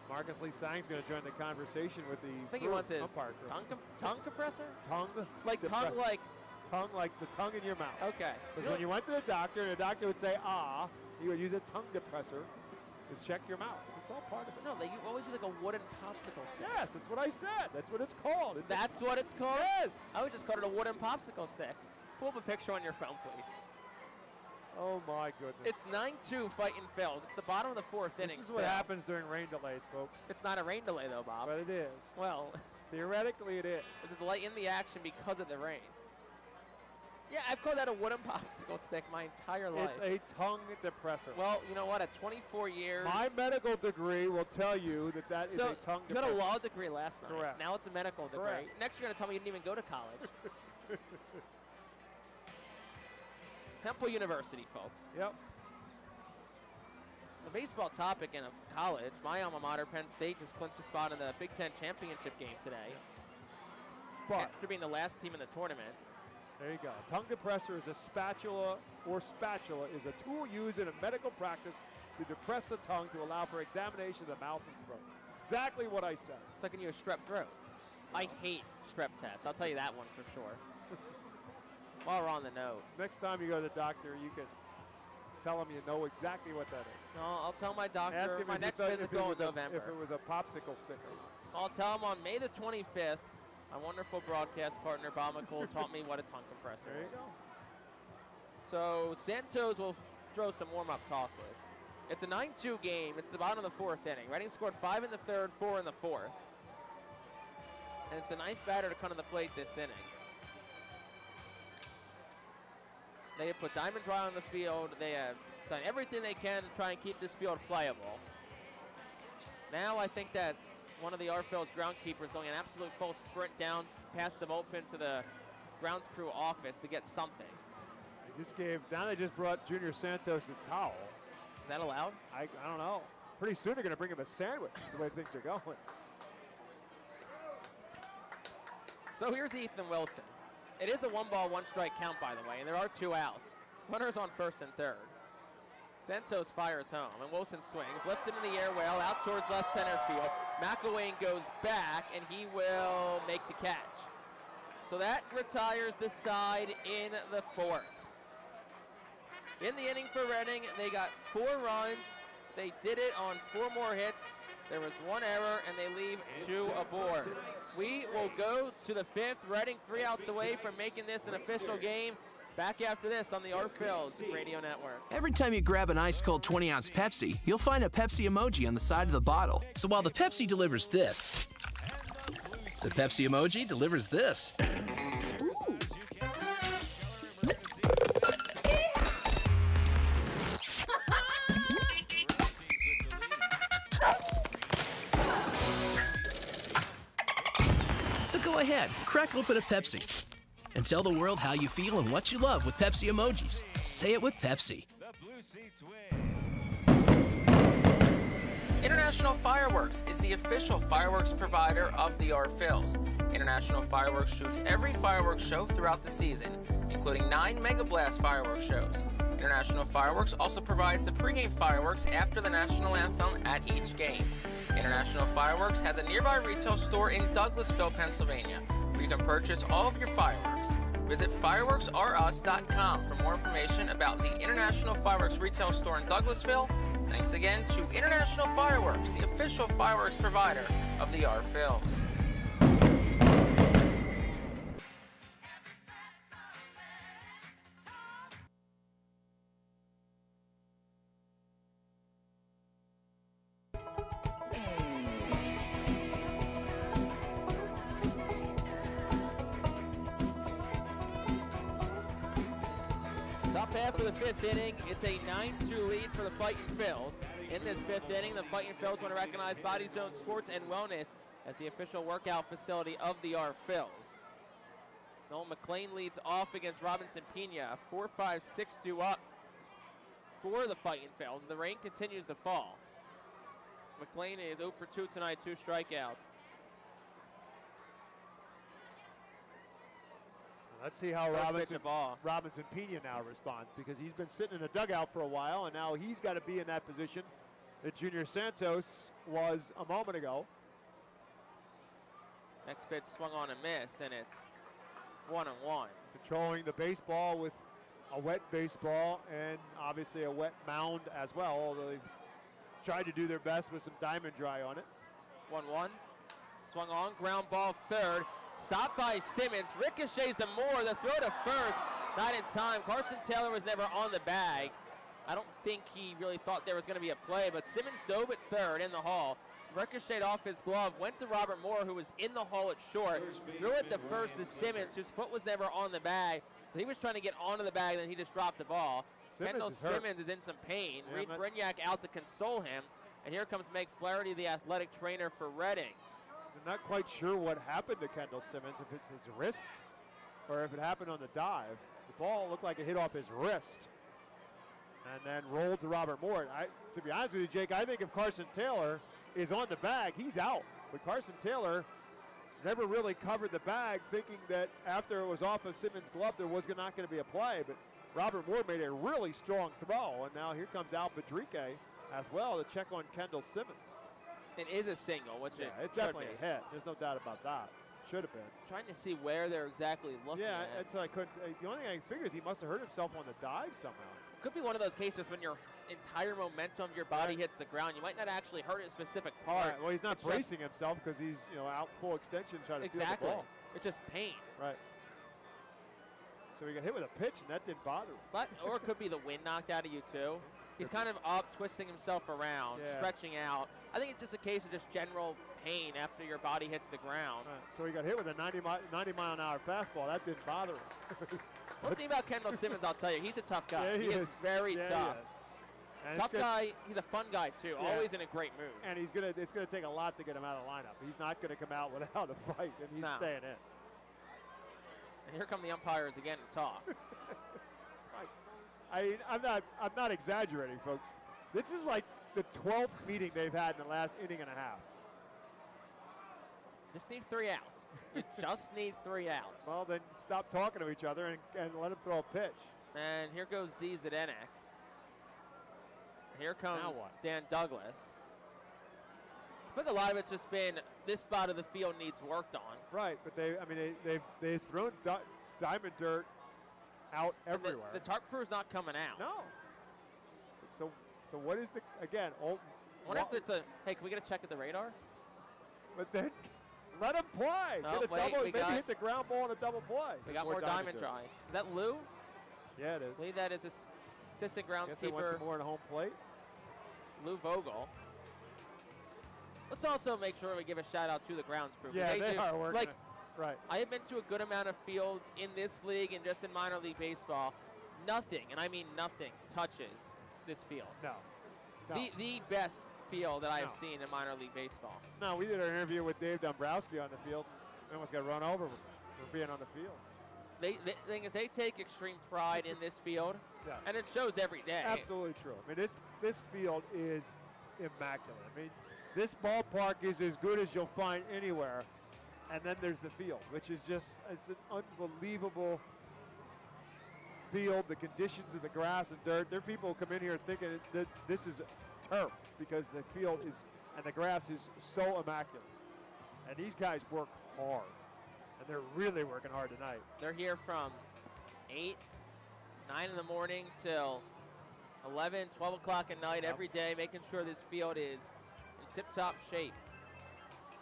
Marcus Lee Sang's going to join the conversation with the I think he wants his umpire tongue compressor? Tongue like the tongue in your mouth. Okay. Because when you went to the doctor and the doctor would say, he would use a tongue depressor to check your mouth. It's all part of it. No, they always use like a wooden popsicle stick. Yes, that's what I said. That's what it's called. That's what it's called? Yes. I would just call it a wooden popsicle stick. Pull up a picture on your phone, please. Oh, my goodness. It's 9-2 Fightin' Phils. It's the bottom of the 4th inning. This is what happens during rain delays, folks. It's not a rain delay, though, Bob. But it is. Well, theoretically, it is. It's a delay in the action because of the rain. Yeah, I've called that a wooden popsicle stick my entire life. It's a tongue depressor. Well, you know what? At 24 years. My medical degree will tell you that is a tongue depressor. You got a law degree last night. Correct. Now it's a medical degree. Correct. Next, you're going to tell me you didn't even go to college. Temple University, folks. Yep. The baseball topic in college, my alma mater, Penn State, just clinched a spot in the Big Ten championship game today. Yes. But after being the last team in the tournament. There you go. Tongue depressor is a spatula is a tool used in a medical practice to depress the tongue to allow for examination of the mouth and throat. Exactly what I said. It's like when you have strep throat. I hate strep tests. I'll tell you that one for sure. While we're on the note. Next time you go to the doctor, you can tell him you know exactly what that is. No, I'll tell my doctor. Ask him My if next he thought- physical is November. If it was a popsicle sticker. I'll tell him on May the 25th. My wonderful broadcast partner, Bob McCool, taught me what a tongue compressor There you is. go. So Santos will throw some warm-up tosses. It's a 9-2 game. It's the bottom of the 4th inning. Reading scored 5 in the 3rd, 4 in the 4th. And it's the 9th batter to come to the plate this inning. They have put Diamond Dry on the field. They have done everything they can to try and keep this field playable. Now I think that's one of the RFL's groundkeepers going an absolute full sprint down past them open to the grounds crew office to get something. They just brought Junior Santos a towel. Is that allowed? I don't know. Pretty soon they're going to bring him a sandwich the way things are going. So here's Ethan Wilson. It is a 1-ball, 1-strike count, by the way, and there are 2 outs. Runners on 1st and 3rd. Santos fires home, and Wilson swings, lifted in the air well, out towards left center field. McElwain goes back, and he will make the catch. So that retires the side in the 4th. In the inning for Reading, they got 4 runs. They did it on 4 more hits. There was 1 error, and they leave 2 aboard. We will go to the 5th. Reading 3 outs away from making this an official game. Back after this on the RFL's Radio Network. Every time you grab an ice-cold 20-ounce Pepsi, you'll find a Pepsi emoji on the side of the bottle. So while the Pepsi delivers this, the Pepsi emoji delivers this. So go ahead, crack open a Pepsi. And tell the world how you feel and what you love with Pepsi emojis. Say it with Pepsi. International Fireworks is the official fireworks provider of the RFLs. International Fireworks shoots every fireworks show throughout the season, including 9 Mega Blast fireworks shows. International Fireworks also provides the pregame fireworks after the national anthem at each game. International Fireworks has a nearby retail store in Douglasville, Pennsylvania, where you can purchase all of your fireworks. Visit fireworksrus.com for more information about the International Fireworks retail store in Douglasville. Thanks again to International Fireworks, the official fireworks provider of the RFLs. Top half of the 5th inning. It's a 9-2 lead for the Fightin' Phils. In this 5th inning, the Fightin' Phils want to recognize Body Zone Sports and Wellness as the official workout facility of the RFLs. Noel McLean leads off against Robinson Pena, 4-5-6-2 up for the Fightin' Phils. The rain continues to fall. McLean is 0 for 2 tonight, 2 strikeouts. Let's see how First pitch of Robinson Pena now responds, because he's been sitting in a dugout for a while, and now he's got to be in that position that Junior Santos was a moment ago. Next pitch swung on and missed, and it's 1-1. Controlling the baseball with a wet baseball and obviously a wet mound as well, although they've tried to do their best with some Diamond Dry on it. 1-1. Swung on, ground ball 3rd. Stopped by Simmons, ricochets to Moore, the throw to 1st, not in time. Carson Taylor was never on the bag. I don't think he really thought there was going to be a play, but Simmons dove at 3rd in the hall, ricocheted off his glove, went to Robert Moore, who was in the hall at short, threw it to 1st to Simmons, whose foot was never on the bag, so he was trying to get onto the bag, and then he just dropped the ball. Kendall Simmons is in some pain. Reed Brignac out to console him, and here comes Meg Flaherty, the athletic trainer for Reading. I'm not quite sure what happened to Kendall Simmons, if it's his wrist or if it happened on the dive. The ball looked like it hit off his wrist and then rolled to Robert Moore. To be honest with you, Jake, I think if Carson Taylor is on the bag, he's out. But Carson Taylor never really covered the bag, thinking that after it was off of Simmons' glove, there was not going to be a play. But Robert Moore made a really strong throw, and now here comes Al Padrique as well to check on Kendall Simmons. It is a single, which it's definitely a hit. There's no doubt about that. Should have been. Trying to see where they're exactly looking at. Yeah, I couldn't. The only thing I figure is he must have hurt himself on the dive somehow. could be one of those cases when your entire momentum of your body hits the ground. You might not actually hurt a specific part. Right. Well, he's not It's bracing himself because he's out full extension trying to field the ball. It's just pain. Right. So he got hit with a pitch, and that didn't bother him. Or it could be the wind knocked out of you, too. He's kind of up, twisting himself around, stretching out. I think it's just a case of just general pain after your body hits the ground. Right. So he got hit with a 90-mile-an-hour fastball. That didn't bother him. One thing about Kendall Simmons, I'll tell you, he's a tough guy. Yeah, he is very tough. He is. Tough guy. He's a fun guy, too. Always in a great mood. And it's going to take a lot to get him out of the lineup. He's not going to come out without a fight, and he's staying in. And here come the umpires again to talk. I'm not exaggerating, folks. This is like the 12th meeting they've had in the last inning and a half. Just need 3 outs. You just need 3 outs. Well, then stop talking to each other and let him throw a pitch. And here goes Z Zdenek. Here comes Dan Douglas. I think a lot of it's just been this spot of the field needs worked on. Right, but they've thrown diamond dirt out everywhere. The tarp crew's not coming out. No. So what is again? I wonder if it's hey, can we get a check at the radar? But then let him play. No, get a double. Maybe it's a ground ball and a double play. We got more diamond dry. Is that Lou? Yeah, it is. I believe that is assistant groundskeeper. Guess they want some more on home plate. Lou Vogel. Let's also make sure we give a shout out to the grounds crew. Yeah, they are working. Right. I have been to a good amount of fields in this league and just in minor league baseball. Nothing, and I mean nothing, touches this field. No. The best field that I've seen in minor league baseball. No, we did an interview with Dave Dombrowski on the field. We almost got run over for being on the field. The thing is, they take extreme pride in this field, and it shows every day. Absolutely true. I mean, this field is immaculate. I mean, this ballpark is as good as you'll find anywhere, and then there's the field, which is just, it's an unbelievable field, the conditions of the grass and dirt. There are people who come in here thinking that this is turf because the field is, and the grass is so immaculate. And these guys work hard, and they're really working hard tonight. They're here from 8, 9 in the morning till 11, 12 o'clock at night every day, making sure this field is in tip-top shape.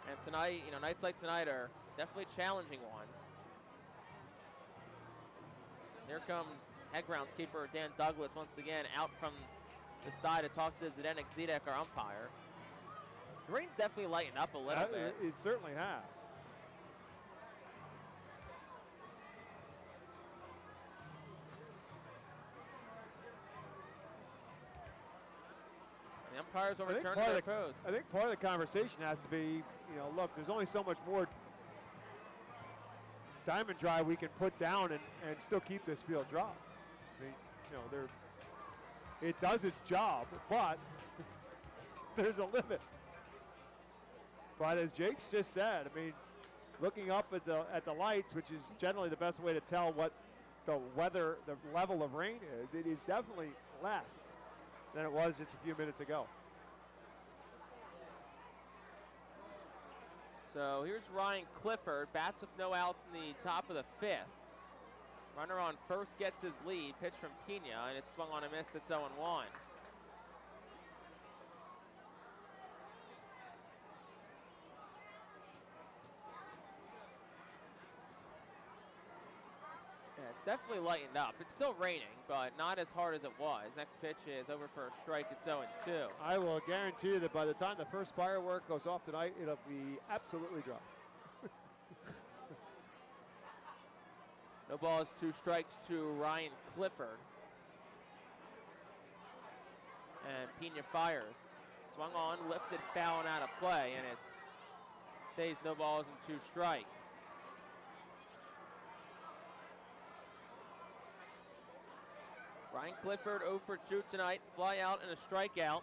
And tonight, nights like tonight are definitely challenging ones. Here comes head groundskeeper Dan Douglas once again out from the side to talk to Zdenek Zedek, our umpire. The rain's definitely lightened up a little bit. It certainly has. The umpires will return to their post. I think part of the conversation has to be, look, there's only so much more diamond dry we can put down and still keep this field dry. I mean, it does its job, but there's a limit. But as Jake's just said, I mean, looking up at the lights, which is generally the best way to tell what the level of rain is, it is definitely less than it was just a few minutes ago. So here's Ryan Clifford, bats with no outs in the top of the 5th. Runner on first gets his lead, pitch from Pena, and it's swung on a miss. That's 0-1. Yeah, it's definitely lightened up. It's still raining, but not as hard as it was. Next pitch is over for a strike. It's 0-2. I will guarantee you that by the time the first firework goes off tonight, it'll be absolutely dry. No balls, 2 strikes to Ryan Clifford. And Pena fires. Swung on, lifted, foul, and out of play, and it stays no balls and 2 strikes. Ryan Clifford 0 for 2 tonight. Fly out and a strikeout.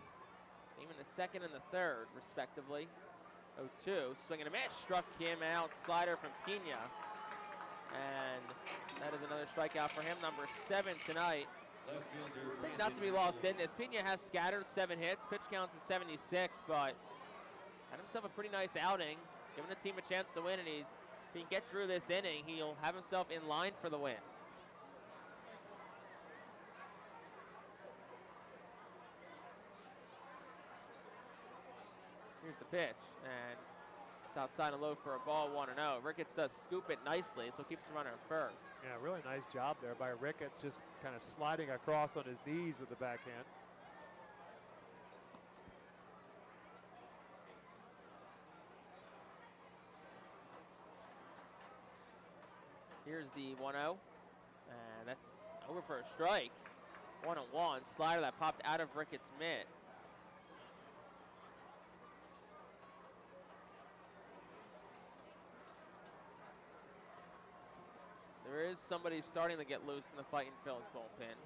Even the second and the third, respectively. 0-2. Swing and a miss. Struck him out. Slider from Pena. And that is another strikeout for him. Number 7 tonight. I think not to be lost in this. Pena has scattered 7 hits. Pitch counts at 76, but had himself a pretty nice outing. Giving the team a chance to win, and if he can get through this inning, he'll have himself in line for the win. Here's the pitch, and it's outside and low for a ball, 1-0. Ricketts does scoop it nicely, so keeps the runner at first. Yeah, really nice job there by Ricketts, just kind of sliding across on his knees with the backhand. Here's the 1-0, and that's over for a strike. 1-1, slider that popped out of Ricketts' mitt. There is somebody starting to get loose in the Fightin' Phil's bullpen.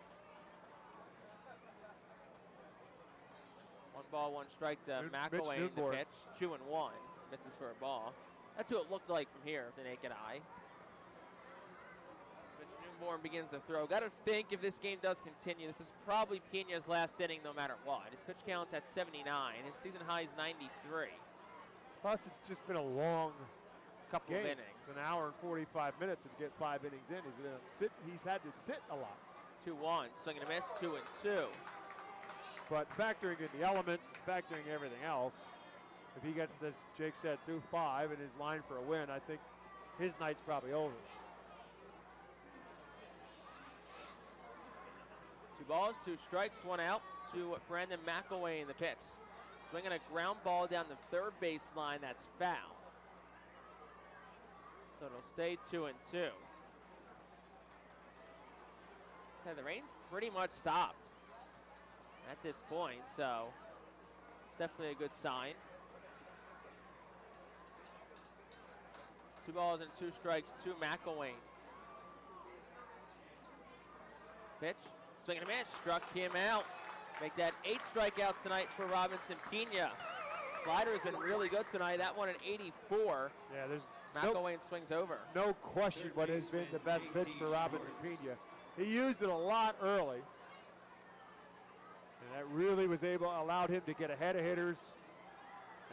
1 ball, 1 strike to McElwain in the pitch. 2-1, misses for a ball. That's who it looked like from here with the naked eye. Mitch Newborn begins to throw. Got to think if this game does continue, this is probably Pena's last inning no matter what. His pitch count's at 79. His season high is 93. Plus, it's just been a long couple of game. innings. It's an hour and 45 minutes and get 5 innings in. He's had to sit a lot. 2-1, swing and a miss, 2-2. But factoring in the elements, factoring everything else, if he gets, as Jake said, through 5 and his line for a win, I think his night's probably over. 2 balls, 2 strikes, 1 out to Brandon McElwain in the pitch. Swinging a ground ball down the third baseline, that's foul. So it'll stay 2-2. So the rain's pretty much stopped at this point, so it's definitely a good sign. 2 balls and 2 strikes to McElwain. Pitch, swing and a miss, struck him out. Make that 8 strikeouts tonight for Robinson Pena. Slider has been really good tonight. That one at 84. Yeah, there's McElwain swings over. No question what has been the best pitch for Robinson Pena. He used it a lot early. And that really allowed him to get ahead of hitters.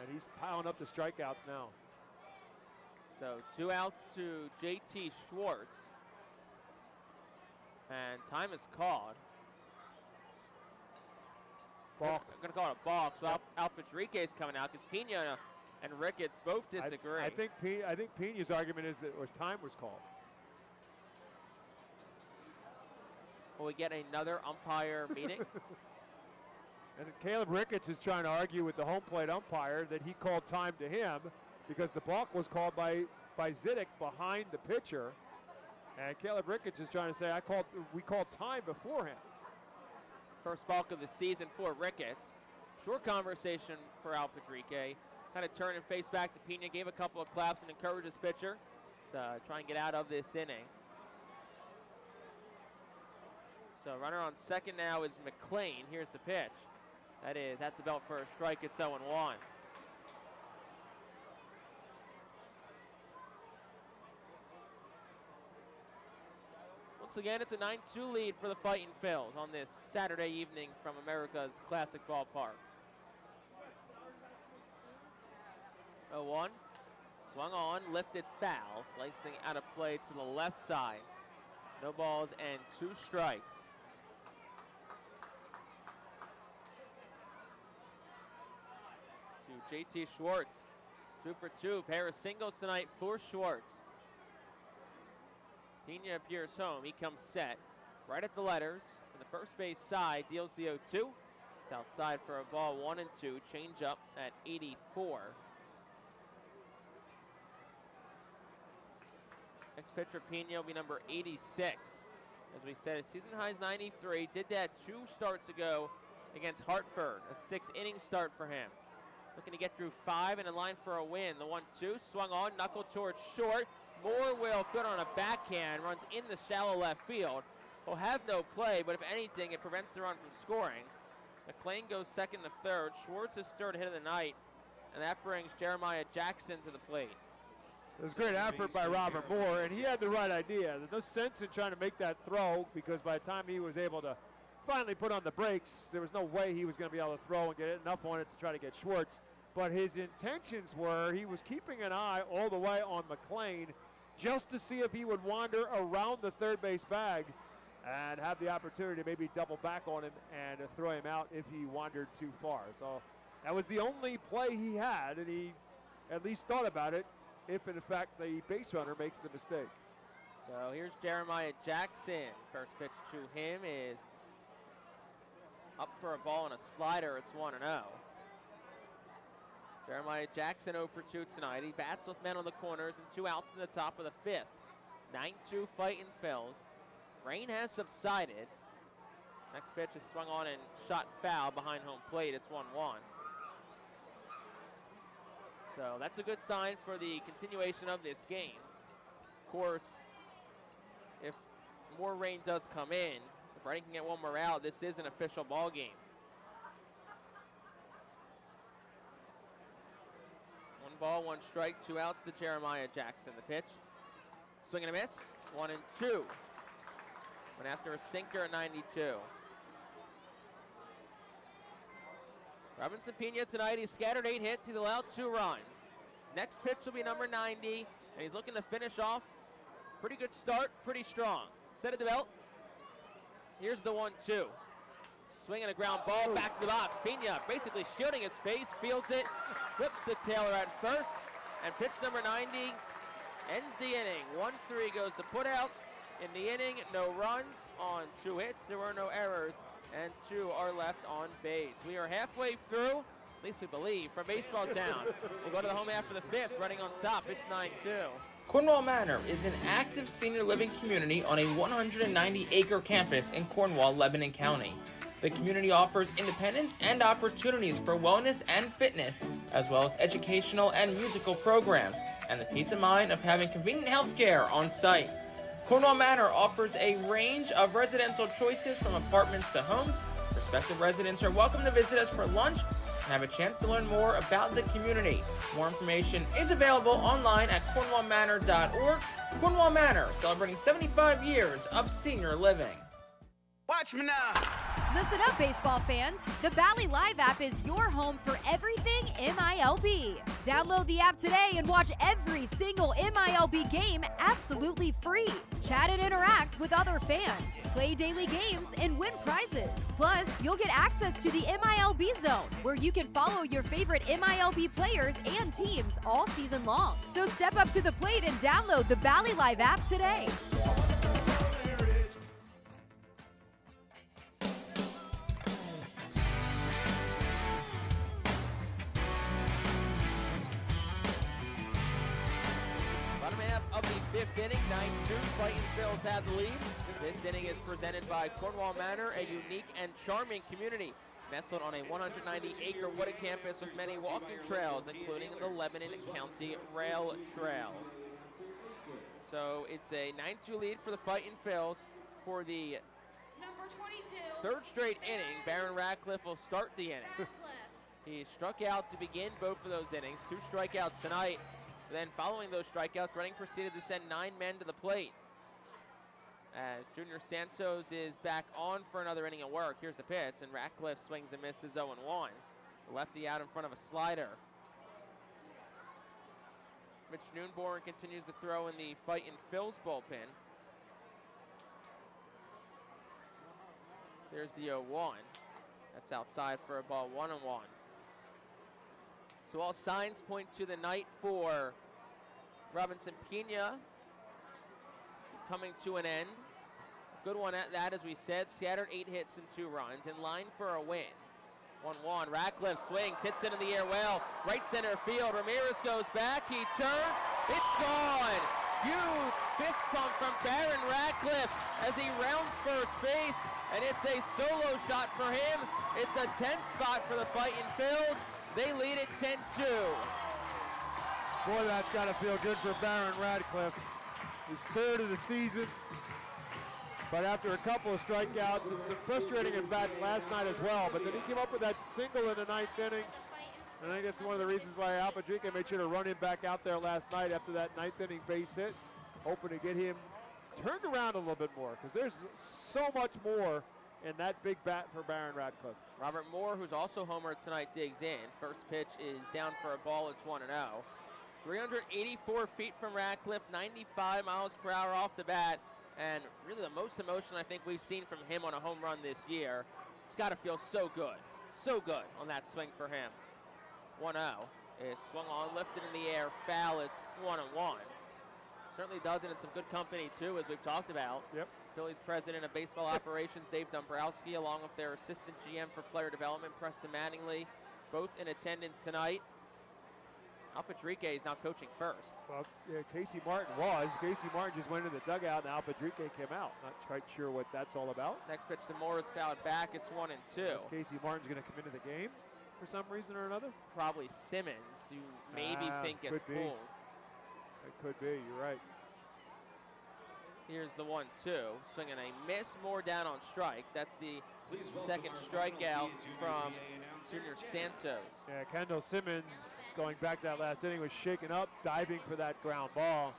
And he's piling up the strikeouts now. So 2 outs to JT Schwartz. And time is called. Balk. I'm going to call it a balk. So Al Padrique's coming out because Pena and Ricketts both disagree. I think Pena's argument is that time was called. Will we get another umpire meeting? And Caleb Ricketts is trying to argue with the home plate umpire that he called time to him because the balk was called by Zidek behind the pitcher. And Caleb Ricketts is trying to say, we called time beforehand. First balk of the season for Ricketts. Short conversation for Al Padrique. Kind of turned and faced back to Pena, gave a couple of claps and encouraged his pitcher to try and get out of this inning. So runner on second now is McLean. Here's the pitch. That is at the belt for a strike. It's 0-1. Once again, it's a 9-2 lead for the Fightin' Phils on this Saturday evening from America's Classic Ballpark. 0-1, swung on, lifted foul, slicing out of play to the left side. No balls and 2 strikes. To JT Schwartz, 2 for 2, pair of singles tonight for Schwartz. Pena appears home. He comes set right at the letters. On the first base side, deals the 0-2. It's outside for a ball 1-2. Change up at 84. Next pitcher, Pena, will be number 86. As we said, his season high is 93. Did that 2 starts ago against Hartford. A 6-inning start for him. Looking to get through 5 and in line for a win. The 1-2 swung on, knuckle towards short. Moore will fit on a backhand, runs in the shallow left field. Will have no play, but if anything, it prevents the run from scoring. McLean goes second to third. Schwartz is third hit of the night, and that brings Jeremiah Jackson to the plate. It was a great effort by Robert Moore, and he had the right idea. There's no sense in trying to make that throw because by the time he was able to finally put on the brakes, there was no way he was going to be able to throw and get enough on it to try to get Schwartz. But his intentions were he was keeping an eye all the way on McLean just to see if he would wander around the third base bag and have the opportunity to maybe double back on him and throw him out if he wandered too far. So That was the only play he had, and he at least thought about it if, in fact, the base runner makes the mistake. So here's Jeremiah Jackson. First pitch to him is up for a ball and a slider. It's 1-0. Jeremiah Jackson 0 for 2 tonight. He bats with men on the corners and 2 outs in the top of the 5th. 9-2 Fightin Phils. Rain has subsided. Next pitch is swung on and shot foul behind home plate. It's 1-1. So that's a good sign for the continuation of this game. Of course, if more rain does come in, if Reading can get one more out, this is an official ball game. 1 ball, 1 strike, 2 outs to Jeremiah Jackson. The pitch, swing and a miss, 1-2. Went after a sinker at 92. Robinson Pena tonight, he's scattered 8 hits, he's allowed 2 runs. Next pitch will be number 90, and he's looking to finish off. Pretty good start, pretty strong. Set of the belt. Here's the 1-2. Swinging a ground ball back to the box. Pena basically shielding his face, fields it, flips to Taylor at first, and pitch number 90 ends the inning. 1-3 goes to put out. In the inning, no runs on 2 hits. There were no errors, and 2 are left on base. We are halfway through, at least we believe, from Baseball Town. We'll go to the home half of the 5th, running on top. It's 9-2. Cornwall Manor is an active senior living community on a 190-acre campus in Cornwall, Lebanon County. The community offers independence and opportunities for wellness and fitness, as well as educational and musical programs, and the peace of mind of having convenient health care on site. Cornwall Manor offers a range of residential choices from apartments to homes. Prospective residents are welcome to visit us for lunch and have a chance to learn more about the community. More information is available online at cornwallmanor.org. Cornwall Manor, celebrating 75 years of senior living. Watch me now. Listen up, baseball fans. The Bally Live app is your home for everything MILB. Download the app today and watch every single MILB game absolutely free. Chat and interact with other fans. Play daily games and win prizes. Plus, you'll get access to the MILB Zone, where you can follow your favorite MILB players and teams all season long. So step up to the plate and download the Bally Live app today. Of the 5th inning, 9-2, Fightin Phils have the lead. This inning is presented by Cornwall Manor, a unique and charming community nestled on a 190-acre wooded campus with many walking trails, including the Lebanon County Rail Trail. So it's a 9-2 lead for the Fightin Phils. For the Number 22. 3rd straight inning, Baron Radcliffe will start the inning. He struck out to begin both of those innings, 2 strikeouts tonight. Then following those strikeouts, Reading proceeded to send 9 men to the plate. As Junior Santos is back on for another inning of work. Here's the pitch, and Ratcliffe swings and misses 0-1. Lefty out in front of a slider. Mitch Noonborn continues to throw in the Fightin Phils bullpen. There's the 0-1. That's outside for a ball, 1-1. So all signs point to the night for Robinson Pena coming to an end. Good one at that, as we said. Scattered 8 hits and 2 runs. In line for a win. 1-1. Ratcliffe swings, hits into the air well. Right center field. Ramirez goes back. He turns. It's gone. Huge fist pump from Baron Ratcliffe as he rounds first base. And it's a solo shot for him. It's a 10 spot for the Fightin Phils. They lead it 10-2. Boy, that's got to feel good for Baron Radcliffe. His 3rd of the season. But after a couple of strikeouts and some frustrating at-bats last night as well. But then he came up with that single in the 9th inning. And I think that's one of the reasons why Alpadrique made sure to run him back out there last night after that 9th inning base hit. Hoping to get him turned around a little bit more, because there's so much more in that big bat for Baron Radcliffe. Robert Moore, who's also homered tonight, digs in. First pitch is down for a ball. It's 1-0. 384 feet from Radcliffe, 95 miles per hour off the bat, and really the most emotion I think we've seen from him on a home run this year. It's got to feel so good on that swing for him. 1-0 is swung on, lifted in the air, foul. It's 1-1. Certainly does it in some good company, too, as we've talked about. Yep. Phillies president of baseball operations, Dave Dombrowski, along with their assistant GM for player development, Preston Mattingly, both in attendance tonight. Al Padrique is now coaching first. Well, yeah, Casey Martin was. Casey Martin just went into the dugout, and Al Padrique came out. Not quite sure what that's all about. Next pitch to Moore is fouled back. It's 1-2. Is Casey Martin's going to come into the game for some reason or another? Probably Simmons, you maybe think gets pulled. It could be. You're right. Here's the 1-2. Swinging a miss. Moore down on strikes. That's the second strikeout from Junior Santos. Yeah, Kendall Simmons, going back to that last inning, was shaken up, diving for that ground ball.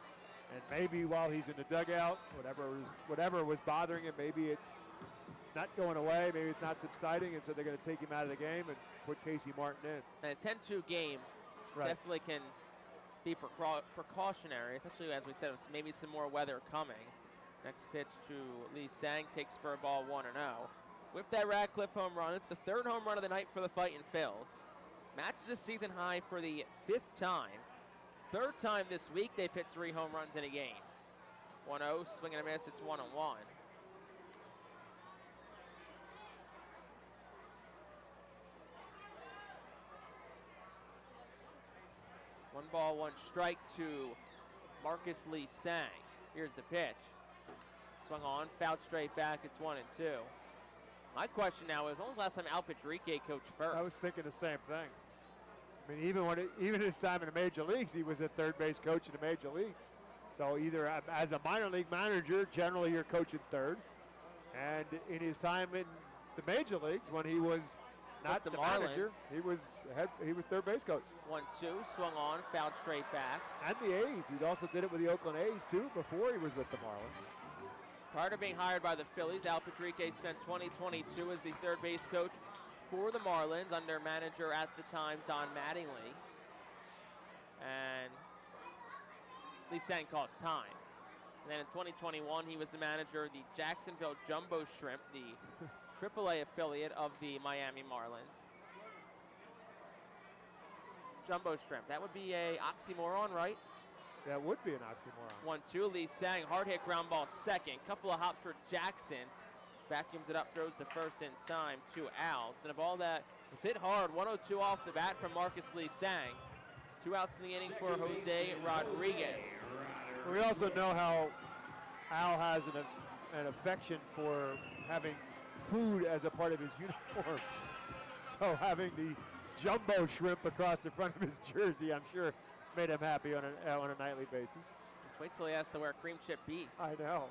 And maybe while he's in the dugout, whatever was bothering him, maybe it's not going away, maybe it's not subsiding, and so they're going to take him out of the game and put Casey Martin in. And a 10-2 game definitely can be precautionary, especially as we said, maybe some more weather coming. Next pitch to Lee Sang, takes for a ball 1-0. With that Radcliffe home run, it's the third home run of the night for the Fightin' Phils. Matches the season high for the 5th time. Third time this week they've hit 3 home runs in a game. 1-0, swing and a miss, it's 1-1. 1 ball, 1 strike to Marcus Lee Sang. Here's the pitch. Swung on, fouled straight back, it's 1-2. My question now is, when was the last time Al Padrique coached first? I was thinking the same thing. I mean, even his time in the major leagues, he was a third base coach in the major leagues. So either as a minor league manager, generally you're coaching third. And in his time in the major leagues, when he was not the manager, he was third base coach. 1-2, swung on, fouled straight back. And the A's. He also did it with the Oakland A's, too, before he was with the Marlins. Prior to being hired by the Phillies, Al Padrique spent 2022 as the third base coach for the Marlins under manager at the time, Don Mattingly. And Lee Sang cost time. And then in 2021, he was the manager of the Jacksonville Jumbo Shrimp, the AAA affiliate of the Miami Marlins. Jumbo Shrimp, that would be a oxymoron, right? That would be an oxymoron. 1-2, Lee Sang, hard hit ground ball second. Couple of hops for Jackson. Vacuums it up, throws to first in time, 2 outs. And a ball that was hit hard, 102 off the bat from Marcus Lee Sang. 2 outs in the inning for Jose Rodriguez. We also know how Al has an affection for having food as a part of his uniform. So having the Jumbo Shrimp across the front of his jersey, I'm sure, made him happy on a nightly basis. Just wait till he has to wear cream chip beef. I know.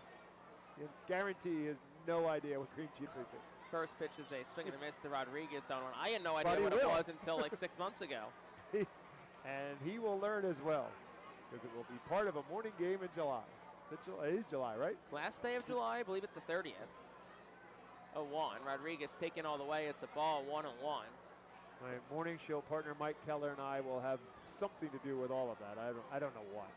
You guarantee he has no idea what cream chip beef is. First pitch is a swing and a miss to Rodriguez on one. I had no idea what it was until like 6 months ago. And he will learn as well, because it will be part of a morning game in July. It is July, right? Last day of July, I believe it's the 30th. 0-1. Rodriguez taken all the way. It's a ball, 1-1. My morning show partner Mike Keller and I will have something to do with all of that. I don't know what.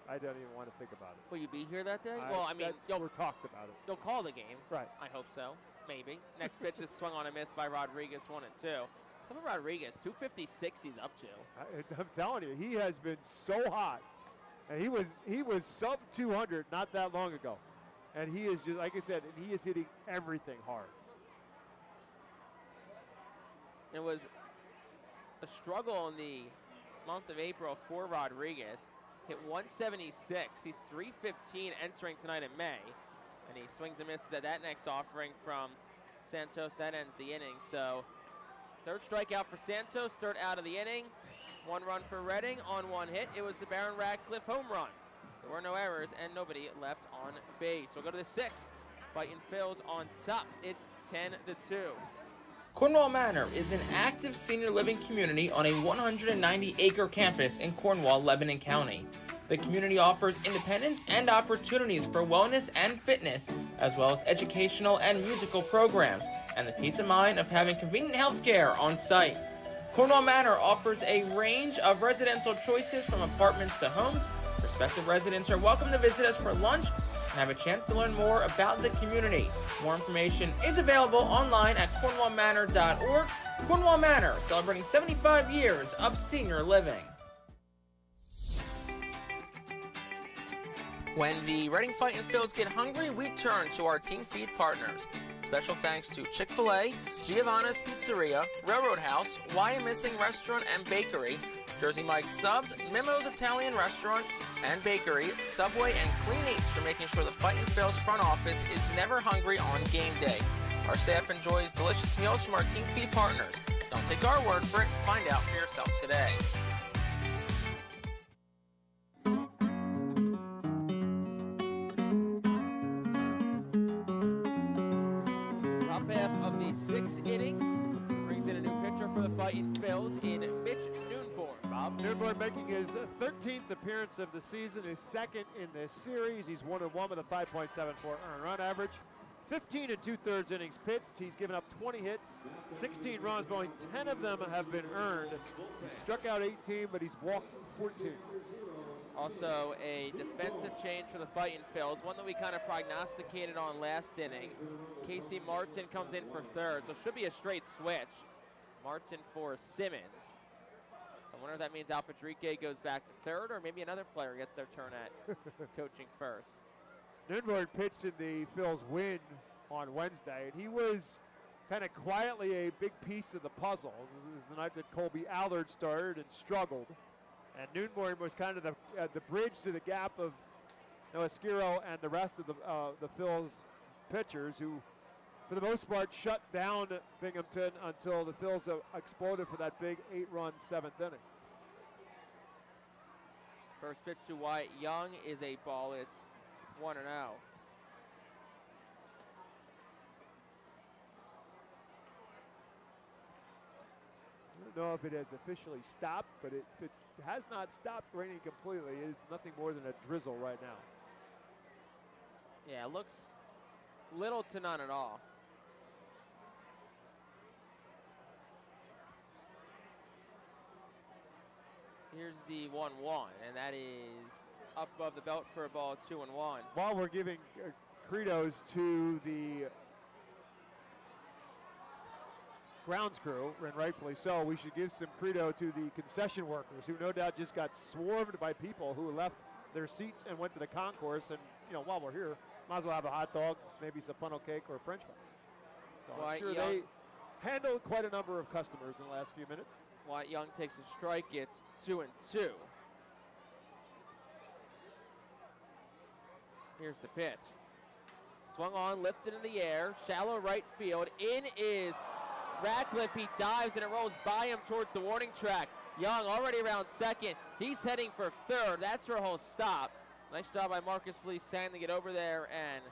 I don't even want to think about it. Will you be here that day? Well, I mean, we're talked about it. You'll call the game. Right. I hope so. Maybe. Next pitch is swung on a miss by Rodriguez, 1-2. How about Rodriguez? 256 he's up to. I'm telling you, he has been so hot. And he was sub 200 not that long ago. And he is just, like I said, he is hitting everything hard. It was a struggle in the month of April for Rodriguez. Hit 176. He's 315 entering tonight in May. And he swings and misses at that next offering from Santos. That ends the inning. So third strikeout for Santos, third out of the inning. 1 run for Redding on 1 hit. It was the Baron Radcliffe home run. There were no errors and nobody left on base. We'll go to the 6th. Fightin' Phils on top. It's 10-2. Cornwall Manor is an active senior living community on a 190-acre campus in Cornwall, Lebanon County. The community offers independence and opportunities for wellness and fitness, as well as educational and musical programs, and the peace of mind of having convenient health care on site. Cornwall Manor offers a range of residential choices from apartments to homes. Prospective residents are welcome to visit us for lunch and have a chance to learn more about the community. More information is available online at cornwallmanor.org. Cornwall Manor, celebrating 75 years of senior living. When the Reading Fightin' Phils get hungry, we turn to our team feed partners. Special thanks to Chick-fil-A, Giovanna's Pizzeria, Railroad House, Why Missing Restaurant and Bakery, Jersey Mike's Subs, Mimo's Italian Restaurant and Bakery, Subway, and Clean Eats for making sure the Fightin' Phils front office is never hungry on game day. Our staff enjoys delicious meals from our team feed partners. Don't take our word for it. Find out for yourself today. Top half of the sixth inning brings in a new pitcher for the Fightin' Phils in Mitch Noonborn. Bob? Noonborn making his 13th appearance of the season, his second in this series. He's 1-1 with a 5.74 earned run average. 15 2/3 innings pitched. He's given up 20 hits, 16 runs, but only 10 of them have been earned. He struck out 18, but he's walked 14. Also a defensive change for the Fightin' Phils, one that we kind of prognosticated on last inning. Casey Martin comes in for third, so it should be a straight switch. Martin for Simmons. So I wonder if that means Al Patrique goes back to third, or maybe another player gets their turn at coaching first. Noonborn pitched in the Phils win on Wednesday, and he was kind of quietly a big piece of the puzzle. It was the night that Colby Allard started and struggled, and Noonborn was kind of the bridge to the gap of Noah Skiro and the rest of the Phils pitchers, who for the most part shut down Binghamton until the Phils exploded for that big 8-run 7th inning. First pitch to Wyatt Young is a ball. It's 1-0. I don't know if it has officially stopped, but it has not stopped raining completely. It is nothing more than a drizzle right now. Yeah, it looks little to none at all. Here's the 1-1, and that is up above the belt for a ball, 2-1. While we're giving credos to the grounds crew, and rightfully so, we should give some credo to the concession workers, who no doubt just got swarmed by people who left their seats and went to the concourse. And while we're here, might as well have a hot dog, maybe some funnel cake or a French fry. So I'm sure they handled quite a number of customers in the last few minutes. Wyatt Young takes a strike. It's 2-2. Here's the pitch. Swung on, lifted in the air, shallow right field. In is Ratcliffe. He dives and it rolls by him towards the warning track. Young already around second. He's heading for third. That's her whole stop. Nice job by Marcus Lee Sang to get over there and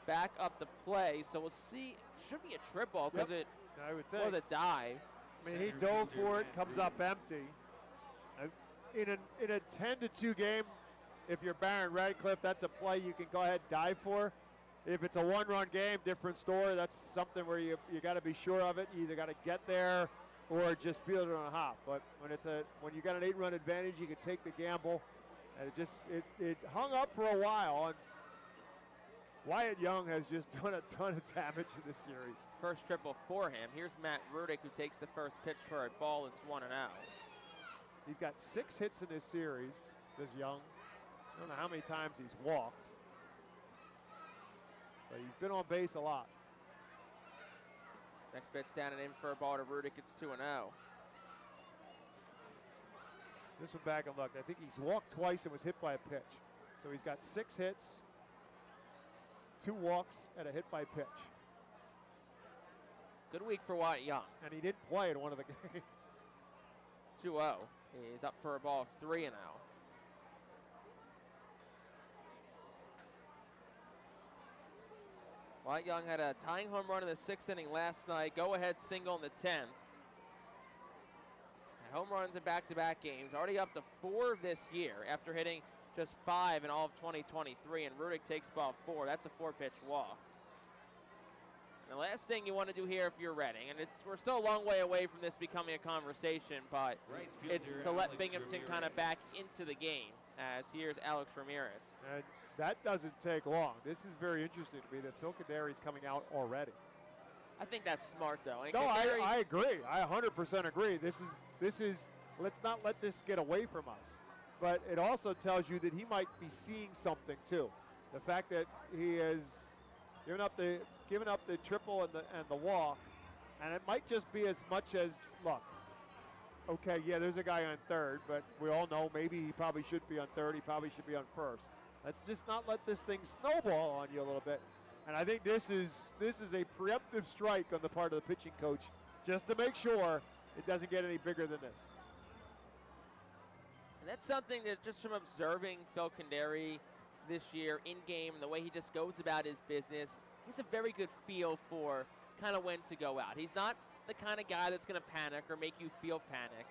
back up the play. So we'll see. It should be a triple because it was a dive. I mean, he dove for it, comes up empty. In a 10-2 game, if you're Baron Radcliffe, that's a play you can go ahead and dive for. If it's a one-run game, different story. That's something where you got to be sure of it. You either got to get there or just field it on a hop. But when you got an 8-run advantage, you can take the gamble. And it hung up for a while. And Wyatt Young has just done a ton of damage in this series. First triple for him. Here's Matt Rudick, who takes the first pitch for a ball. It's 1-0. He's got 6 hits in this series, this Young. I don't know how many times he's walked, but he's been on base a lot. Next pitch down and in for a ball to Rudick. It's 2-0. This one back and looked. I think he's walked twice and was hit by a pitch. So he's got 6 hits, 2 walks, and a hit by pitch. Good week for Wyatt Young. And he didn't play in one of the games. 2-0. He's up for a ball of 3-0. Wyatt Young had a tying home run in the 6th inning last night. Go-ahead single in the 10th. And home runs in back-to-back games. Already up to 4 this year after hitting just 5 in all of 2023. And Rudick takes ball 4. That's a 4-pitch walk. And the last thing you want to do here if you're Reading, and we're still a long way away from this becoming a conversation, but it's to let Binghamton kind of back into the game, as here's Alex Ramirez. And that doesn't take long. This is very interesting to me that Phil Kadari's coming out already. I think that's smart, though. No, I agree. I 100% agree. This is. Let's not let this get away from us. But it also tells you that he might be seeing something too. The fact that he has given up the triple and the walk, and it might just be as much as look. Okay, yeah, there's a guy on third, but we all know maybe he probably should be on third. He probably should be on first. Let's just not let this thing snowball on you a little bit. And I think this is a preemptive strike on the part of the pitching coach, just to make sure it doesn't get any bigger than this. And that's something that just from observing Phil Kadari this year in game and the way he just goes about his business, he's a very good feel for kind of when to go out. He's not the kind of guy that's going to panic or make you feel panic.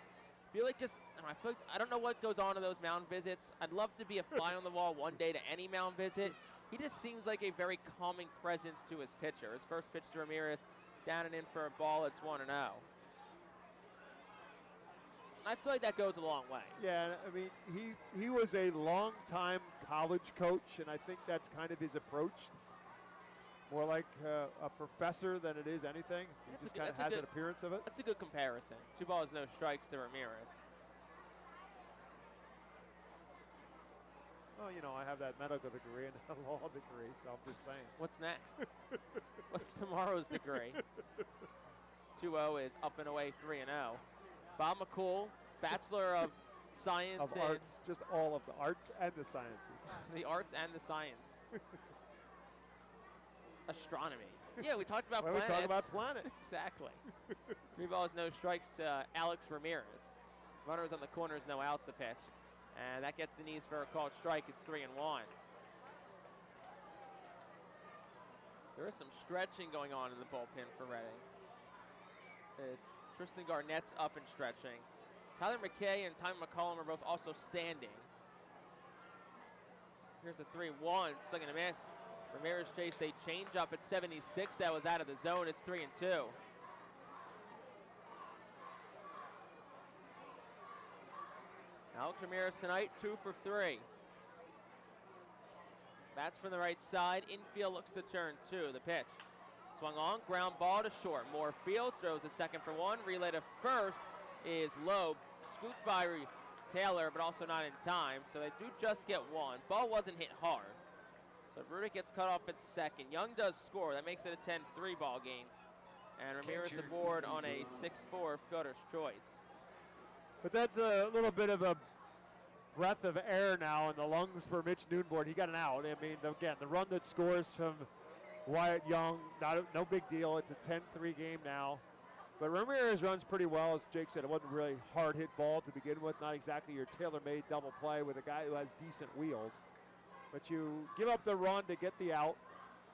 I feel like I don't know what goes on in those mound visits. I'd love to be a fly on the wall one day to any mound visit. He just seems like a very calming presence to his pitcher. His first pitch to Ramirez, down and in for a ball. It's 1-0. I feel like that goes a long way. Yeah, I mean, he was a long-time college coach, and I think that's kind of his approach. It's more like a professor than it is anything. He just kind of has an appearance of it. That's a good comparison. 2 balls, no strikes to Ramirez. Well, you know, I have that medical degree and a law degree, so I'm just saying. What's next? What's tomorrow's degree? 2-0 is up and away 3-0. Bob McCool, Bachelor of Science. Of arts, just all of the arts and the sciences. The arts and the science. Astronomy. Yeah, we talked about planets. We talked about planets. Exactly. 3 balls, no strikes to Alex Ramirez. Runners on the corners, no outs to pitch. And that gets the knees for a called strike. It's 3-1. There is some stretching going on in the bullpen for Reading. It's Tristan Garnett's up and stretching. Tyler McKay and Ty McCollum are both also standing. Here's a 3-1, swing and a miss. Ramirez chased a changeup at 76. That was out of the zone. It's 3-2. Alex Ramirez tonight, 2 for 3. Bats from the right side. Infield looks to turn 2. The pitch. Swung on, ground ball to short. Moore Fields throws a second for 1. Relay to first is low. Scooped by Taylor, but also not in time. So they do just get 1. Ball wasn't hit hard. So Rudick gets cut off at second. Young does score. That makes it a 10-3 ball game. And Ramirez aboard on a 6-4 fielder's choice. But that's a little bit of a breath of air now in the lungs for Mitch Noonborn. He got an out. I mean, again, the run that scores from Wyatt Young, no big deal. It's a 10-3 game now. But Ramirez runs pretty well. As Jake said, it wasn't really hard hit ball to begin with. Not exactly your tailor-made double play with a guy who has decent wheels. But you give up the run to get the out.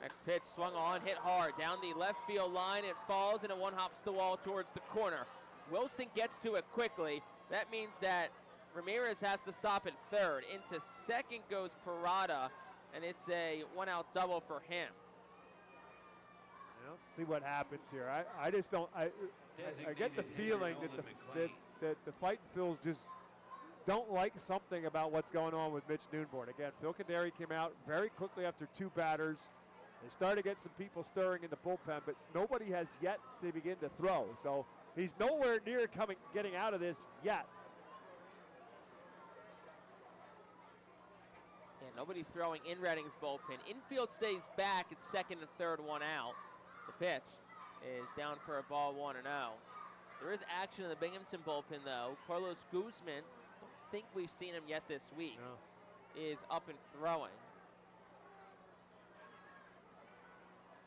Next pitch swung on, hit hard. Down the left field line, it falls, and it one-hops the wall towards the corner. Wilson gets to it quickly. That means that Ramirez has to stop at third. Into second goes Parada, and it's a one-out double for him. Let's see what happens here. I just don't. I get the feeling that the Fightin' Phils just don't like something about what's going on with Mitch Noonborn. Again, Phil Kadari came out very quickly after 2 batters. They started to get some people stirring in the bullpen, but nobody has yet to begin to throw. So he's nowhere near getting out of this yet. Yeah, nobody throwing in Reading's bullpen. Infield stays back at second and third, 1 out. The pitch is down for a ball, 1-0. There is action in the Binghamton bullpen, though. Carlos Guzman, don't think we've seen him yet this week, is up and throwing.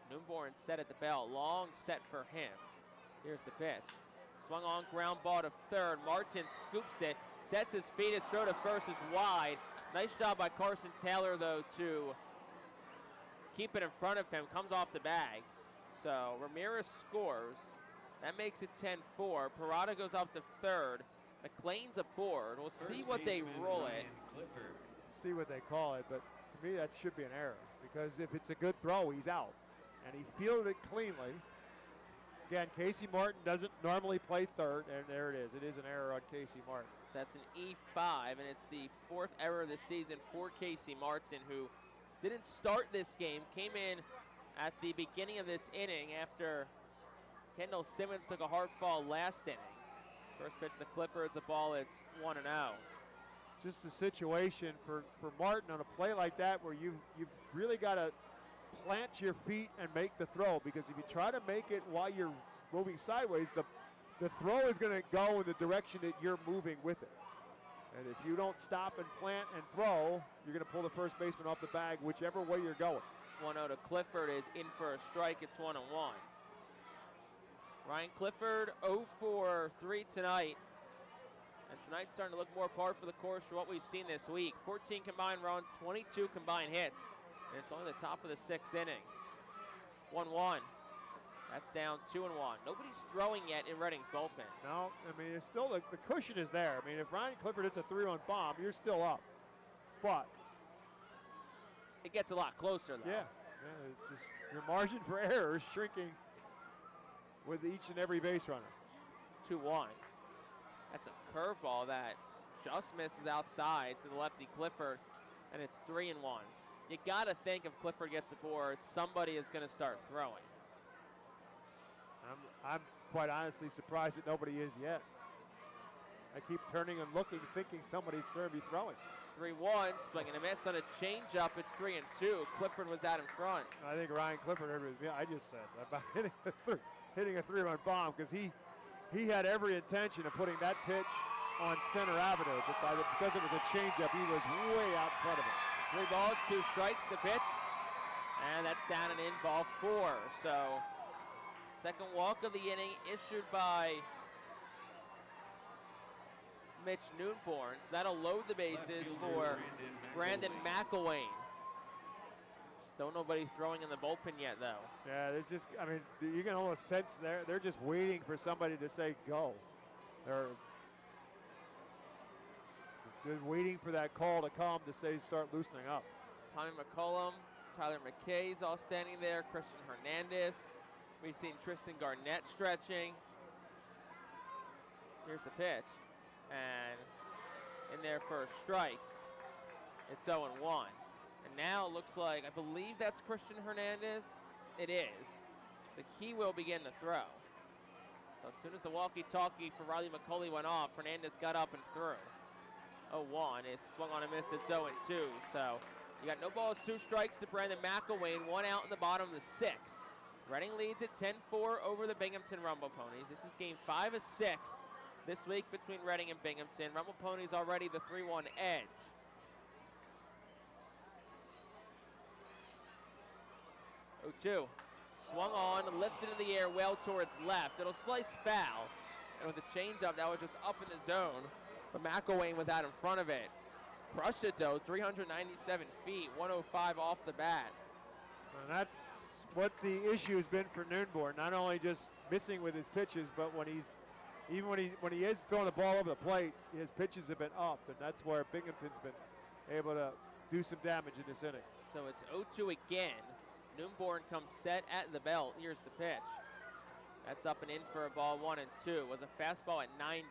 Noonborn set at the belt. Long set for him. Here's the pitch. Swung on, ground ball to third. Martin scoops it, sets his feet. His throw to first is wide. Nice job by Carson Taylor, though, to keep it in front of him. Comes off the bag. So Ramirez scores. That makes it 10-4. Parada goes up to third. McLean's aboard. We'll see what they roll it. See what they call it, but to me that should be an error because if it's a good throw, he's out. And he fielded it cleanly. Again, Casey Martin doesn't normally play third, and there it is. It is an error on Casey Martin. So that's an E5, and it's the 4th error of the season for Casey Martin, who didn't start this game, came in at the beginning of this inning after Kendall Simmons took a hard fall last inning. First pitch to Clifford, it's a ball, it's 1-0. Just a situation for Martin on a play like that where you've really got to plant your feet and make the throw, because if you try to make it while you're moving sideways, the throw is going to go in the direction that you're moving with it. And if you don't stop and plant and throw, you're going to pull the first baseman off the bag whichever way you're going. 1-0 to Clifford is in for a strike. It's 1-1. Ryan Clifford 0 for 3 tonight. And tonight's starting to look more par for the course for what we've seen this week. 14 combined runs, 22 combined hits. And it's only the top of the 6th inning. 1-1. That's down 2-1. Nobody's throwing yet in Reading's bullpen. No, I mean, it's still the cushion is there. I mean, if Ryan Clifford hits a 3-run bomb, you're still up. But it gets a lot closer, though. Yeah, it's just your margin for error is shrinking with each and every base runner. 2-1. That's a curveball that just misses outside to the lefty Clifford, and it's 3-1. You got to think if Clifford gets the board, somebody is going to start throwing. I'm quite honestly surprised that nobody is yet. I keep turning and looking, thinking somebody's going to be throwing. 3-1, swinging a miss on a changeup. It's 3-2. Clifford was out in front. I think Ryan Clifford heard what I just said about hitting a 3-run bomb, because he had every intention of putting that pitch on center avenue, but because it was a changeup, he was way out in front of it. 3 balls, 2 strikes, the pitch, and that's down and in, ball 4. So, second walk of the inning issued by Mitch Noonborn. So that'll load the bases for Brandon McElwain. Still nobody throwing in the bullpen yet, though. Yeah, there's just, I mean, you can almost sense they're just waiting for somebody to say go. They're waiting for that call to come to say start loosening up. Tommy McCollum, Tyler McKay's all standing there, Christian Hernandez. We've seen Tristan Garnett stretching. Here's the pitch. And in there for a strike. It's 0-1. And now it looks like, I believe that's Christian Hernandez. It is. So he will begin to throw. So as soon as the walkie-talkie for Riley McCauley went off, Hernandez got up and threw. 0-1 is swung on a miss. It's 0-2. So you got no balls, 2 strikes to Brandon McElwain, 1 out in the bottom of the 6th. Reading leads at 10-4 over the Binghamton Rumble Ponies. This is game 5 of 6 this week between Reading and Binghamton. Rumble Ponies already the 3-1 edge. 0-2. Swung on, lifted in the air, well towards left. It'll slice foul. And with a changeup, that was just up in the zone. But McElwain was out in front of it. Crushed it, though, 397 feet, 105 off the bat. And that's what the issue has been for Noonborn. Not only just missing with his pitches, but when he is throwing the ball over the plate, his pitches have been up, and that's where Binghamton's been able to do some damage in this inning. So it's 0-2 again. Noonborn comes set at the belt. Here's the pitch. That's up and in for a ball, 1-2. It was a fastball at 90.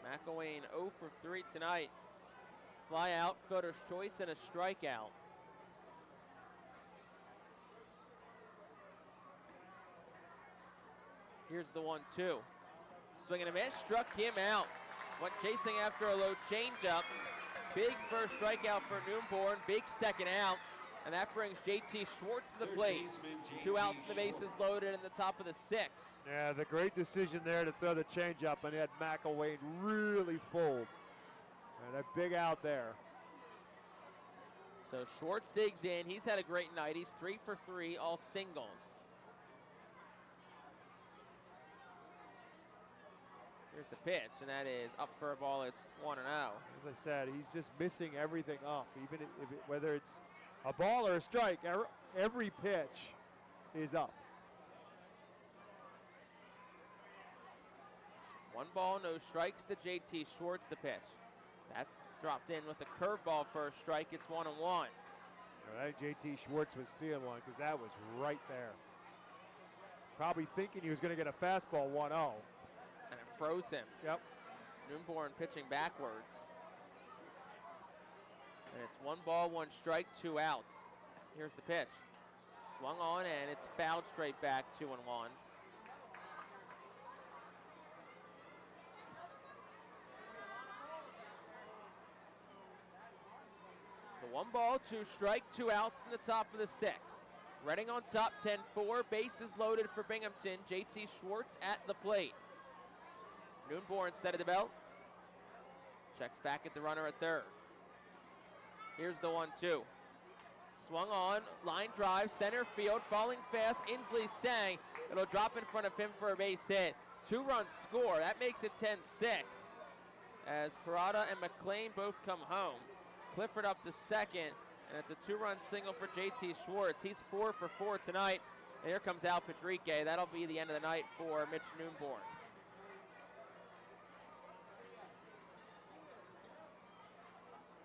McElwain 0 for 3 tonight. Fly out, fielder's choice, and a strikeout. Here's the 1-2. Swing and a miss, struck him out. Went chasing after a low changeup. Big first strikeout for Noonborn, big second out. And that brings JT Schwartz to the plate. 2 outs and the bases loaded in the top of the 6th. Yeah, the great decision there to throw the changeup, and he had McElwain really fold. And a big out there. So Schwartz digs in. He's had a great night. He's 3 for 3, all singles. Here's the pitch, and that is up for a ball. It's 1-0. As I said, he's just missing everything up. Even if whether it's a ball or a strike, every pitch is up. 1 ball, no strikes to JT Schwartz, the pitch. That's dropped in with a curveball for a strike. It's 1-1. I think JT Schwartz was seeing one because that was right there. Probably thinking he was going to get a fastball 1-0. And it froze him. Yep. Noonborn pitching backwards. And it's 1 ball, 1 strike, 2 outs. Here's the pitch. Swung on, and it's fouled straight back, 2-1. So 1 ball, 2 strike, 2 outs in the top of the 6th. Reading on top, 10-4. Bases loaded for Binghamton. JT Schwartz at the plate. Noonborn set of the belt. Checks back at the runner at third. Here's the 1-2. Swung on, line drive, center field, falling fast. Inslee sang. It'll drop in front of him for a base hit. 2-run score. That makes it 10-6. As Parada and McLean both come home. Clifford up to second, and it's a 2-run single for JT Schwartz. He's 4 for 4 tonight. And here comes Al Padrique. That'll be the end of the night for Mitch Noonborn.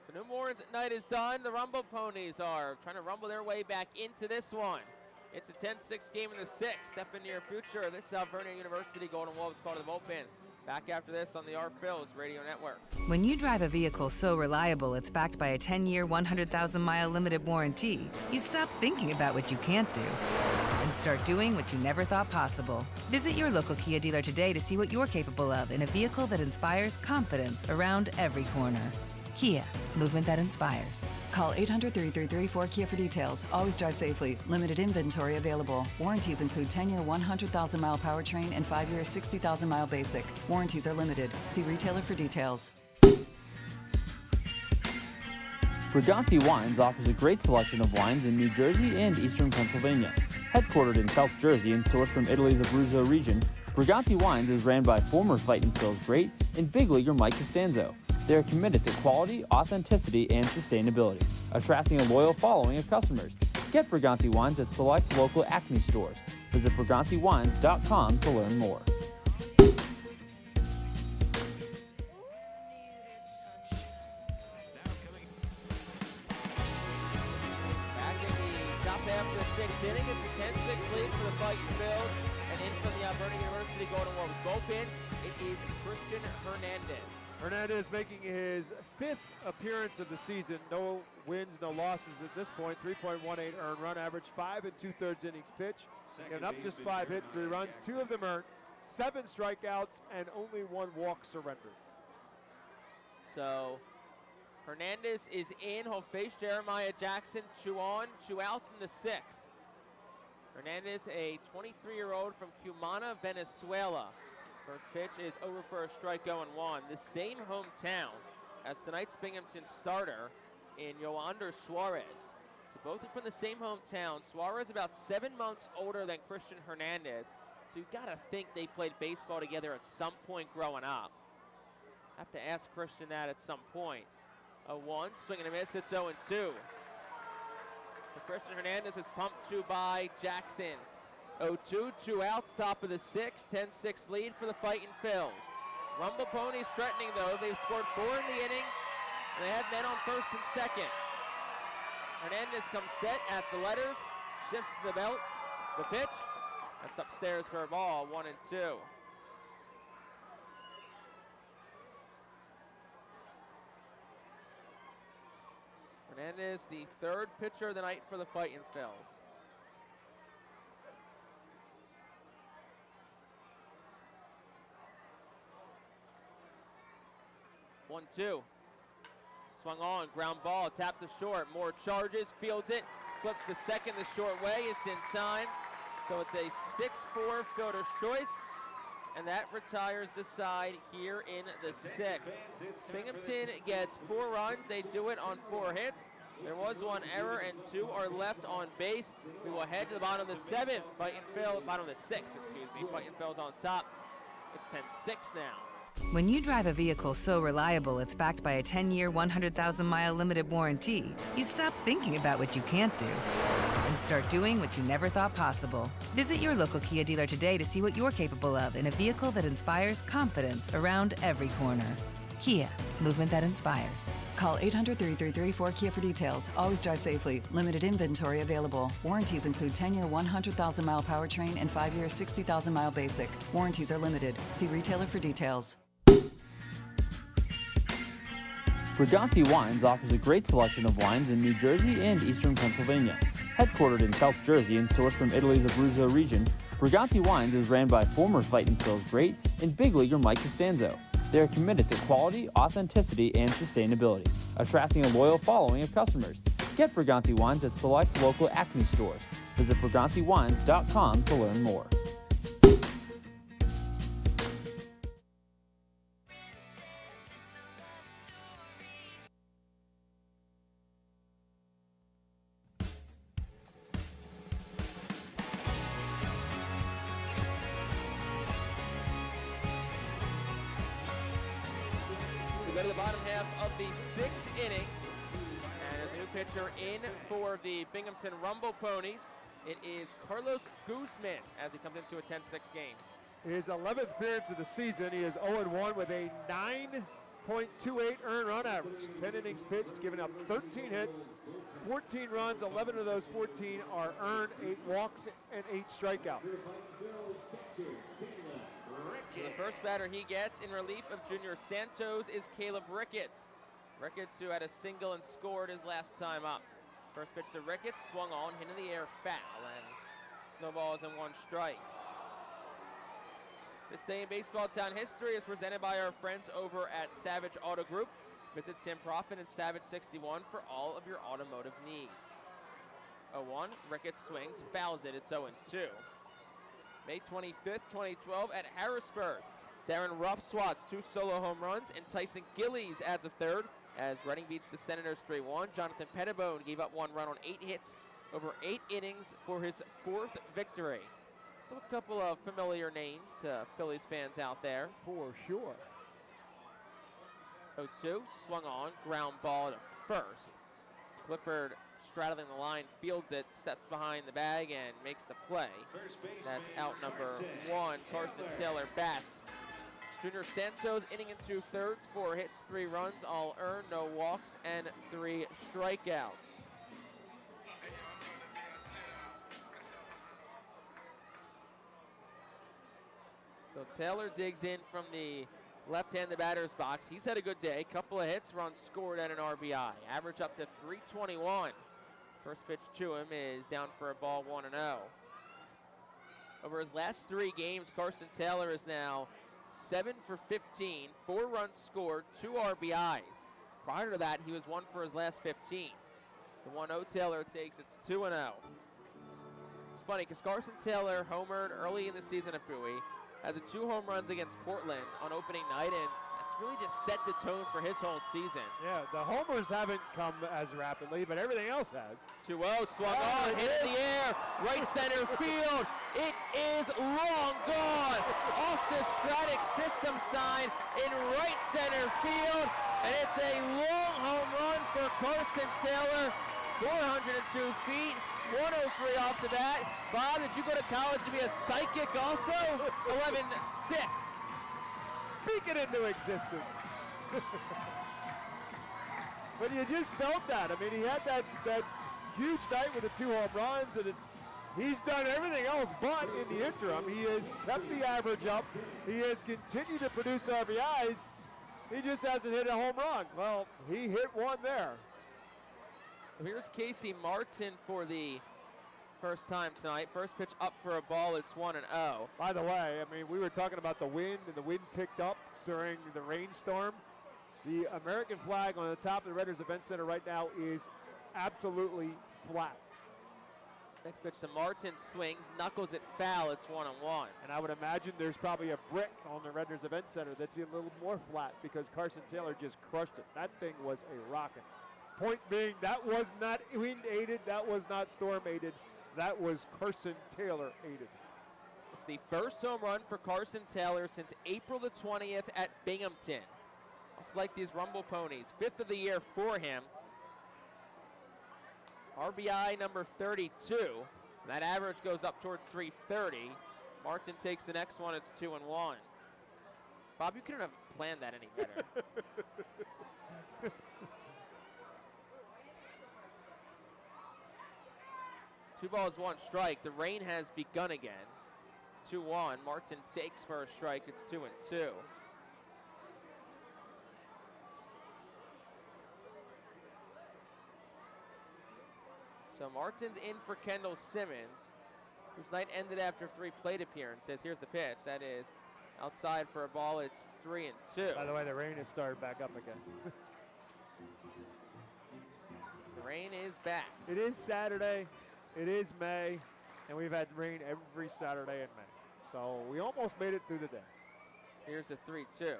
So Noonborn's night is done. The Rumble Ponies are trying to rumble their way back into this one. It's a 10-6 game in the 6th. Step into your future. This is Alvernia University Golden Wolves call to the bullpen. Back after this on the Phillies Radio Network. When you drive a vehicle so reliable it's backed by a 10-year, 100,000-mile limited warranty, you stop thinking about what you can't do and start doing what you never thought possible. Visit your local Kia dealer today to see what you're capable of in a vehicle that inspires confidence around every corner. Kia, movement that inspires. Call 800-333-4KIA for details. Always drive safely. Limited inventory available. Warranties include 10-year 100,000-mile powertrain and 5-year 60,000-mile basic. Warranties are limited. See retailer for details. Briganti Wines offers a great selection of wines in New Jersey and eastern Pennsylvania. Headquartered in South Jersey and sourced from Italy's Abruzzo region, Briganti Wines is ran by former Fightin Phil's great and big leaguer Mike Costanzo. They are committed to quality, authenticity, and sustainability, attracting a loyal following of customers. Get Briganti Wines at select local Acme stores. Visit BrigantiWines.com to learn more. Back in the top half of the 6th inning, it's a 10-6 lead for the Fightin Phils. And in from the Alvernia University Golden Wolves bullpen, it is Christian Hernandez. Hernandez making his 5th appearance of the season. No wins, no losses at this point. 3.18 earned run average, 5 2/3 innings pitch. And up just 5 hits, 3 runs, 2 of them earned, 7 strikeouts, and only 1 walk surrendered. So Hernandez is in. He'll face Jeremiah Jackson. 2 on, 2 outs in the 6th. Hernandez, a 23-year-old from Cumana, Venezuela. First pitch is over for a strike, 0-1. The same hometown as tonight's Binghamton starter in Yoander Suarez. So both are from the same hometown. Suarez about 7 months older than Christian Hernandez. So you've got to think they played baseball together at some point growing up. Have to ask Christian that at some point. A 1, swing and a miss, it's 0-2. So Christian Hernandez is pumped to by Jackson. 0-2, 2 outs, top of the 6th, 10-6 lead for the Fightin Phils. Rumble Ponies threatening though. They've scored 4 in the inning, and they have men on first and second. Hernandez comes set at the letters, shifts to the belt. The pitch, that's upstairs for a ball, 1-2. Hernandez, the 3rd pitcher of the night for the Fightin Phils. One, 2. Swung on, ground ball, tapped to short. Moore charges, fields it, flips the second the short way. It's in time. So it's a 6-4 fielder's choice. And that retires the side here in the 6th. Binghamton gets 4 runs. They do it on 4 hits. There was 1 error and 2 are left on base. We will head to the bottom of the 7th. Bottom of the 6th, excuse me. Fightin Phils on top. It's 10-6 now. When you drive a vehicle so reliable it's backed by a 10-year, 100,000-mile limited warranty, you stop thinking about what you can't do and start doing what you never thought possible. Visit your local Kia dealer today to see what you're capable of in a vehicle that inspires confidence around every corner. Kia, movement that inspires. Call 800-333-4KIA for details. Always drive safely. Limited inventory available. Warranties include 10-year 100,000-mile powertrain and 5-year 60,000-mile basic. Warranties are limited. See retailer for details. Briganti Wines offers a great selection of wines in New Jersey and eastern Pennsylvania. Headquartered in South Jersey and sourced from Italy's Abruzzo region, Briganti Wines is ran by former Fightin Phil's great and big leaguer Mike Costanzo. They are committed to quality, authenticity, and sustainability, attracting a loyal following of customers. Get Briganti Wines at select local Acme stores. Visit brigantiwines.com to learn more. We go to the bottom half of the 6th inning. And there's a new pitcher in for the Binghamton Rumble Ponies. It is Carlos Guzman as he comes into a 10-6 game. His 11th appearance of the season. He is 0-1 with a 9.28 earned run average. 10 innings pitched, giving up 13 hits, 14 runs. 11 of those 14 are earned, 8 walks and 8 strikeouts. So the first batter he gets in relief of Junior Santos is Caleb Ricketts. Ricketts, who had a single and scored his last time up. First pitch to Ricketts, swung on, hit in the air, foul, and snowballs in 1 strike. This day in baseball town history is presented by our friends over at Savage Auto Group. Visit Tim Profit and Savage 61 for all of your automotive needs. 0-1, Ricketts swings, fouls it, it's 0-2. May 25th, 2012 at Harrisburg. Darren Ruff swats 2 solo home runs, and Tyson Gillies adds a 3rd as Reading beats the Senators 3-1. Jonathan Pettibone gave up 1 run on 8 hits over 8 innings for his 4th victory. So a couple of familiar names to Phillies fans out there. For sure. 0-2, swung on, ground ball to first. Clifford straddling the line, fields it, steps behind the bag, and makes the play. That's out number 1. Carson Taylor bats. Junior Santos, inning and 2/3, 4 hits, 3 runs, all earned, no walks, and 3 strikeouts. So Taylor digs in from the left-handed batter's box. He's had a good day. Couple of hits, runs scored, and an RBI. Average up to 321. First pitch to him is down for a ball, 1-0. Over his last 3 games, Carson Taylor is now 7 for 15, 4 runs scored, 2 RBIs. Prior to that, he was 1 for his last 15. The 1-0 Taylor takes, it's 2-0. It's funny because Carson Taylor homered early in the season at Bowie, had the 2 home runs against Portland on opening night, and it's really just set the tone for his whole season. Yeah, the homers haven't come as rapidly, but everything else has. 2-0, swung on, hit in the air, right center field. It is long gone. Off the Stratic system sign in right center field, and it's a long home run for Carson Taylor. 402 feet, 103 off the bat. Bob, did you go to college to be a psychic also? 11-6. Speak it into existence. But you just felt that. I mean, he had that huge night with the 2 home runs, and he's done everything else but in the interim. He has kept the average up. He has continued to produce RBIs. He just hasn't hit a home run. Well, he hit one there. So here's Casey Martin for the first time tonight. First pitch up for a ball, it's 1-0. By the way, I mean, we were talking about the wind, and the wind picked up during the rainstorm. The American flag on the top of the Redders Event Center right now is absolutely flat. Next pitch to Martin, swings, knuckles it foul, it's 1-1. And I would imagine there's probably a brick on the Redders Event Center that's a little more flat because Carson Taylor just crushed it. That thing was a rocket. Point being, that was not wind-aided, that was not storm-aided, that was Carson Taylor-aided. It's the first home run for Carson Taylor since April the 20th at Binghamton. Just like these Rumble Ponies, 5th of the year for him. RBI number 32. That average goes up towards 330. Martin takes the next one, it's 2-1. Bob, you couldn't have planned that any better. 2 balls, 1 strike. The rain has begun again. 2-1. Martin takes first strike. It's 2-2. So Martin's in for Kendall Simmons, whose night ended after 3 plate appearances. Here's the pitch. That is outside for a ball. It's 3-2. By the way, the rain has started back up again. The rain is back. It is Saturday. It is May, and we've had rain every Saturday in May. So we almost made it through the day. Here's the 3-2.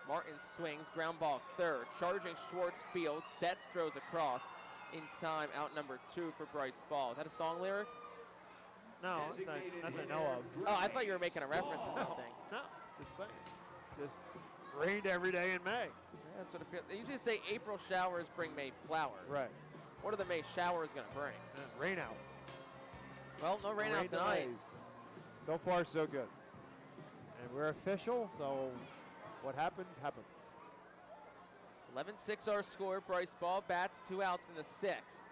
Martin swings, ground ball third. Charging Schwartz field, sets, throws across. In time, out number 2 for Bryce Ball. Is that a song lyric? No, nothing I know of. Oh, I thought you were making a reference to something. No, just saying. Just rained every day in May. Yeah, that's what it feels. They usually say April showers bring May flowers. Right. What are the May showers going to bring? Rainouts. Well, no rain out tonight. Delays. So far, so good. And we're official, so what happens, happens. 11-6 our score. Bryce Ball bats, 2 outs in the 6th.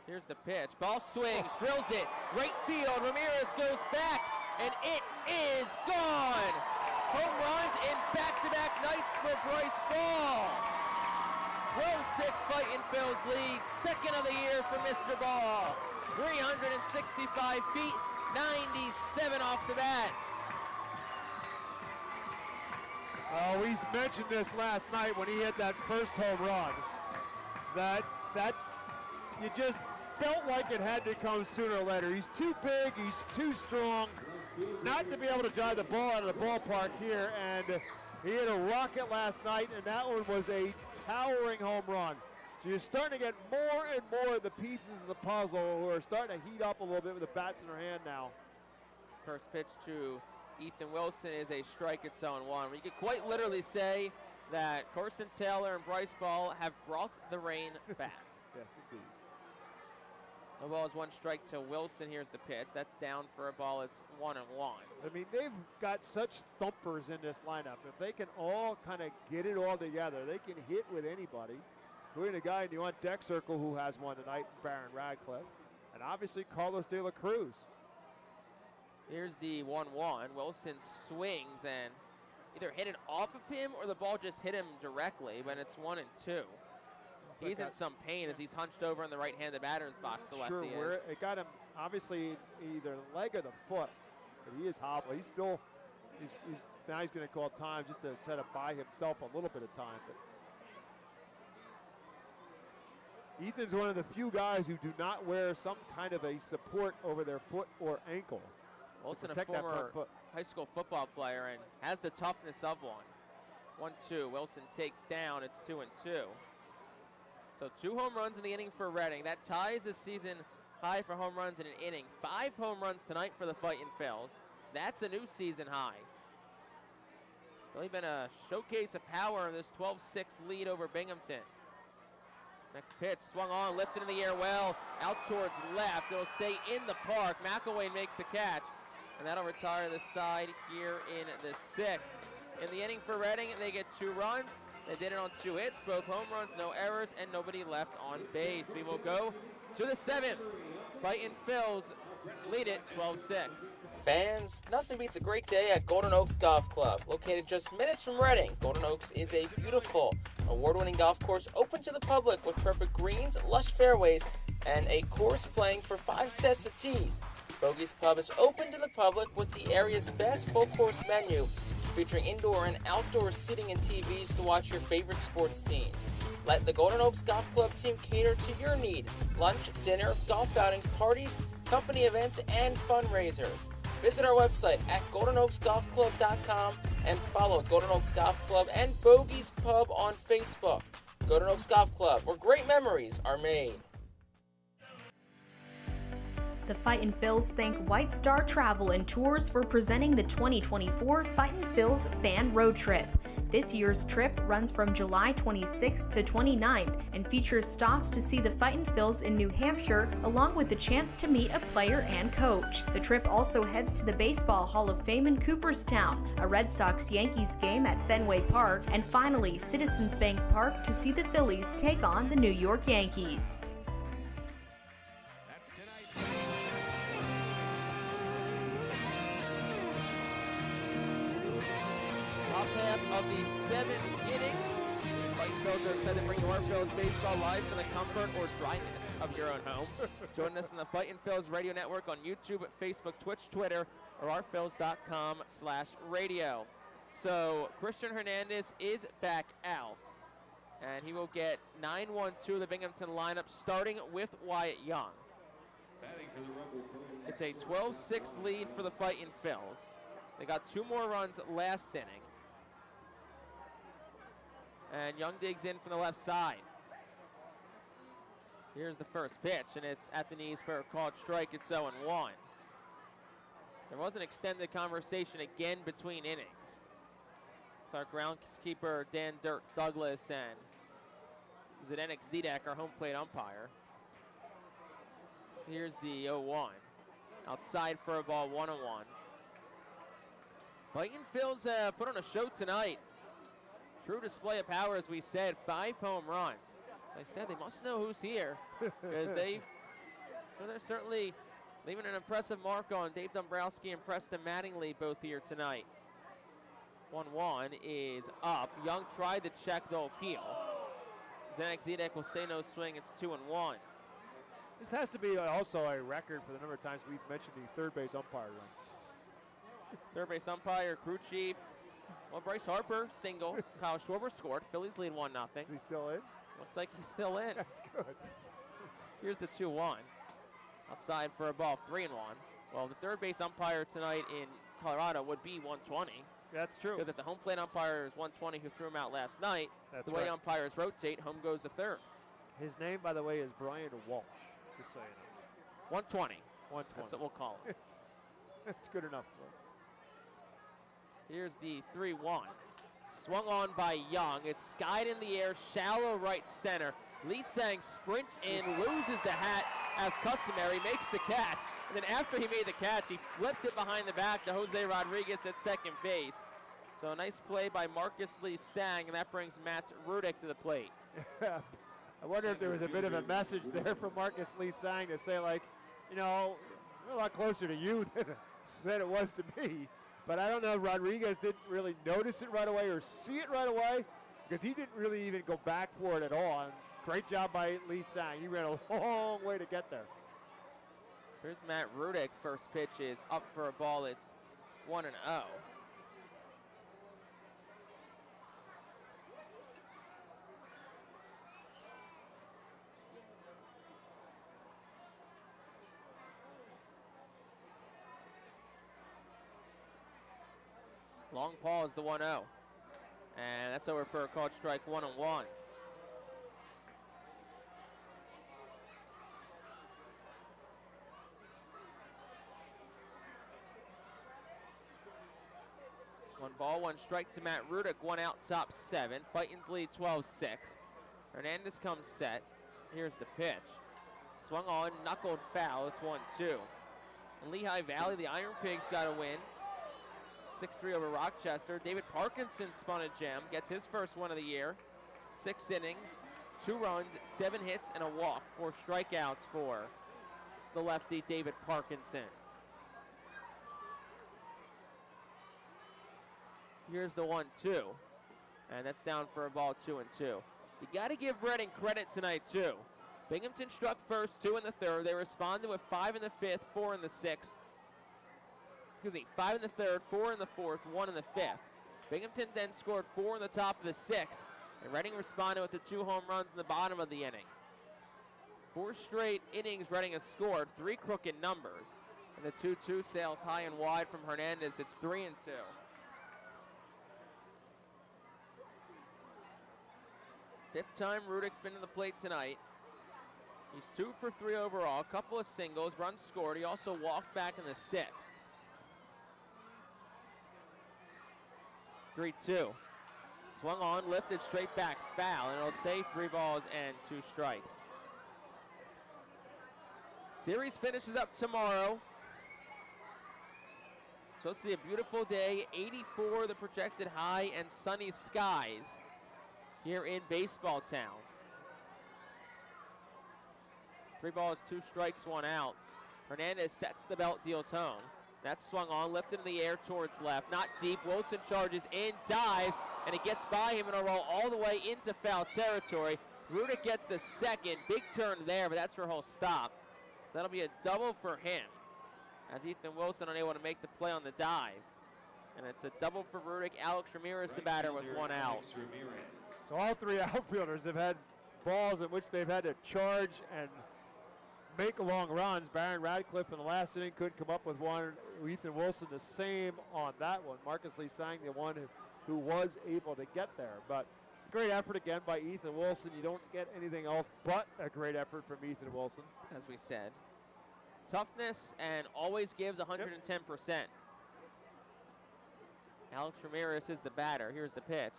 Here's the pitch. Ball swings, drills it. Right field. Ramirez goes back, and it is gone. Home runs in back-to-back nights for Bryce Ball. 12-6 Fightin Phil's lead. Second of the year for Mr. Ball. 365 feet, 97 off the bat. We mentioned this last night when he hit that first home run. That you just felt like it had to come sooner or later. He's too big, he's too strong not to be able to drive the ball out of the ballpark here, and he hit a rocket last night, and that one was a towering home run. So you're starting to get more and more of the pieces of the puzzle who are starting to heat up a little bit with the bats in their hand now. First pitch to Ethan Wilson is a strike at zone 1. We could quite literally say that Carson Taylor and Bryce Ball have brought the rain back. Yes, indeed. No ball is 1 strike to Wilson. Here's the pitch. That's down for a ball. It's 1-1. I mean, they've got such thumpers in this lineup. If they can all kind of get it all together, they can hit with anybody. Including a guy in the on-deck circle who has one tonight, Baron Radcliffe. And obviously Carlos De La Cruz. Here's the 1-1. Wilson swings and either hit it off of him or the ball just hit him directly, but it's 1-2. He's in some pain as he's hunched over in the right-handed batter's box, the lefty Sure, where is. it got him obviously either the leg or the foot, but he is hobbled. He's still, now he's going to call time just to try to buy himself a little bit of time. But Ethan's one of the few guys who do not wear some kind of a support over their foot or ankle. Wilson, a former high school football player, and has the toughness of one. 1-2. Wilson takes down. It's 2-2. So 2 home runs in the inning for Reading. That ties the season high for home runs in an inning. 5 home runs tonight for the Fightin Phils. That's a new season high. It's really been a showcase of power in this 12-6 lead over Binghamton. Next pitch, swung on, lifted in the air well, out towards left. It'll stay in the park. McElwain makes the catch, and that'll retire the side here in the 6th. In the inning for Reading, they get 2 runs. They did it on 2 hits, both home runs, no errors, and nobody left on base. We will go to the 7th. Fightin Phils lead it 12-6. Fans, nothing beats a great day at Golden Oaks Golf Club. Located just minutes from Reading, Golden Oaks is a beautiful, award-winning golf course open to the public with perfect greens, lush fairways, and a course playing for 5 sets of tees. Bogey's Pub is open to the public with the area's best full-course menu, featuring indoor and outdoor seating and TVs to watch your favorite sports teams. Let the Golden Oaks Golf Club team cater to your need. Lunch, dinner, golf outings, parties, company events, and fundraisers. Visit our website at GoldenOaksGolfClub.com and follow Golden Oaks Golf Club and Bogey's Pub on Facebook. Golden Oaks Golf Club, where great memories are made. The Fightin Phils thank White Star Travel and Tours for presenting the 2024 Fightin Phils Fan Road Trip. This year's trip runs from July 26th to 29th and features stops to see the Fightin Phils in New Hampshire, along with the chance to meet a player and coach. The trip also heads to the Baseball Hall of Fame in Cooperstown, a Red Sox-Yankees game at Fenway Park, and finally Citizens Bank Park to see the Phillies take on the New York Yankees. Top half of the 7th inning. Fightin' Phils are excited to bring your Phils baseball live in the comfort or dryness of your own home. Join us on the Fightin' Phils radio network on YouTube, Facebook, Twitch, Twitter, or ourphils.com/radio. So Christian Hernandez is back out, and he will get 9-1-2 of the Binghamton lineup, starting with Wyatt Young. It's a 12-6 lead for the Fightin' Phils. They got 2 more runs last inning. And Young digs in from the left side. Here's the first pitch, and it's at the knees for a called strike. It's 0-1. There was an extended conversation again between innings with our groundskeeper Dan Dirk Douglas and Zdenek Zedek, our home plate umpire. Here's the 0-1. Outside for a ball, 1-1. Fightin' Phils put on a show tonight. True display of power, as we said, 5 home runs. As I said, they must know who's here, because they're certainly leaving an impressive mark on Dave Dombrowski and Preston Mattingly, both here tonight. 1-1 is up. Young tried to check, the appeal. Zdenek Zedek will say no swing. It's 2-1. This has to be also a record for the number of times we've mentioned the third base umpire run. Third base umpire, crew chief. Well, Bryce Harper, single. Kyle Schwarber scored. Phillies lead 1-0. Is he still in? Looks like he's still in. That's good. Here's the 2-1. Outside for a ball, 3-1. Well, the third base umpire tonight in Colorado would be 120. That's true. Because if the home plate umpire is 120 who threw him out last night, That's the way right. umpires rotate, home goes the third. His name, by the way, is Brian Walsh. Just so you know. 120. 120. That's what we'll call him. It's good enough. Here's the 3-1. Swung on by Young. It's skied in the air, shallow right center. Lee Sang sprints in, loses the hat as customary, makes the catch. And then after he made the catch, he flipped it behind the back to Jose Rodriguez at second base. So a nice play by Marcus Lee Sang, and that brings Matt Rudick to the plate. I wonder if there was a bit of a message there from Marcus Lee Sang to say, like, you know, we're a lot closer to you than it was to me. But I don't know if Rodriguez didn't really notice it right away or see it right away, because he didn't really even go back for it at all. And great job by Lee Sang. He ran a long way to get there. So here's Matt Rudick. First pitch is up for a ball. It's 1-0. Long pause, the 1-0. And that's over for a called strike, 1-1. One ball, 1 strike to Matt Rudick, 1 out, top 7. Fightin's lead 12-6. Hernandez comes set. Here's the pitch. Swung on, knuckled foul. It's 1-2. In Lehigh Valley, the Iron Pigs got a win. 6-3 over Rochester. David Parkinson spun a gem, gets his first one of the year. 6 innings, 2 runs, 7 hits, and a walk. 4 strikeouts for the lefty, David Parkinson. Here's the 1-2, and that's down for a ball, 2-2. You got to give Reading credit tonight, too. Binghamton struck first, 2 in the third. They responded with 5 in the fifth, 4 in the sixth. 5 in the third, 4 in the fourth, 1 in the fifth. Binghamton then scored 4 in the top of the sixth, and Reading responded with the 2 home runs in the bottom of the inning. 4 straight innings Reading has scored, 3 crooked numbers, and the 2-2 sails high and wide from Hernandez. It's 3-2. Fifth time Rudick's been to the plate tonight. He's 2 for 3 overall, a couple of singles, runs scored. He also walked back in the 6th. 3-2. Swung on, lifted straight back, foul, and it'll stay 3 balls and 2 strikes. Series finishes up tomorrow. Supposed to be a beautiful day, 84 the projected high, and sunny skies here in Baseball Town. 3 balls, 2 strikes, 1 out. Hernandez sets the belt, deals home. That's swung on, lifted in the air towards left. Not deep. Wilson charges in, dives, and it gets by him in a roll all the way into foul territory. Rudick gets the second. Big turn there, but that's where he'll stop. So that'll be a double for him, as Ethan Wilson unable to make the play on the dive. And it's a double for Rudick. Alex Ramirez, the batter, with one out. So all three outfielders have had balls in which they've had to charge and make long runs. Baron Radcliffe in the last inning couldn't come up with one. Ethan Wilson the same on that one. Marcus Lee Sang the one who was able to get there. But great effort again by Ethan Wilson. You don't get anything else but a great effort from Ethan Wilson. As we said, toughness and always gives 110%. Alex Ramirez is the batter. Here's the pitch.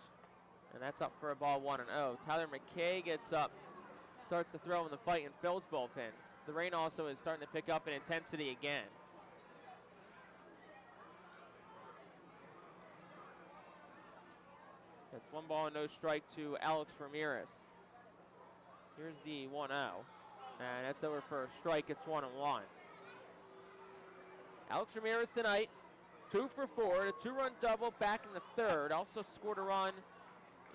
And that's up for a ball 1-0. Tyler McKay gets up, starts to throw in the Fightin Phil's bullpen. The rain also is starting to pick up in intensity again. It's 1 ball and no strike to Alex Ramirez. Here's the 1-0. And that's over for a strike. It's 1-1. Alex Ramirez tonight, 2 for 4, a 2-run double back in the third. Also scored a run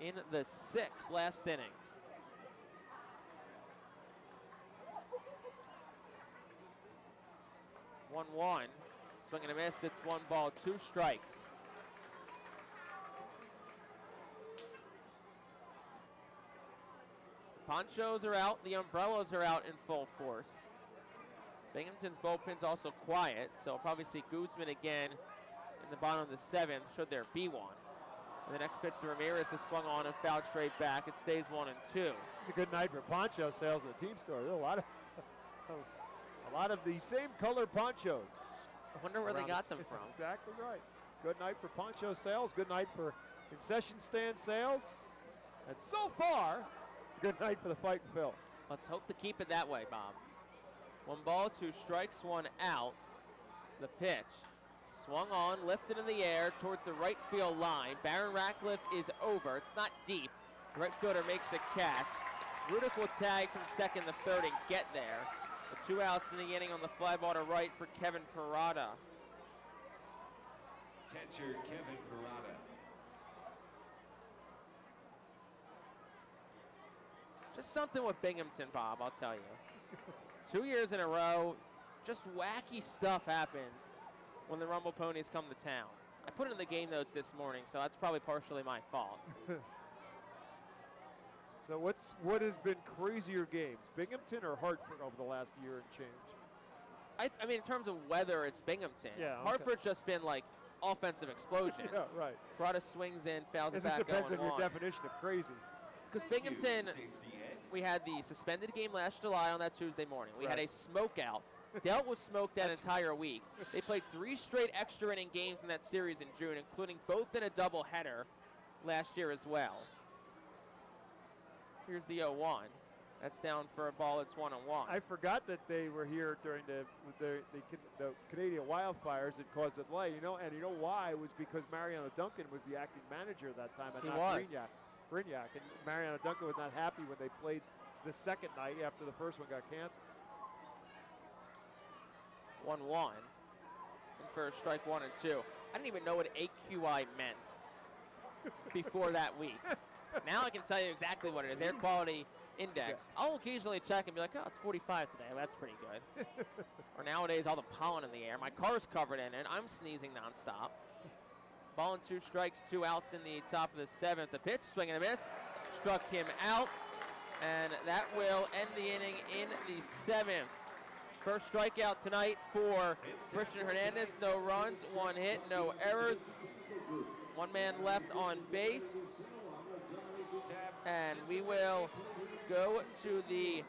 in the 6th last inning. One, swing and a miss. It's 1 ball, 2 strikes. Ponchos are out. The umbrellas are out in full force. Binghamton's bullpen's also quiet, so we'll probably see Guzman again in the bottom of the 7th, should there be one. And the next pitch to Ramirez is swung on and fouled straight back. It stays 1-2. It's a good night for poncho sales at the team store. There's a lot of the same color ponchos. I wonder where they got them from. Exactly right. Good night for poncho sales. Good night for concession stand sales. And so far, good night for the Fightin Phils. Let's hope to keep it that way, Bob. 1 ball, 2 strikes, 1 out. The pitch. Swung on, lifted in the air towards the right field line. Baron Ratcliffe is over. It's not deep. The right fielder makes the catch. Rudick will tag from second to third and get there. The 2 outs in the inning on the fly ball to right for Kevin Parada. Catcher Kevin Parada. Just something with Binghamton, Bob, I'll tell you. 2 years in a row, just wacky stuff happens when the Rumble Ponies come to town. I put it in the game notes this morning, so that's probably partially my fault. So what has been crazier games, Binghamton or Hartford over the last year and change? I mean, in terms of weather, it's Binghamton. Yeah, okay. Hartford's just been like offensive explosions. Yeah, right. Parada swings in, fouls it back. It depends on your 0-1. definition of crazy. Because Binghamton, we had the suspended game last July on that Tuesday morning. We had a smoke out. Dealt with smoke that entire week. They played 3 straight extra inning games in that series in June, including both in a doubleheader last year as well. Here's the 0-1. That's down for a ball. It's 1-1. I forgot that they were here during the Canadian wildfires that caused a delay. You know why? It was because Mariano Duncan was the acting manager at that time, and not Brignac. And Mariano Duncan was not happy when they played the second night after the first one got canceled. 1-1. And for a strike 1 and 2. I didn't even know what AQI meant before that week. Now I can tell you exactly what it is. Air quality index. Yes. I'll occasionally check and be like, oh, it's 45 today. Well, that's pretty good. Or nowadays, all the pollen in the air. My car's covered in it. I'm sneezing nonstop. Ball and 2 strikes, 2 outs in the top of the 7th. The pitch, swing and a miss. Struck him out. And that will end the inning in the 7th. First strikeout tonight for Christian Hernandez. No runs, 1 hit, no errors. 1 man left on base. And we will go to the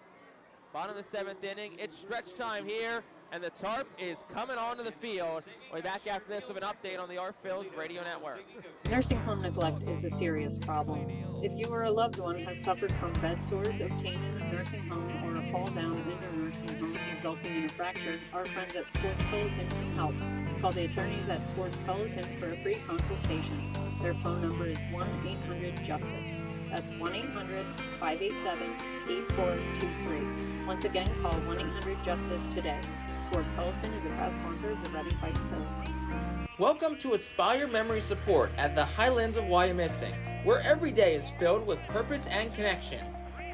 bottom of the 7th inning. It's stretch time here, and the tarp is coming onto the field. We'll be back after this with an update on the Our Phillies Radio Network. Nursing home neglect is a serious problem. If you or a loved one has suffered from bed sores obtained in a nursing home or a fall down in a nursing home resulting in a fracture, our friends at Swartz Pelleton can help. Call the attorneys at Swartz Pelleton for a free consultation. Their phone number is 1-800-JUSTICE. That's 1-800-587-8423. Once again, call 1-800-JUSTICE today. Schwartz-Culleton is a proud sponsor of the Reading Fightin' Phils. Welcome to Aspire Memory Support at the Highlands of Wyomissing, where every day is filled with purpose and connection.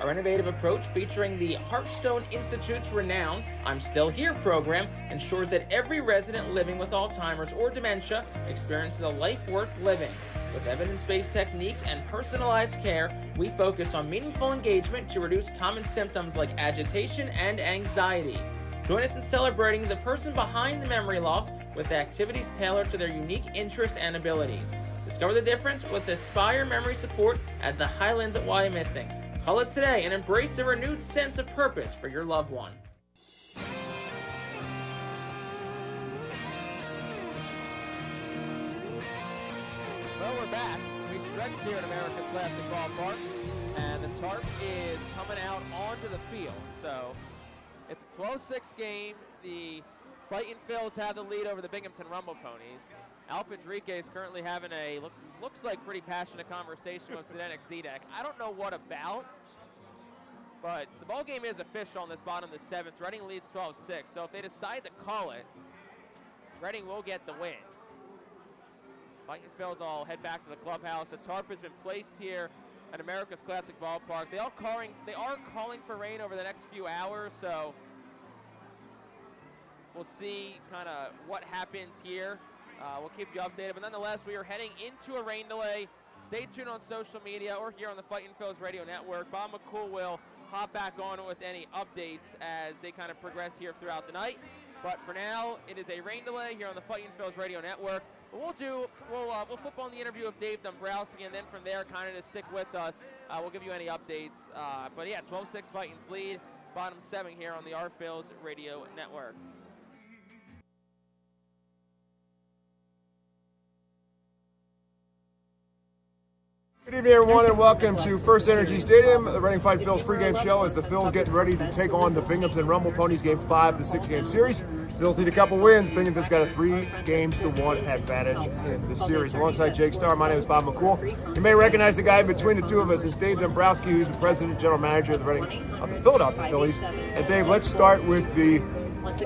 Our innovative approach featuring the Hearthstone Institute's renowned I'm Still Here program ensures that every resident living with Alzheimer's or dementia experiences a life worth living. With evidence-based techniques and personalized care, we focus on meaningful engagement to reduce common symptoms like agitation and anxiety. Join us in celebrating the person behind the memory loss with activities tailored to their unique interests and abilities. Discover the difference with Aspire Memory Support at the Highlands at Wyomissing. Call us today and embrace a renewed sense of purpose for your loved one. Well, we're back. We stretched here at America's Classic Ballpark, and the tarp is coming out onto the field. So it's a 12-6 game. The Fightin' Phils have the lead over the Binghamton Rumble Ponies. Al Padrique is currently having a looks like pretty passionate conversation with Zdenek Zedek. I don't know what about, but the ball game is official on this bottom of the 7th. Reading leads 12-6, so if they decide to call it, Reading will get the win. Fightin' Phils all head back to the clubhouse. The tarp has been placed here at America's Classic Ballpark. They are calling for rain over the next few hours, so we'll see kind of what happens here. We'll keep you updated, but nonetheless, we are heading into a rain delay. Stay tuned on social media or here on the Fightin' Phils Radio Network. Bob McCool will hop back on with any updates as they kind of progress here throughout the night. But for now, it is a rain delay here on the Fightin' Phils Radio Network. What we'll flip on the interview with Dave Dombrowski, and then from there, kind of to stick with us, we'll give you any updates. But yeah, 12-6 Fightin's lead, bottom 7 here on the Phils Radio Network. Good evening, everyone, and welcome to FirstEnergy Stadium. The Reading Fightin' Phils pregame show as the Phils getting ready to take on the Binghamton Rumble Ponies Game 5 of the 6-game series. Phils need a couple wins. Binghamton's got a 3-1 advantage in the series. Alongside Jake Starr, my name is Bob McCool. You may recognize the guy between the two of us is Dave Dombrowski, who's the president and general manager of the Philadelphia Phillies. And Dave, let's start with the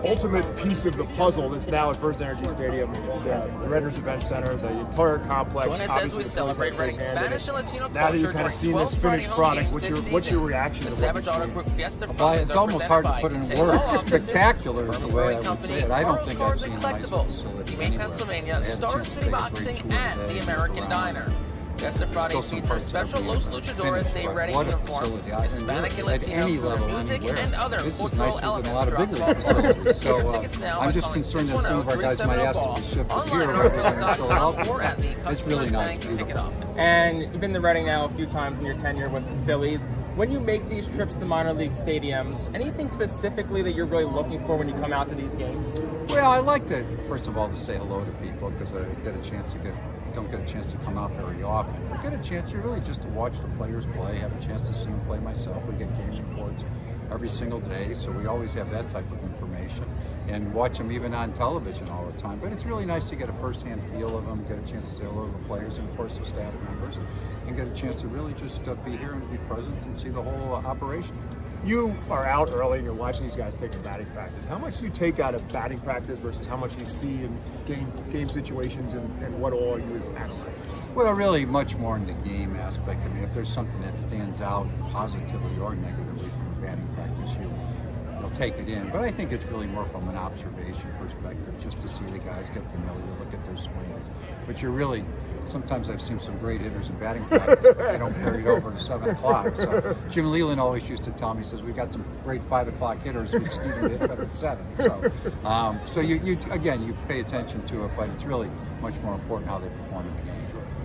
ultimate piece of the puzzle that's now at FirstEnergy Stadium, the Redders Event Center, the entire complex. Join us as we celebrate Reading Spanish and Latino now that culture you've kind during of seen 12 this finished product, what's your reaction the to Savage what Auto you've Group seen? Fiesta Well, Funds it's are almost presented hard to by put in Container words. Law Offices, Spectacular is the way Brewing I would Company, say it. I don't Carl's think Cards I've seen and a nicer Collectibles, facility Humane anywhere. Pennsylvania, I had a Star chance to City take a great Boxing, tour and today the and American around. Diner. Fiesta Friday features special Los Luchadores Day Reading uniforms, Hispanic and Latino food and music, and other cultural elements throughout the ballpark. So Tickets now I'm by just calling concerned that some of our guys might ask to be shifted online here at rather than in arphils.com or at the Philadelphia. It's really Customers nice. Bank ticket office. And you've been to Reading now a few times in your tenure with the Phillies. When you make these trips to minor league stadiums, anything specifically that you're really looking for when you come out to these games? Well, I like to, first of all, to say hello to people because I don't get a chance to come out very often. But get a chance really just to watch the players play, have a chance to see them play myself. We get game reports every single day, so we always have that type of information and watch them even on television all the time. But it's really nice to get a first-hand feel of them, get a chance to say hello to the players and, of course, the staff members, and get a chance to really just be here and be present and see the whole operation. You are out early and you're watching these guys taking batting practice. How much do you take out of batting practice versus how much you see in game situations and what all you analyze? Well, really much more in the game aspect. I mean, if there's something that stands out positively or negatively from a batting practice, you'll take it in. But I think it's really more from an observation perspective, just to see the guys get familiar, look at their swings. But you're really, sometimes I've seen some great hitters in batting practice, but they don't carry it over to 7 o'clock. So Jim Leland always used to tell me, he says, we've got some great 5 o'clock hitters who just even hit better at 7. So you pay attention to it, but it's really much more important how they perform in the game.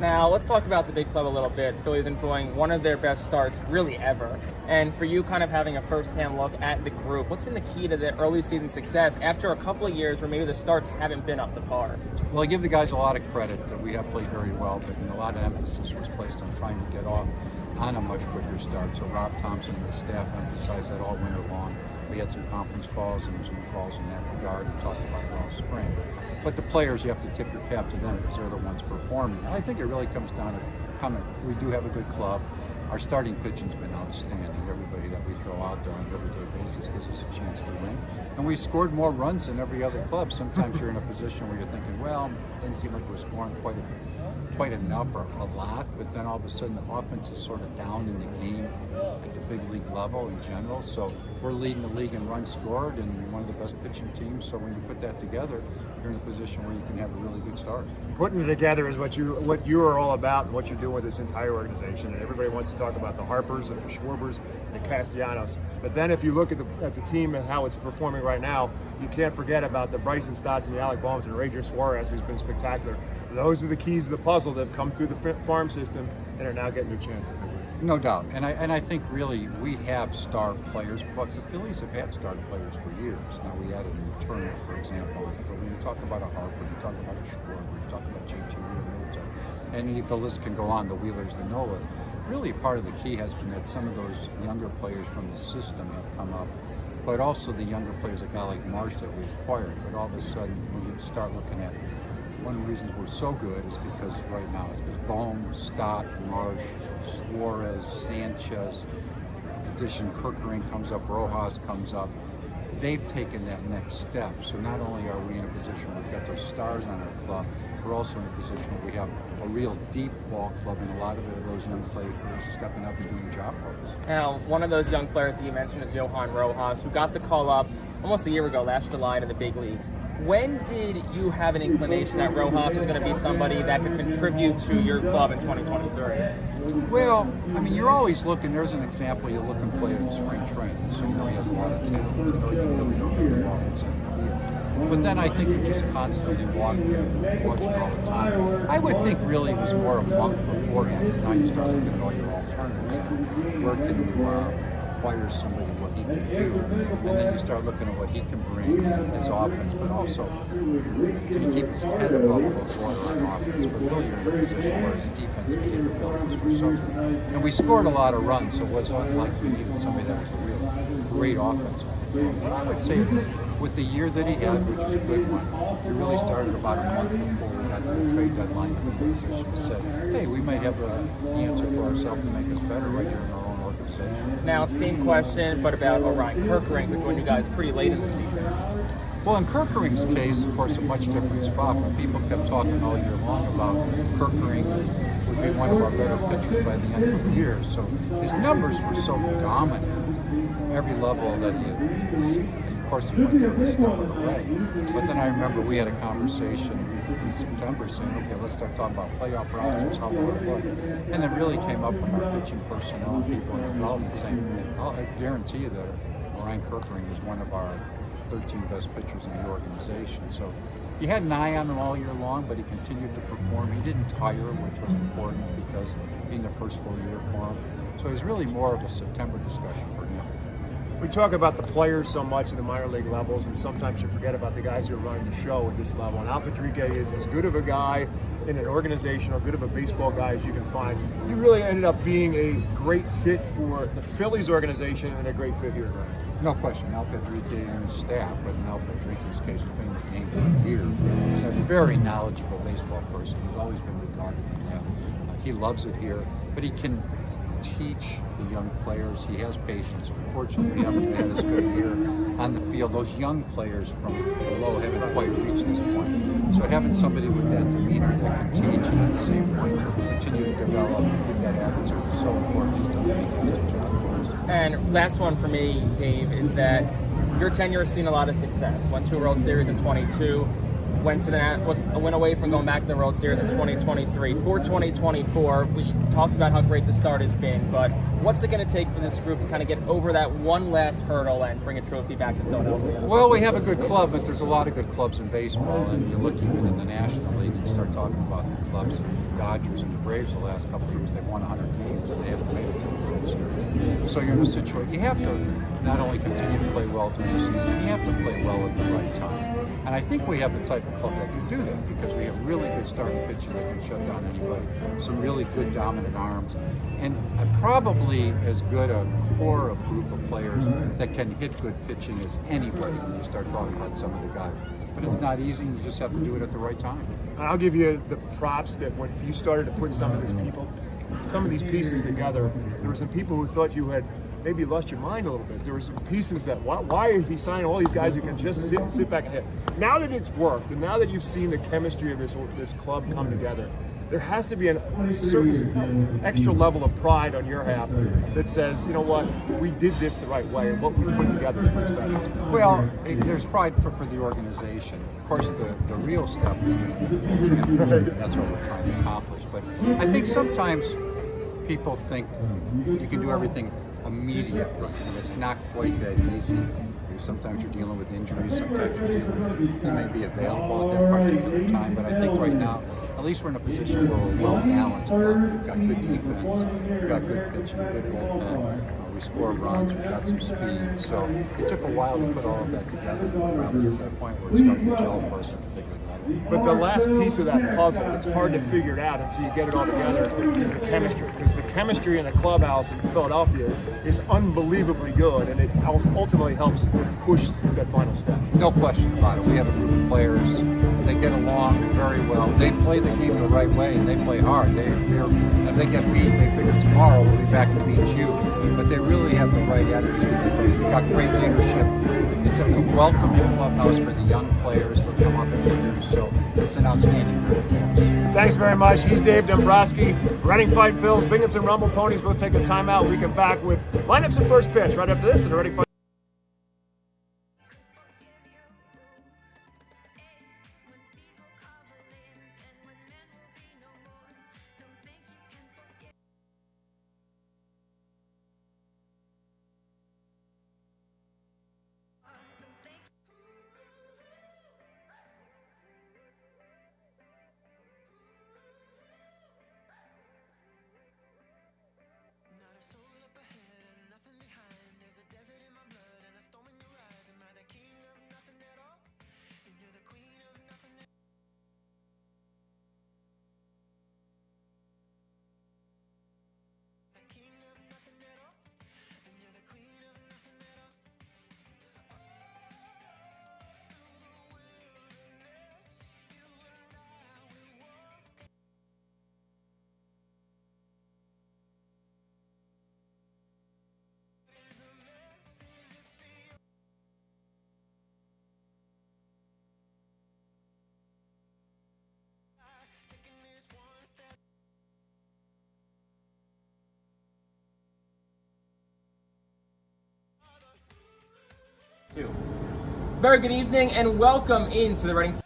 Now, let's talk about the big club a little bit. Phillies enjoying one of their best starts really ever. And for you kind of having a first-hand look at the group, what's been the key to the early season success after a couple of years where maybe the starts haven't been up to par? Well, I give the guys a lot of credit. We have played very well, but a lot of emphasis was placed on trying to get off on a much quicker start. So Rob Thompson and the staff emphasized that all winter long. We had some conference calls and Zoom calls in that regard and talked about it all spring. But the players, you have to tip your cap to them because they're the ones performing. And I think it really comes down to we do have a good club. Our starting pitching's been outstanding. Everybody that we throw out there on an everyday basis gives us a chance to win. And we scored more runs than every other club. Sometimes you're in a position where you're thinking, well, it didn't seem like we're scoring quite enough or a lot, but then all of a sudden the offense is sort of down in the game at the big league level in general. So we're leading the league in runs scored and one of the best pitching teams. So when you put that together, you're in a position where you can have a really good start. Putting it together is what you are all about and what you're doing with this entire organization. And everybody wants to talk about the Harpers and the Schwarbers and the Castellanos. But then if you look at the team and how it's performing right now, you can't forget about the Bryson Stotts and the Alec Bohms and Ranger Suarez, who's been spectacular. Those are the keys to the puzzle that have come through the farm system and are now getting their chance at the big leagues. No doubt. And I think really we have star players, but the Phillies have had star players for years. Now we added Turner, for example. But when you talk about a Harper, you talk about a Schwarber, you talk about JT Realmuto, and the list can go on, the Wheelers, the Nolas. Really part of the key has been that some of those younger players from the system have come up, but also the younger players, a guy like Marsh that we acquired. But all of a sudden, when you start looking at one of the reasons we're so good is because right now it's because Bohm, Stott, Marsh, Suarez, Sanchez, addition Kirkering comes up, Rojas comes up. They've taken that next step. So not only are we in a position where we've got those stars on our club, we're also in a position where we have a real deep ball club, and a lot of it are those young players stepping up and doing the job for us. Now, one of those young players that you mentioned is Johan Rojas, who got the call up almost a year ago, last July, to the big leagues. When did you have an inclination that Rojas was going to be somebody that could contribute to your club in 2023? Well, I mean, you're always looking. There's an example. You look and play at spring training, so you know he has a lot of talent. You know he can really go get the ball inside the field. But then I think you're just constantly watching all the time. I would think really it was more a month beforehand, because now you start looking at all your alternatives. Where can you acquire somebody, what he can do, and then you start looking at what he can bring in his offense, but also can he keep his head above the water on offense? But really you're in a position where his defensive capabilities were so good. And we scored a lot of runs, so it wasn't like we needed somebody that was a real great offense. But I would say with the year that he had, which is a good one, we really started about a month before we got to the trade deadline to be in a position to say, hey, we might have the answer for ourselves to make us better right here in our own organization. Now, same question, but about Orion Kirkering, who joined you guys pretty late in the season. Well, in Kirkering's case, of course, a much different spot, but people kept talking all year long about Kirkering would be one of our better pitchers by the end of the year. So his numbers were so dominant every level that he was. Of course, he went there every step of the way. But then I remember we had a conversation in September saying, okay, let's start talking about playoff rosters, how will it look? And it really came up from our pitching personnel and people in development saying, I guarantee you that Orion Kirkering is one of our 13 best pitchers in the organization. So you had an eye on him all year long, but he continued to perform. He didn't tire, which was important because being the first full year for him. So it was really more of a September discussion for him. We talk about the players so much at the minor league levels, and sometimes you forget about the guys who are running the show at this level. And Al Padrique is as good of a guy in an organization or good of a baseball guy as you can find. You really ended up being a great fit for the Phillies organization and a great fit here in Ryan. No question, Al Padrique and his staff, but in Al Padrique's case, he's been in the game for years. He's a very knowledgeable baseball person. He's always been regarded in that. He loves it here, but he can teach the young players. He has patience. Unfortunately, we haven't had as good a year on the field. Those young players from below haven't quite reached this point. So having somebody with that demeanor that can teach and at the same point continue to develop and keep that attitude is so important. He's done a fantastic job for us. And last one for me, Dave, is that your tenure has seen a lot of success. Went to a World Series in 22. Went to was a win away from going back to the World Series in 2023. For 2024, we talked about how great the start has been, but what's it going to take for this group to kind of get over that one last hurdle and bring a trophy back to Philadelphia? Well, we have a good club, but there's a lot of good clubs in baseball, and you look even in the National League and start talking about the clubs, the Dodgers and the Braves the last couple of years, they've won 100 games and they haven't made it to the World Series. So you're in a situation, you have to not only continue to play well during the season, you have to play well at the right time. And I think we have the type of club that can do that because we have really good starting pitching that can shut down anybody, some really good dominant arms, and probably as good a core of group of players that can hit good pitching as anybody when you start talking about some of the guys. But it's not easy, you just have to do it at the right time. I'll give you the props that when you started to put some of these pieces together, there were some people who thought you had maybe lost your mind a little bit. There were some pieces that, why is he signing all these guys who can just sit back and hit? Now that it's worked, and now that you've seen the chemistry of this club come together, there has to be a certain extra level of pride on your half that says, you know what, we did this the right way, and what we put together is pretty special. Well, there's pride for the organization. Of course, the real step is and that's what we're trying to accomplish. But I think sometimes people think you can do everything immediately, and it's not quite that easy. Sometimes you're dealing with injuries, sometimes you may be available at that particular time, but I think right now, at least we're in a position where we're well-balanced club. We've got good defense, we've got good pitching, good bullpen, we score runs, we've got some speed, so it took a while to put all of that together, probably at that point where it's starting to gel for us at the big league level. But the last piece of that puzzle, it's hard to figure it out until you get it all together, is the chemistry. Because the chemistry in the clubhouse in Philadelphia is unbelievably good, and it ultimately helps push that final step. No question about it. We have a group of players. They get along very well. They play the game the right way, and they play hard. And if they get beat, they figure tomorrow we'll be back to beat you. But they really have the right attitude. We've got great leadership. It's a welcoming clubhouse for the young players to come up and produce. So it's an outstanding group. Thanks very much. He's Dave Dombrowski. Reading Fight Phil's, Binghamton Rumble Ponies. We'll take a timeout. We come back with lineups and first pitch right after this, and Reading Fight. Very good evening and welcome into the Reading.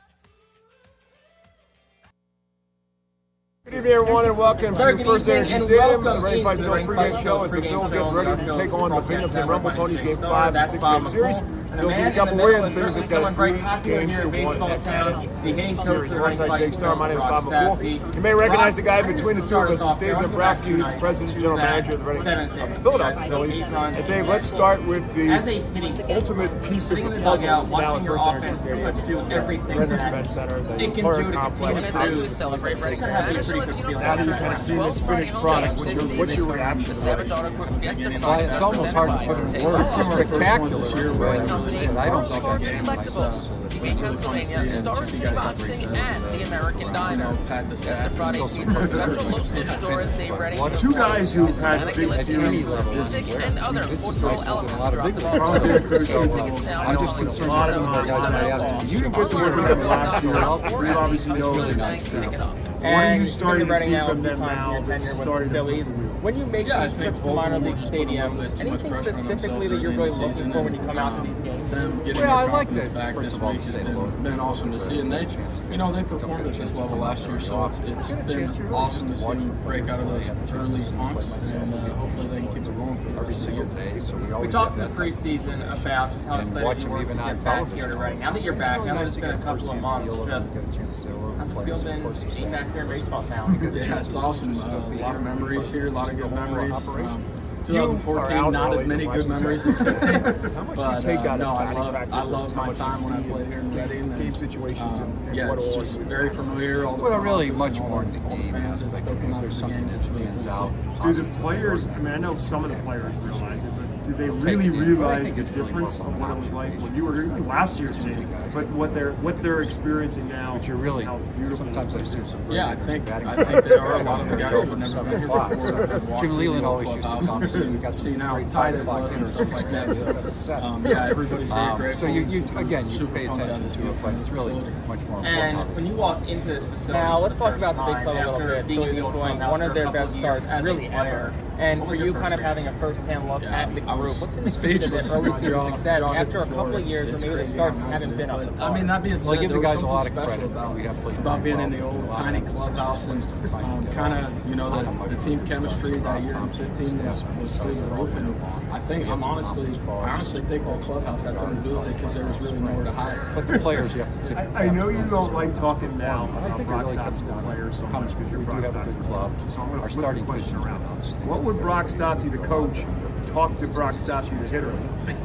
Good evening, everyone, and welcome to FirstEnergy Stadium. The Reading Fight Phil's pregame show as the Phils get ready to take on the Binghamton Rumble Ponies Game 5 of the 6-game series. Phils need a couple wins. Binghamton's got a 3-1 advantage in the series. Alongside Jake Starr, my name is Bob McCool. You may recognize the guy between the two of us is Dave Dombrowski, who's the president and general manager of the Philadelphia Phillies. And Dave, let's start with the ultimate piece of the puzzle that's now at FirstEnergy Stadium. The Veterans Event Center, the entire complex. As we celebrate Reading Spanish Latino Now that you've kind of seen this finished product, what's your reaction? It's almost hard to put in words. Spectacular. And I don't think I've seen myself. Pennsylvania, stars in boxing and the American Diner. As the Friday features special Los Luchadores Day Ready. Two guys who had big series music and other cultural elements throughout the day. I'm just concerned about some of the guys that I have. You didn't get to work with them last year. We obviously know really nice. And you've been running now a few times in your tenure with the Phillies. When you make these trips to minor league stadiums, anything specifically that you're really looking for when you come out to these games? Well, I like to, first of all, to say hello. It's been awesome to see, and they performed at this level last year, so it's been awesome to see them break out of those early funks, and hopefully they can keep it going for the rest of the year. We talked in the preseason about just how excited you were to get back here to Reading. Now that you're back, now that it's been a couple of months, just how's it feel been back here in baseball town? Yeah, it's awesome. A lot of memories here, a lot of good memories. 2014, not as many good memories as 15. How much do you take out of batting practice? I love my time when I played here in Reading. Game situations yeah, it's just very familiar. All the really much more in the game aspect. If there's something that stands out. Do the players, I mean, I know some of the players realize it, but do they really realize the difference of what it was like when you were here last year's team, but what they're experiencing now? But you're really, how beautiful sometimes I see some I think there are a lot of the guys who have never been here before. Jim Leland always used to come and see how tight it was and stuff like that. So, yeah, everybody's very grateful. So you pay attention to it, but it's really much more important. And when you walked into this facility, now let's talk about the big club a little bit. Phillies enjoying one of their best starts really ever. And for you kind of having a first-hand look at the group, what's been the key to this early season success after a couple of years where maybe the starts haven't been up to par? I mean, that being said, I give the guys a lot of credit about being in the old tiny clubhouse and kind of, the team chemistry that year in 15 was through the roof. And I honestly think that clubhouse had something to do with it because there was really nowhere to hide. But the players, you have to tip. I know you don't like talking now about Brock Stassi, the players, so much because you're we Brock do have a Stassi. good club. So I'm going to Our flip starting the question pitching around. What would Brock Stassi, the coach, talk to Brock Stassi, the hitter?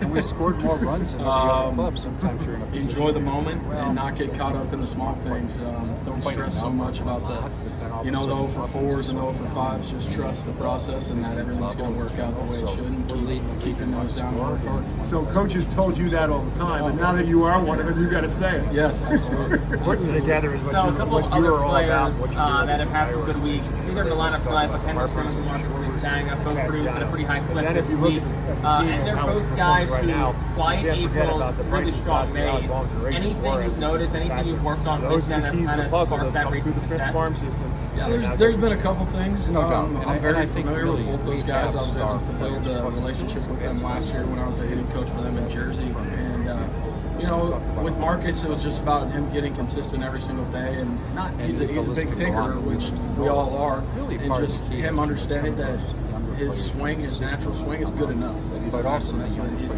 And we've scored more runs than every other club. Sometimes you're in a position. Enjoy the moment and not get caught up in the small things. Don't stress so much about the 0 for 4s and 0 for 5s. Just trust the process and that everything's going to work out the way it should. And keep your nose down and work hard. So coaches told you that all the time, but now that you are one of them, you got to say it. Yes, absolutely. Putting it together is what so you, a couple what of you other are all about. players that have had some good weeks. Neither in the lineup tonight, but Kendall Simmons and Marcus Lee both produced at a pretty high clip this week. And they're both guys who quiet Aprils, really strong Mays. Anything you've noticed, anything you've worked on with them that's kind of sparked that recent success? Yeah, there's been a couple things. No doubt. I'm very familiar with both those guys. I was able to build a relationship with them last year when I was a hitting coach for them in Jersey. And, with Marcus, it was just about him getting consistent every single day. And he's a big tinkerer, which we all are. And just him understanding that his swing, his natural swing is good enough. But also, he's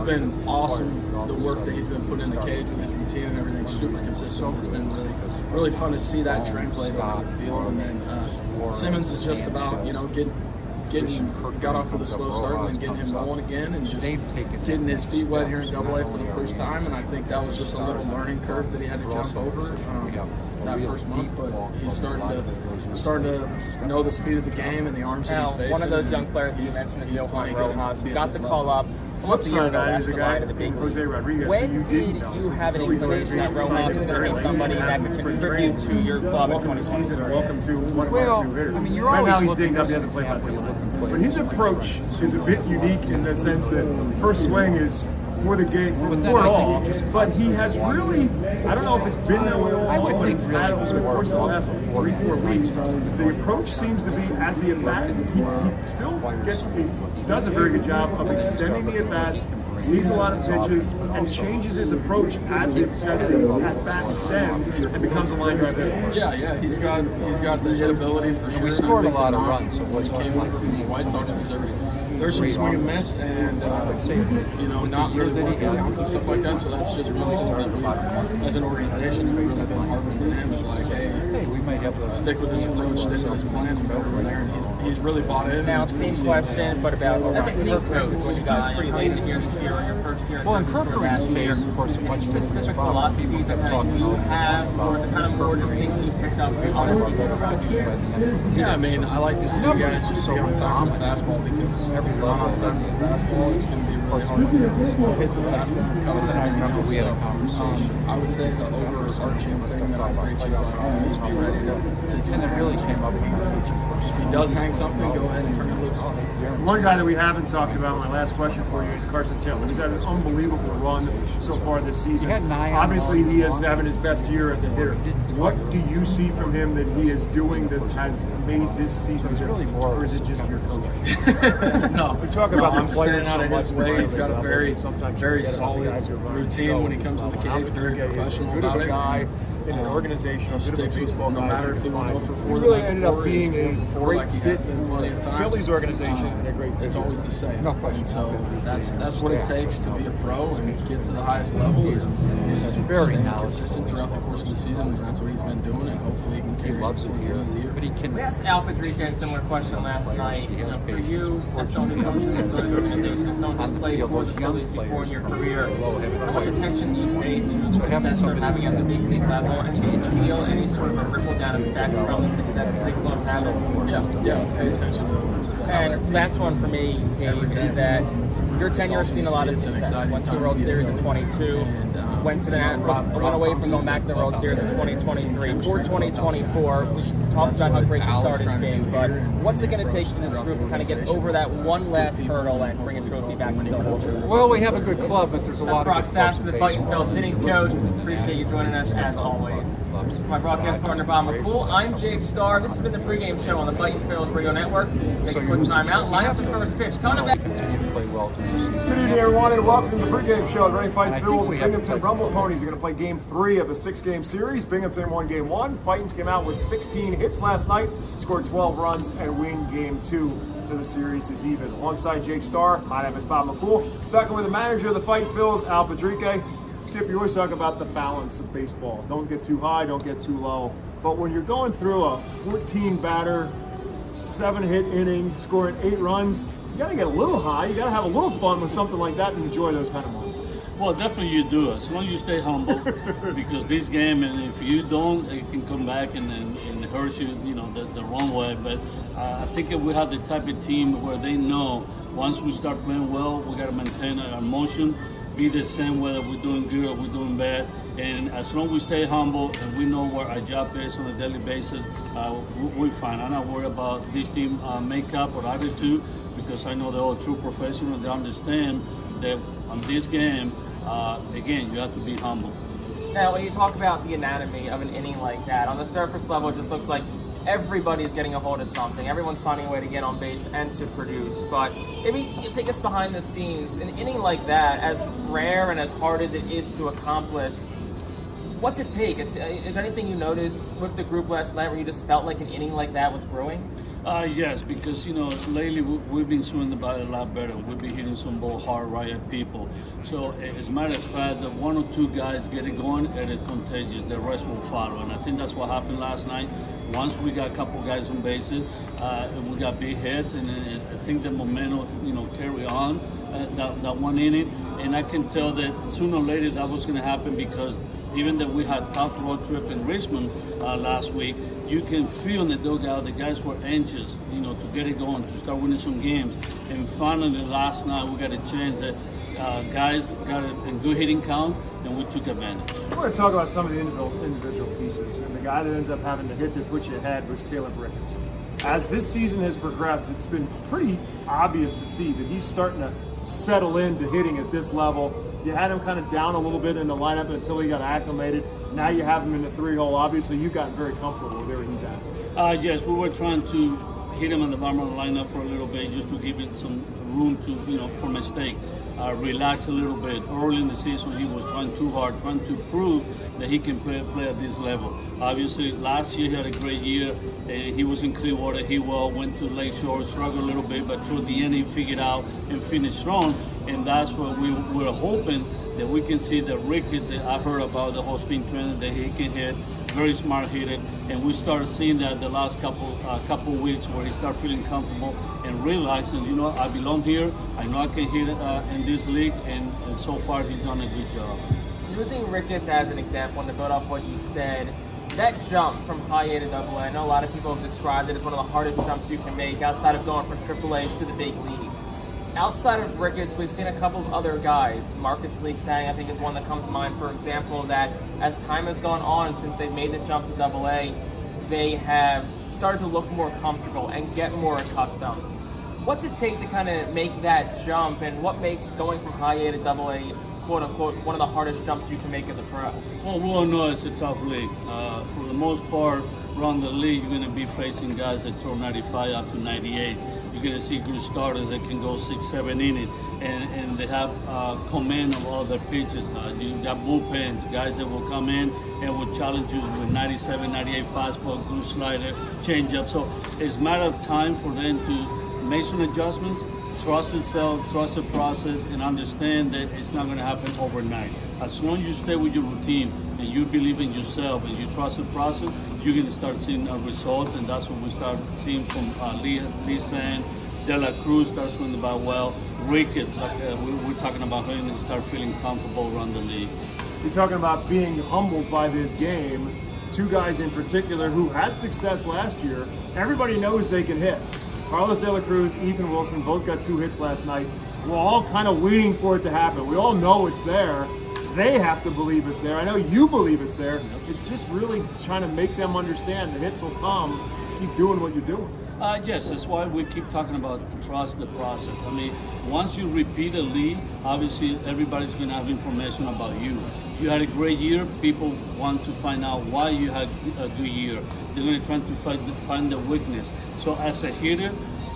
been awesome. The work that he's been putting in the cage with his routine and everything, super consistent. It's been really fun to see that translate over the field. And then Simmons is just about got off to the slow start and then getting him rolling again and just getting his feet wet here in AA for the first time. And I think that was just a little learning curve that he had to jump over that first month. But he's starting to know the speed of the game and the arms that he's facing. One of those young players that you mentioned is Johan Rojas. Got the call up. Flip side of that is a guy, Jose Rodriguez. When did you have an inclination that Rojas was going to be somebody that could contribute to your club in 20 season? Welcome to one of our new hitters. I mean, you're right always now he's looking digged up. He hasn't played much, but his approach is a bit unique in the sense that first swing is for the game, for it all. But he has really, I don't know if it's been that way all along, but it's had over the course of the last 3-4 weeks. The approach seems to be as the at-bat, he still does a very good job of extending the at-bats, sees a lot of pitches, and changes his approach as the at-bat extends and becomes a line drive hitter. Yeah, he's got the hit ability for sure. We scored a lot of runs. So when he came over from the White Sox, there's some swing and miss, and not really working counts and stuff like that. So that's just really something that we, as an organization, have really been harping to him. It's like, hey, we might have to stick with this approach, stick with this plan, and go from there. And he's really bought in. Now, same question, but about as a hitting coach, when you guys pretty late in the year this year, on your first year. Well, in Kirkland's case, of course, much specific philosophies that you have, or is it kind of more just things that you picked up with other people around you? Yeah, I mean, I like to see guys just be on top of the fastball because every level on top of the fastball, it's going to be really hard to hit the fastball and cover. Then I remember we had a conversation. I would say the overarching thing that I preach is like, just be ready to do. And it really came up with if he does hang something, go ahead and turn it loose. One guy that we haven't talked about, my last question for you, is Carson Taylor. He's had an unbelievable run so far this season. Obviously, he is having his best year as a hitter. What do you see from him that he is doing that has made this season different? Or is it just your coaching? No. We talk about I'm staying out of his way. He's got a very solid routine when he comes in the cage, very professional about it. in an organization of sticks with baseball no guys. matter if he went 0 for 4. He really ended up being a great like fit for the Phillies organization and a great fit. It's always the same. No question. And so that's what it takes to be a pro and get to the highest level is very consistent throughout the course of the season, and that's what he's been doing, and hopefully he can carry it towards the end of the year. But he can. We asked Al Padrique a similar question last night. For you, as someone who coaches in the Phillies organization, and someone who's played for the Phillies before in your career, how much attention do you pay to the success they're having at the big league level, and do you feel any sort of a ripple-down effect from the success the big clubs have? Yeah, pay attention to and last one for me, Dave, is that your tenure has seen a lot of success. Went to the World Series in 22, went away from going back to the World Series in 2023. For 2024, we talked about how great the start has been, but what's it going to take for this group to kind of get over that one last hurdle and bring a trophy back to Philadelphia? Well, we have a good club, but there's a lot of Brock Stats, the Fightin' Phil's hitting coach. Appreciate you joining us as always. My broadcast partner, Bob McCool. I'm Jake Starr. This has been the pregame show on the Fightin' Phil's Radio Network. Take a quick time out. Lineups and first pitch. Coming back. Continue to play well through the season. Good evening, everyone, and welcome to the pregame show. The Ready Fight Phil's Binghamton Rumble Ponies are going to play Game 3 of a 6-game series. Binghamton won Game 1. Fightins came out with 16 hits last night, scored 12 runs, and win Game 2. So the series is even. Alongside Jake Starr, my name is Bob McCool. Talking with the manager of the Fightin' Phil's, Al Padrique. Skip, you always talk about the balance of baseball. Don't get too high, don't get too low. But when you're going through a 14-batter, 7-hit inning, scoring 8 runs, you got to get a little high. You got to have a little fun with something like that and enjoy those kind of moments. Well, definitely you do, as long as you stay humble. Because this game, and if you don't, it can come back and hurt you, the wrong way. But I think if we have the type of team where they know once we start playing well, we got to maintain our emotion, be the same whether we're doing good or we're doing bad. And as long as we stay humble and we know what our job is on a daily basis, we're fine. I'm not worried about this team makeup or attitude, because I know they're all true professionals. They understand that on this game, again, you have to be humble. Now, when you talk about the anatomy of an inning like that, on the surface level, it just looks like everybody's getting a hold of something. Everyone's finding a way to get on base and to produce. But maybe you take us behind the scenes. An inning like that, as rare and as hard as it is to accomplish, what's it take? Is there anything you noticed with the group last night where you just felt like an inning like that was brewing? Yes, because, lately we've been swinging the bat a lot better. We've been hitting some ball hard right at people. So, as a matter of fact, the 1 or 2 guys get it going, it is contagious. The rest will follow. And I think that's what happened last night. Once we got a couple guys on bases, and we got big hits, and I think the momentum, carry on that one inning. And I can tell that sooner or later that was going to happen, because even though we had tough road trip in Richmond last week, you can feel in the dugout the guys were anxious, to get it going, to start winning some games. And finally, last night we got a chance that guys got a good hitting count, and we took advantage. We're going to talk about some of the individual pieces. And the guy that ends up having the hit that puts you ahead was Caleb Ricketts. As this season has progressed, it's been pretty obvious to see that he's starting to settle into hitting at this level. You had him kind of down a little bit in the lineup until he got acclimated. Now you have him in the 3-hole. Obviously, you've gotten very comfortable with where he's at. Yes, we were trying to hit him in the bottom of the lineup for a little bit, just to give it some room to, for mistake. Relax a little bit. Early in the season, he was trying too hard, trying to prove that he can play at this level. Obviously, last year he had a great year. He was in Clearwater. He went to Lakeshore, struggled a little bit, but toward the end he figured out and finished strong. And that's what we were hoping, that we can see the Ricketts that I heard about, the whole spring training, that he can hit, very smart hitter. And we started seeing that the last couple weeks, where he started feeling comfortable and realizing, I belong here. I know I can hit in this league, and so far he's done a good job. Using Ricketts as an example, and to build off what you said, that jump from high A to double A, I know a lot of people have described it as one of the hardest jumps you can make outside of going from AAA to the big leagues. Outside of Ricketts, we've seen a couple of other guys. Marcus Lee Sang, I think, is one that comes to mind, for example, that as time has gone on since they've made the jump to AA, they have started to look more comfortable and get more accustomed. What's it take to kind of make that jump, and what makes going from high A to AA quote unquote one of the hardest jumps you can make as a pro? Well, we all know it's a tough league. For the most part, around the league, you're going to be facing guys that throw 95 up to 98. You're going to see good starters that can go 6-7 innings, and they have command of all their pitches. You got bullpens, guys that will come in and will challenge you with 97, 98 fastball, good slider, changeup. So it's a matter of time for them to make some adjustments, trust itself, trust the process, and understand that it's not going to happen overnight. As long as you stay with your routine and you believe in yourself and you trust the process, you're going to start seeing results, and that's what we start seeing from Lee San, De La Cruz starts running the ball well. Ricketts, like we're talking about him, and start feeling comfortable around the league. You're talking about being humbled by this game. Two guys in particular who had success last year. Everybody knows they can hit. Carlos De La Cruz, Ethan Wilson, both got 2 hits last night. We're all kind of waiting for it to happen. We all know it's there. They have to believe it's there. I know you believe it's there. It's just really trying to make them understand the hits will come. Just keep doing what you're doing. Yes, that's why we keep talking about trust the process. I mean, once you repeat a lead, obviously everybody's going to have information about you. You had a great year. People want to find out why you had a good year. They're going to try to find the weakness. So as a hitter,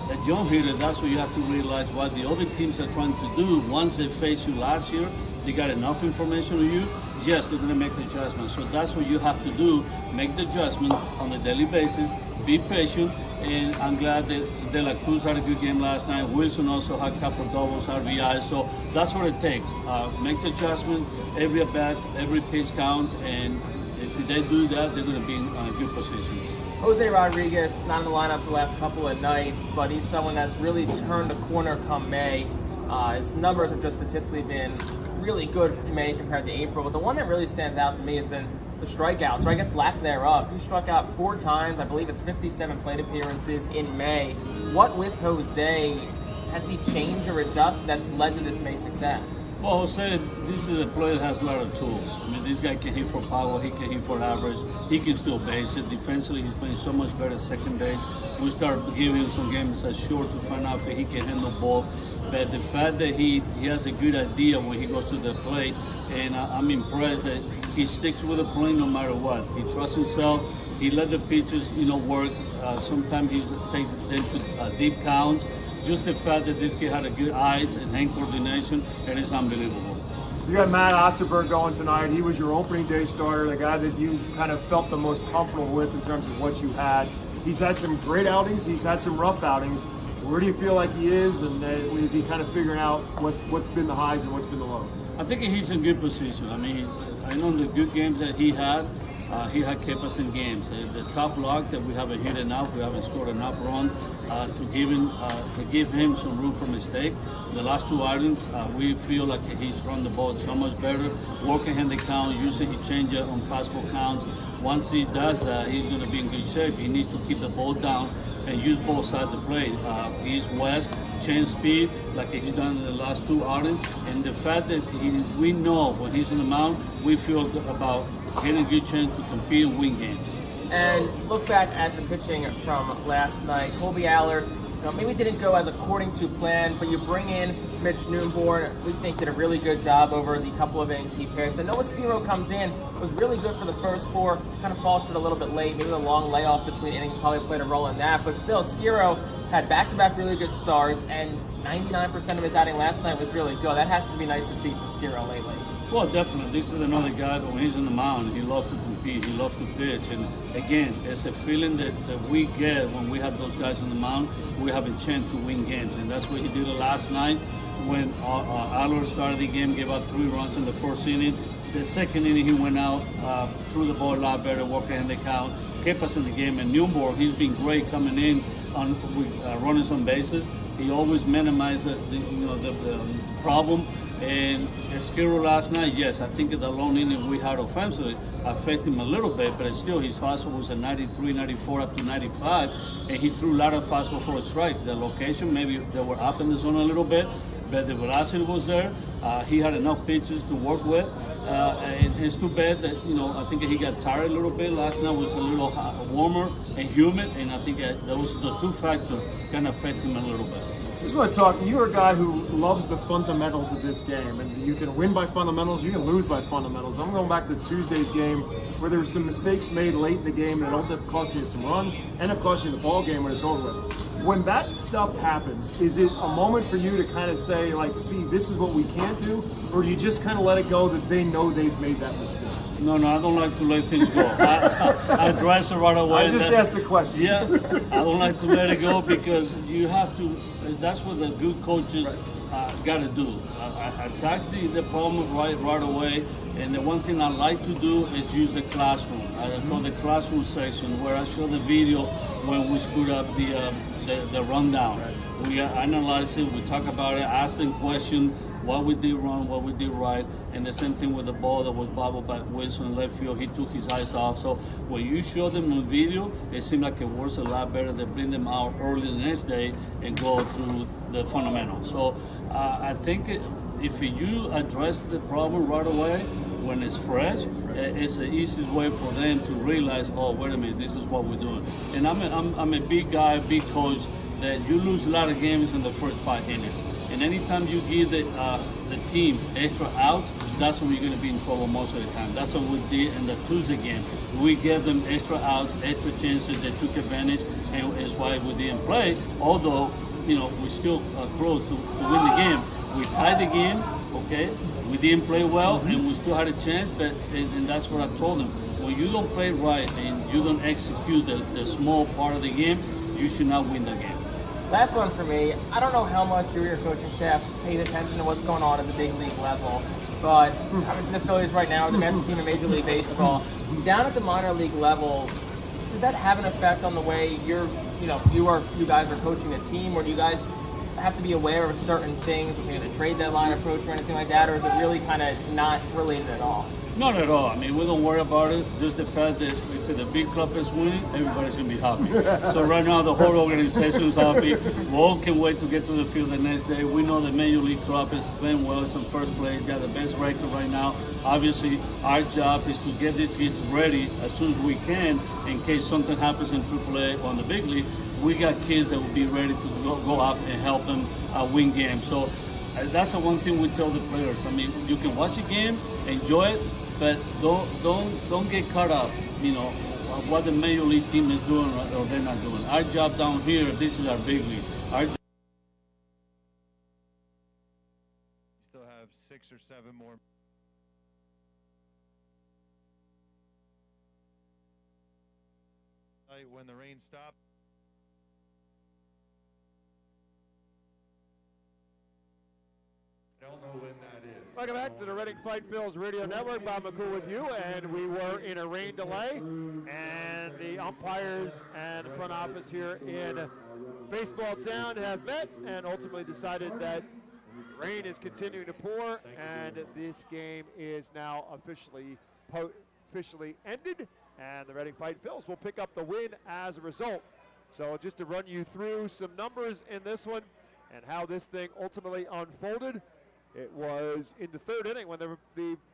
a young hitter, that's what you have to realize what the other teams are trying to do. Once they faced you last year, they got enough information on you. Yes, they're going to make adjustments. So that's what you have to do. Make the adjustment on a daily basis. Be patient. And I'm glad that De La Cruz had a good game last night. Wilson also had a couple of doubles, RBI. So that's what it takes. Make the adjustment. Every at bat, every pitch count. And if they do that, they're going to be in a good position. Jose Rodriguez, not in the lineup the last couple of nights, but he's someone that's really turned a corner come May. His numbers have just statistically been really good in May compared to April. But the one that really stands out to me has been the strikeouts, or I guess lack thereof. He struck out 4 times. I believe it's 57 plate appearances in May. What with Jose, has he changed or adjusted that's led to this May success? Well, Jose, this is a player that has a lot of tools. I mean, this guy can hit for power, he can hit for average, he can still base it. Defensively, he's playing so much better at second base. We start giving him some games as short to find out if he can handle both. But the fact that he has a good idea when he goes to the plate, and I'm impressed that he sticks with the plate no matter what. He trusts himself. He let the pitches, work. Sometimes he takes them to deep counts. Just the fact that this kid had a good eyes and hand coordination, it is unbelievable. You got Matt Osterberg going tonight. He was your opening day starter, the guy that you kind of felt the most comfortable with in terms of what you had. He's had some great outings. He's had some rough outings. Where do you feel like he is, and is he kind of figuring out what's been the highs and what's been the lows? I think he's in good position. I mean, I know the good games that he had kept us in games. The tough luck that we haven't hit enough, we haven't scored enough run to give him some room for mistakes. The last 2 items, we feel like he's run the ball so much better, working hand the count, using his changeup on fastball counts. Once he does that, he's going to be in good shape. He needs to keep the ball down and use both sides of the plate. East, west, change speed, like he's done in the last 2 outings. And the fact that we know when he's on the mound, we feel about getting a good chance to compete and win games. And look back at the pitching from last night. Colby Aller, maybe didn't go as according to plan, but you bring in Mitch Newborn. We think did a really good job over the couple of innings he pitched. And Noah Skiro comes in, was really good for the first 4, kind of faltered a little bit late. Maybe the long layoff between innings probably played a role in that. But still, Skiro had back-to-back really good starts, and 99% of his outing last night was really good. That has to be nice to see from Skiro lately. Well, definitely. This is another guy that when he's on the mound, he loves to compete, he loves to pitch. And again, it's a feeling that we get when we have those guys on the mound, we have a chance to win games. And that's what he did last night when Aller started the game, gave up 3 runs in the first inning. The second inning, he went out, threw the ball a lot better, working in the count, kept us in the game. And Newborn, he's been great coming in on running some bases. He always minimized the problem. And Skiro last night, yes, I think the long inning we had offensively affected him a little bit, but still his fastball was at 93, 94, up to 95, and he threw a lot of fastball for strikes. The location, maybe they were up in the zone a little bit, but the velocity was there. He had enough pitches to work with, and it's too bad that, I think he got tired a little bit. Last night was a little warmer and humid, and I think those the 2 factors kind of affect him a little bit. Just want to talk. You're a guy who loves the fundamentals of this game, and you can win by fundamentals, you can lose by fundamentals. I'm going back to Tuesday's game where there were some mistakes made late in the game and it ended up costing you some runs, end up costing you the ball game when it's over with. When that stuff happens, is it a moment for you to kind of say, like, see, this is what we can't do, or do you just kind of let it go that they know they've made that mistake? No, I don't like to let things go. I address it right away. I just asked the questions. Yeah, I don't like to let it go because you have to. That's what the good coaches got to do. Attack the problem right away. And the one thing I like to do is use the classroom. I call the classroom section where I show the video when we screwed up the rundown. We analyze it, we talk about it, ask them questions, what we did wrong, what we did right, and the same thing with the ball that was bobbled by Wilson in left field. He took his eyes off. So when you show them on video, it seems like it works a lot better. They bring them out early the next day and go through the fundamentals. So I think if you address the problem right away, when it's fresh, it's the easiest way for them to realize, oh, wait a minute, this is what we're doing. And I'm a big guy, big coach, that you lose a lot of games in the first 5 innings. And anytime you give the team extra outs, that's when you're going to be in trouble most of the time. That's what we did in the Tuesday game. We gave them extra outs, extra chances. They took advantage, and it's why we didn't play. Although, we still close to win the game. We tied the game, okay? We didn't play well, and we still had a chance, but and that's what I told them. When you don't play right and you don't execute the small part of the game, you should not win the game. Last one for me. I don't know how much you or your coaching staff pays attention to what's going on at the big league level, but obviously the Phillies right now are the best team in Major League Baseball. Down at the minor league level, does that have an effect on the way you guys are coaching a team, or do you guys have to be aware of certain things, like the trade deadline approach or anything like that, or is it really kind of not related at all? Not at all. I mean, we don't worry about it. Just the fact that if the big club is winning, everybody's going to be happy. So right now, the whole organization is happy. We all can wait to get to the field the next day. We know the Major League club is playing well. It's in first place. Got the best record right now. Obviously, our job is to get these kids ready as soon as we can in case something happens in AAA or in the big league. We got kids that will be ready to go up and help them win games. So that's the one thing we tell the players. I mean, you can watch a game, enjoy it, but don't get caught up, what the Major League team is doing or they're not doing. Our job down here, this is our big league. You still have 6 or 7 more. When the rain stops. Don't know when that is. Welcome back to the Reading Fight Phil's Radio Network. Bob McCool with you, and we were in a rain delay, and the umpires and the front office here in Baseball Town have met and ultimately decided that rain is continuing to pour, and this game is now officially ended, and the Reading Fight Phils will pick up the win as a result. So just to run you through some numbers in this one and how this thing ultimately unfolded. It was in the 3rd inning when the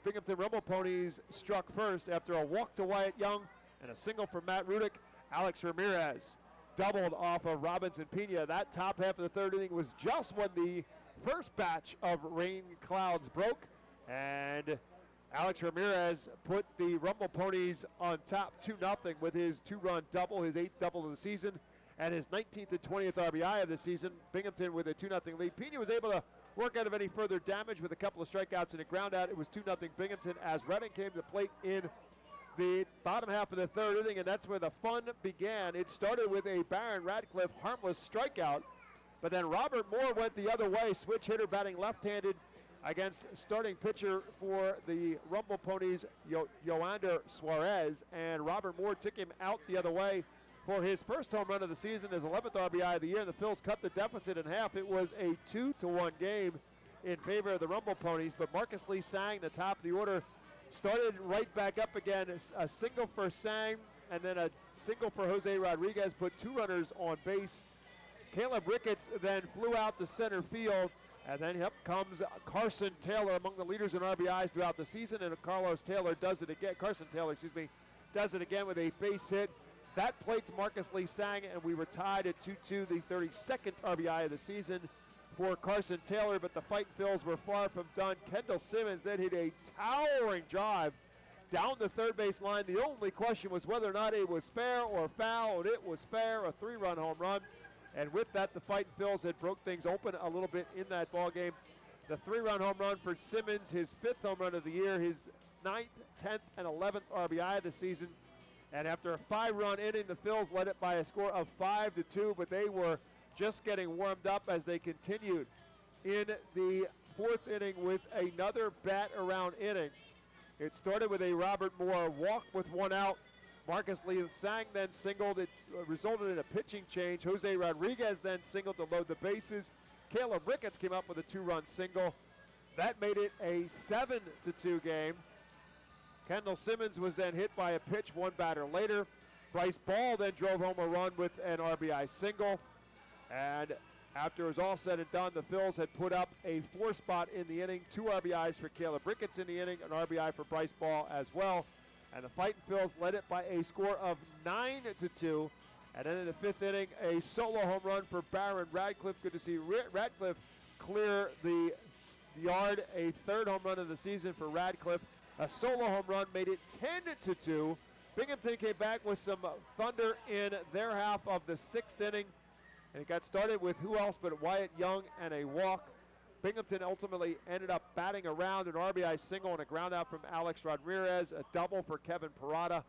Binghamton Rumble Ponies struck first after a walk to Wyatt Young and a single from Matt Rudick. Alex Ramirez doubled off of Robinson Pena. That top half of the 3rd inning was just when the first batch of rain clouds broke, and Alex Ramirez put the Rumble Ponies on top 2-0 with his 2-run double, his 8th double of the season, and his 19th and 20th RBI of the season. Binghamton with a 2-0 lead. Pena was able to work out of any further damage with a couple of strikeouts and a ground out. It was 2-0 Binghamton as Reading came to the plate in the bottom half of the 3rd inning, and that's where the fun began. It started with a Baron Radcliffe harmless strikeout, but then Robert Moore went the other way, switch hitter batting left-handed against starting pitcher for the Rumble Ponies, Yoander Suarez, and Robert Moore took him out the other way for his first home run of the season, his 11th RBI of the year. The Phils cut the deficit in half. It was a 2-1 game in favor of the Rumble Ponies, but Marcus Lee Sang, the top of the order, started right back up again. A single for Sang, and then a single for Jose Rodriguez, put 2 runners on base. Caleb Ricketts then flew out to center field, and then up comes Carson Taylor, among the leaders in RBIs throughout the season, and Carson Taylor does it again with a base hit. That plates Marcus Lee Sang, and we were tied at 2-2, the 32nd RBI of the season for Carson Taylor, but the Fightin' Phils were far from done. Kendall Simmons then hit a towering drive down the third base line. The only question was whether or not it was fair or foul, and it was fair, a 3-run home run. And with that, the Fightin' Phils had broke things open a little bit in that ball game. The 3-run home run for Simmons, his 5th home run of the year, his 9th, 10th, and 11th RBI of the season. And after a 5-run inning, the Phils led it by a score of 5-2, but they were just getting warmed up as they continued in the 4th inning with another bat-around inning. It started with a Robert Moore walk with 1 out. Marcus Lee Sang then singled. It resulted in a pitching change. Jose Rodriguez then singled to load the bases. Caleb Ricketts came up with a 2-run single. That made it a 7-2 game. Kendall Simmons was then hit by a pitch 1 batter later. Bryce Ball then drove home a run with an RBI single. And after it was all said and done, the Phils had put up a 4 spot in the inning. 2 RBIs for Caleb Ricketts in the inning, an RBI for Bryce Ball as well. And the Fightin' Phils led it by a score of 9-2. And then in the 5th inning, a solo home run for Baron Radcliffe. Good to see Radcliffe clear the yard. A 3rd home run of the season for Radcliffe. A solo home run made it 10-2. Binghamton came back with some thunder in their half of the 6th inning. And it got started with who else but Wyatt Young and a walk. Binghamton ultimately ended up batting around an RBI single and a ground out from Alex Ramirez, a double for Kevin Parada.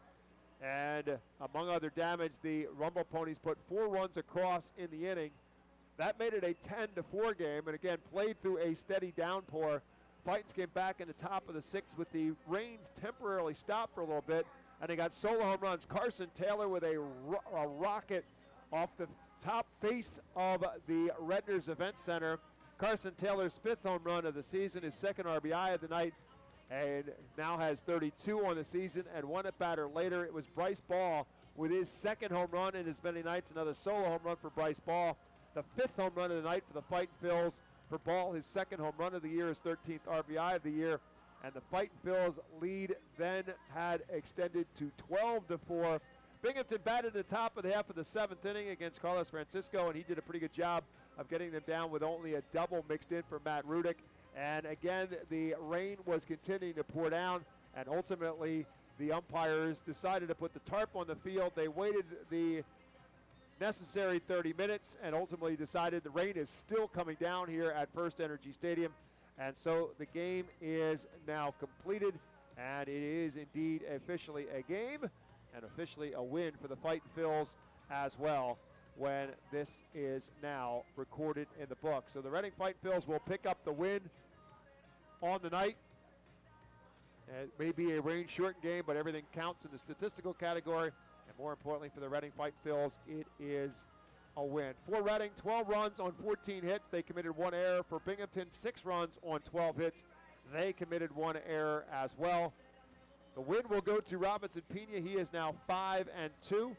And among other damage, the Rumble Ponies put 4 runs across in the inning. That made it a 10-4 game, and again, played through a steady downpour. Fightins came back in the top of the 6th with the rains temporarily stopped for a little bit, and they got solo home runs. Carson Taylor with a rocket off the top face of the Redner's Event Center. Carson Taylor's 5th home run of the season, his 2nd RBI of the night, and now has 32 on the season. And 1 at batter later, it was Bryce Ball with his 2nd home run in as many nights. Another solo home run for Bryce Ball. The 5th home run of the night for the Fightin' Phils. For Ball, his 2nd home run of the year, his 13th RBI of the year. And the Fightin' Phils lead then had extended to 12-4. Binghamton batted the top of the half of the 7th inning against Carlos Francisco, and he did a pretty good job of getting them down with only a double mixed in for Matt Rudick. And again, the rain was continuing to pour down, and ultimately the umpires decided to put the tarp on the field. They waited the necessary 30 minutes and ultimately decided the rain is still coming down here at FirstEnergy Stadium. And so the game is now completed, and it is indeed officially a game and officially a win for the Fightin' Phils as well when this is now recorded in the book. So the Reading Fightin' Phils will pick up the win on the night. And it may be a rain-shortened game, but everything counts in the statistical category. And more importantly for the Reading Fightin' Phils, it is a win. For Reading, 12 runs on 14 hits. They committed 1 error. For Binghamton, 6 runs on 12 hits. They committed 1 error as well. The win will go to Robinson Pena. He is now 5-2.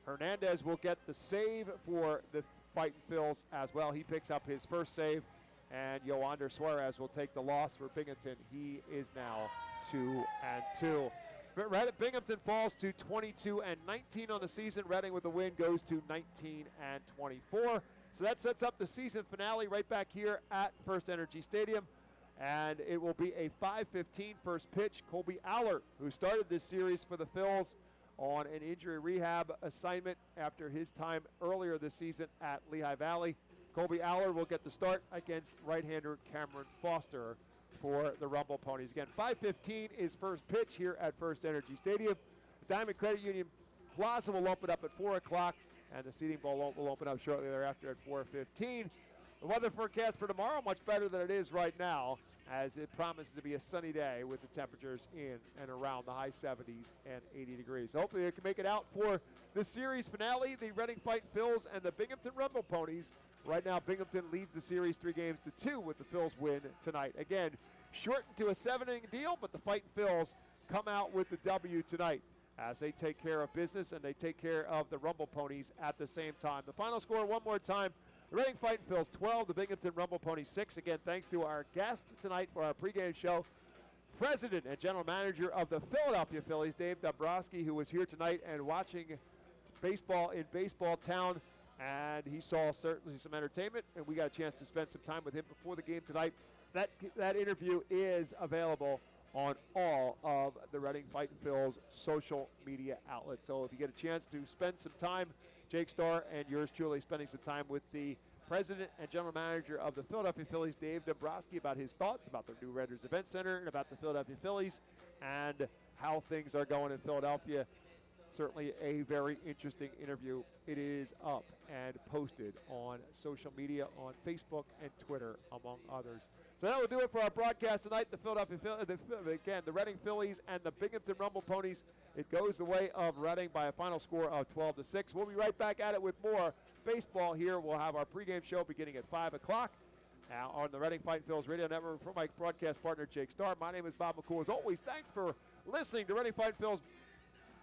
Hernandez will get the save for the Fightin' Phils as well. He picks up his 1st save. And Yoander Suarez will take the loss for Binghamton. He is now 2-2. Binghamton falls to 22-19 on the season. Reading with the win goes to 19-24. So that sets up the season finale right back here at FirstEnergy Stadium. And it will be a 5:15 first pitch. Colby Aller, who started this series for the Phils on an injury rehab assignment after his time earlier this season at Lehigh Valley. Colby Aller will get the start against right-hander Cameron Foster for the Rumble Ponies. Again, 5:15 is first pitch here at FirstEnergy Stadium. Diamond Credit Union Plaza will open up at 4 o'clock, and the seating bowl will open up shortly thereafter at 4:15. The weather forecast for tomorrow, much better than it is right now, as it promises to be a sunny day with the temperatures in and around the high 70s and 80 degrees. Hopefully they can make it out for the series finale, the Reading Fightin' Phils and the Binghamton Rumble Ponies. Right now, Binghamton leads the series 3-2 with the Phils win tonight. Again, shortened to a 7-inning deal, but the Fightin' Phils come out with the W tonight as they take care of business and they take care of the Rumble Ponies at the same time. The final score one more time. The Reading Fightin' Phils 12, the Binghamton Rumble Ponies 6. Again, thanks to our guest tonight for our pregame show, President and General Manager of the Philadelphia Phillies, Dave Dombrowski, who was here tonight and watching baseball in Baseball Town, and he saw certainly some entertainment, and we got a chance to spend some time with him before the game tonight. That interview is available on all of the Reading Fightin' Phil's social media outlets. So if you get a chance to spend some time, Jake Starr and yours truly spending some time with the president and general manager of the Philadelphia Phillies, Dave Dombrowski, about his thoughts about the new Raiders Event Center and about the Philadelphia Phillies and how things are going in Philadelphia. Certainly a very interesting interview. It is up and posted on social media, on Facebook and Twitter, among others. So that will do it for our broadcast tonight. The Reading Phillies and the Binghamton Rumble Ponies. It goes the way of Reading by a final score of 12-6. We'll be right back at it with more baseball here. We'll have our pregame show beginning at 5 o'clock. Now on the Reading Fightin' Phil's radio network. For my broadcast partner, Jake Starr, my name is Bob McCool. As always, thanks for listening to Reading Fightin' Phil's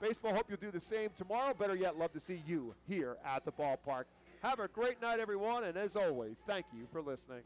baseball. Hope you'll do the same tomorrow. Better yet, love to see you here at the ballpark. Have a great night, everyone, and as always, thank you for listening.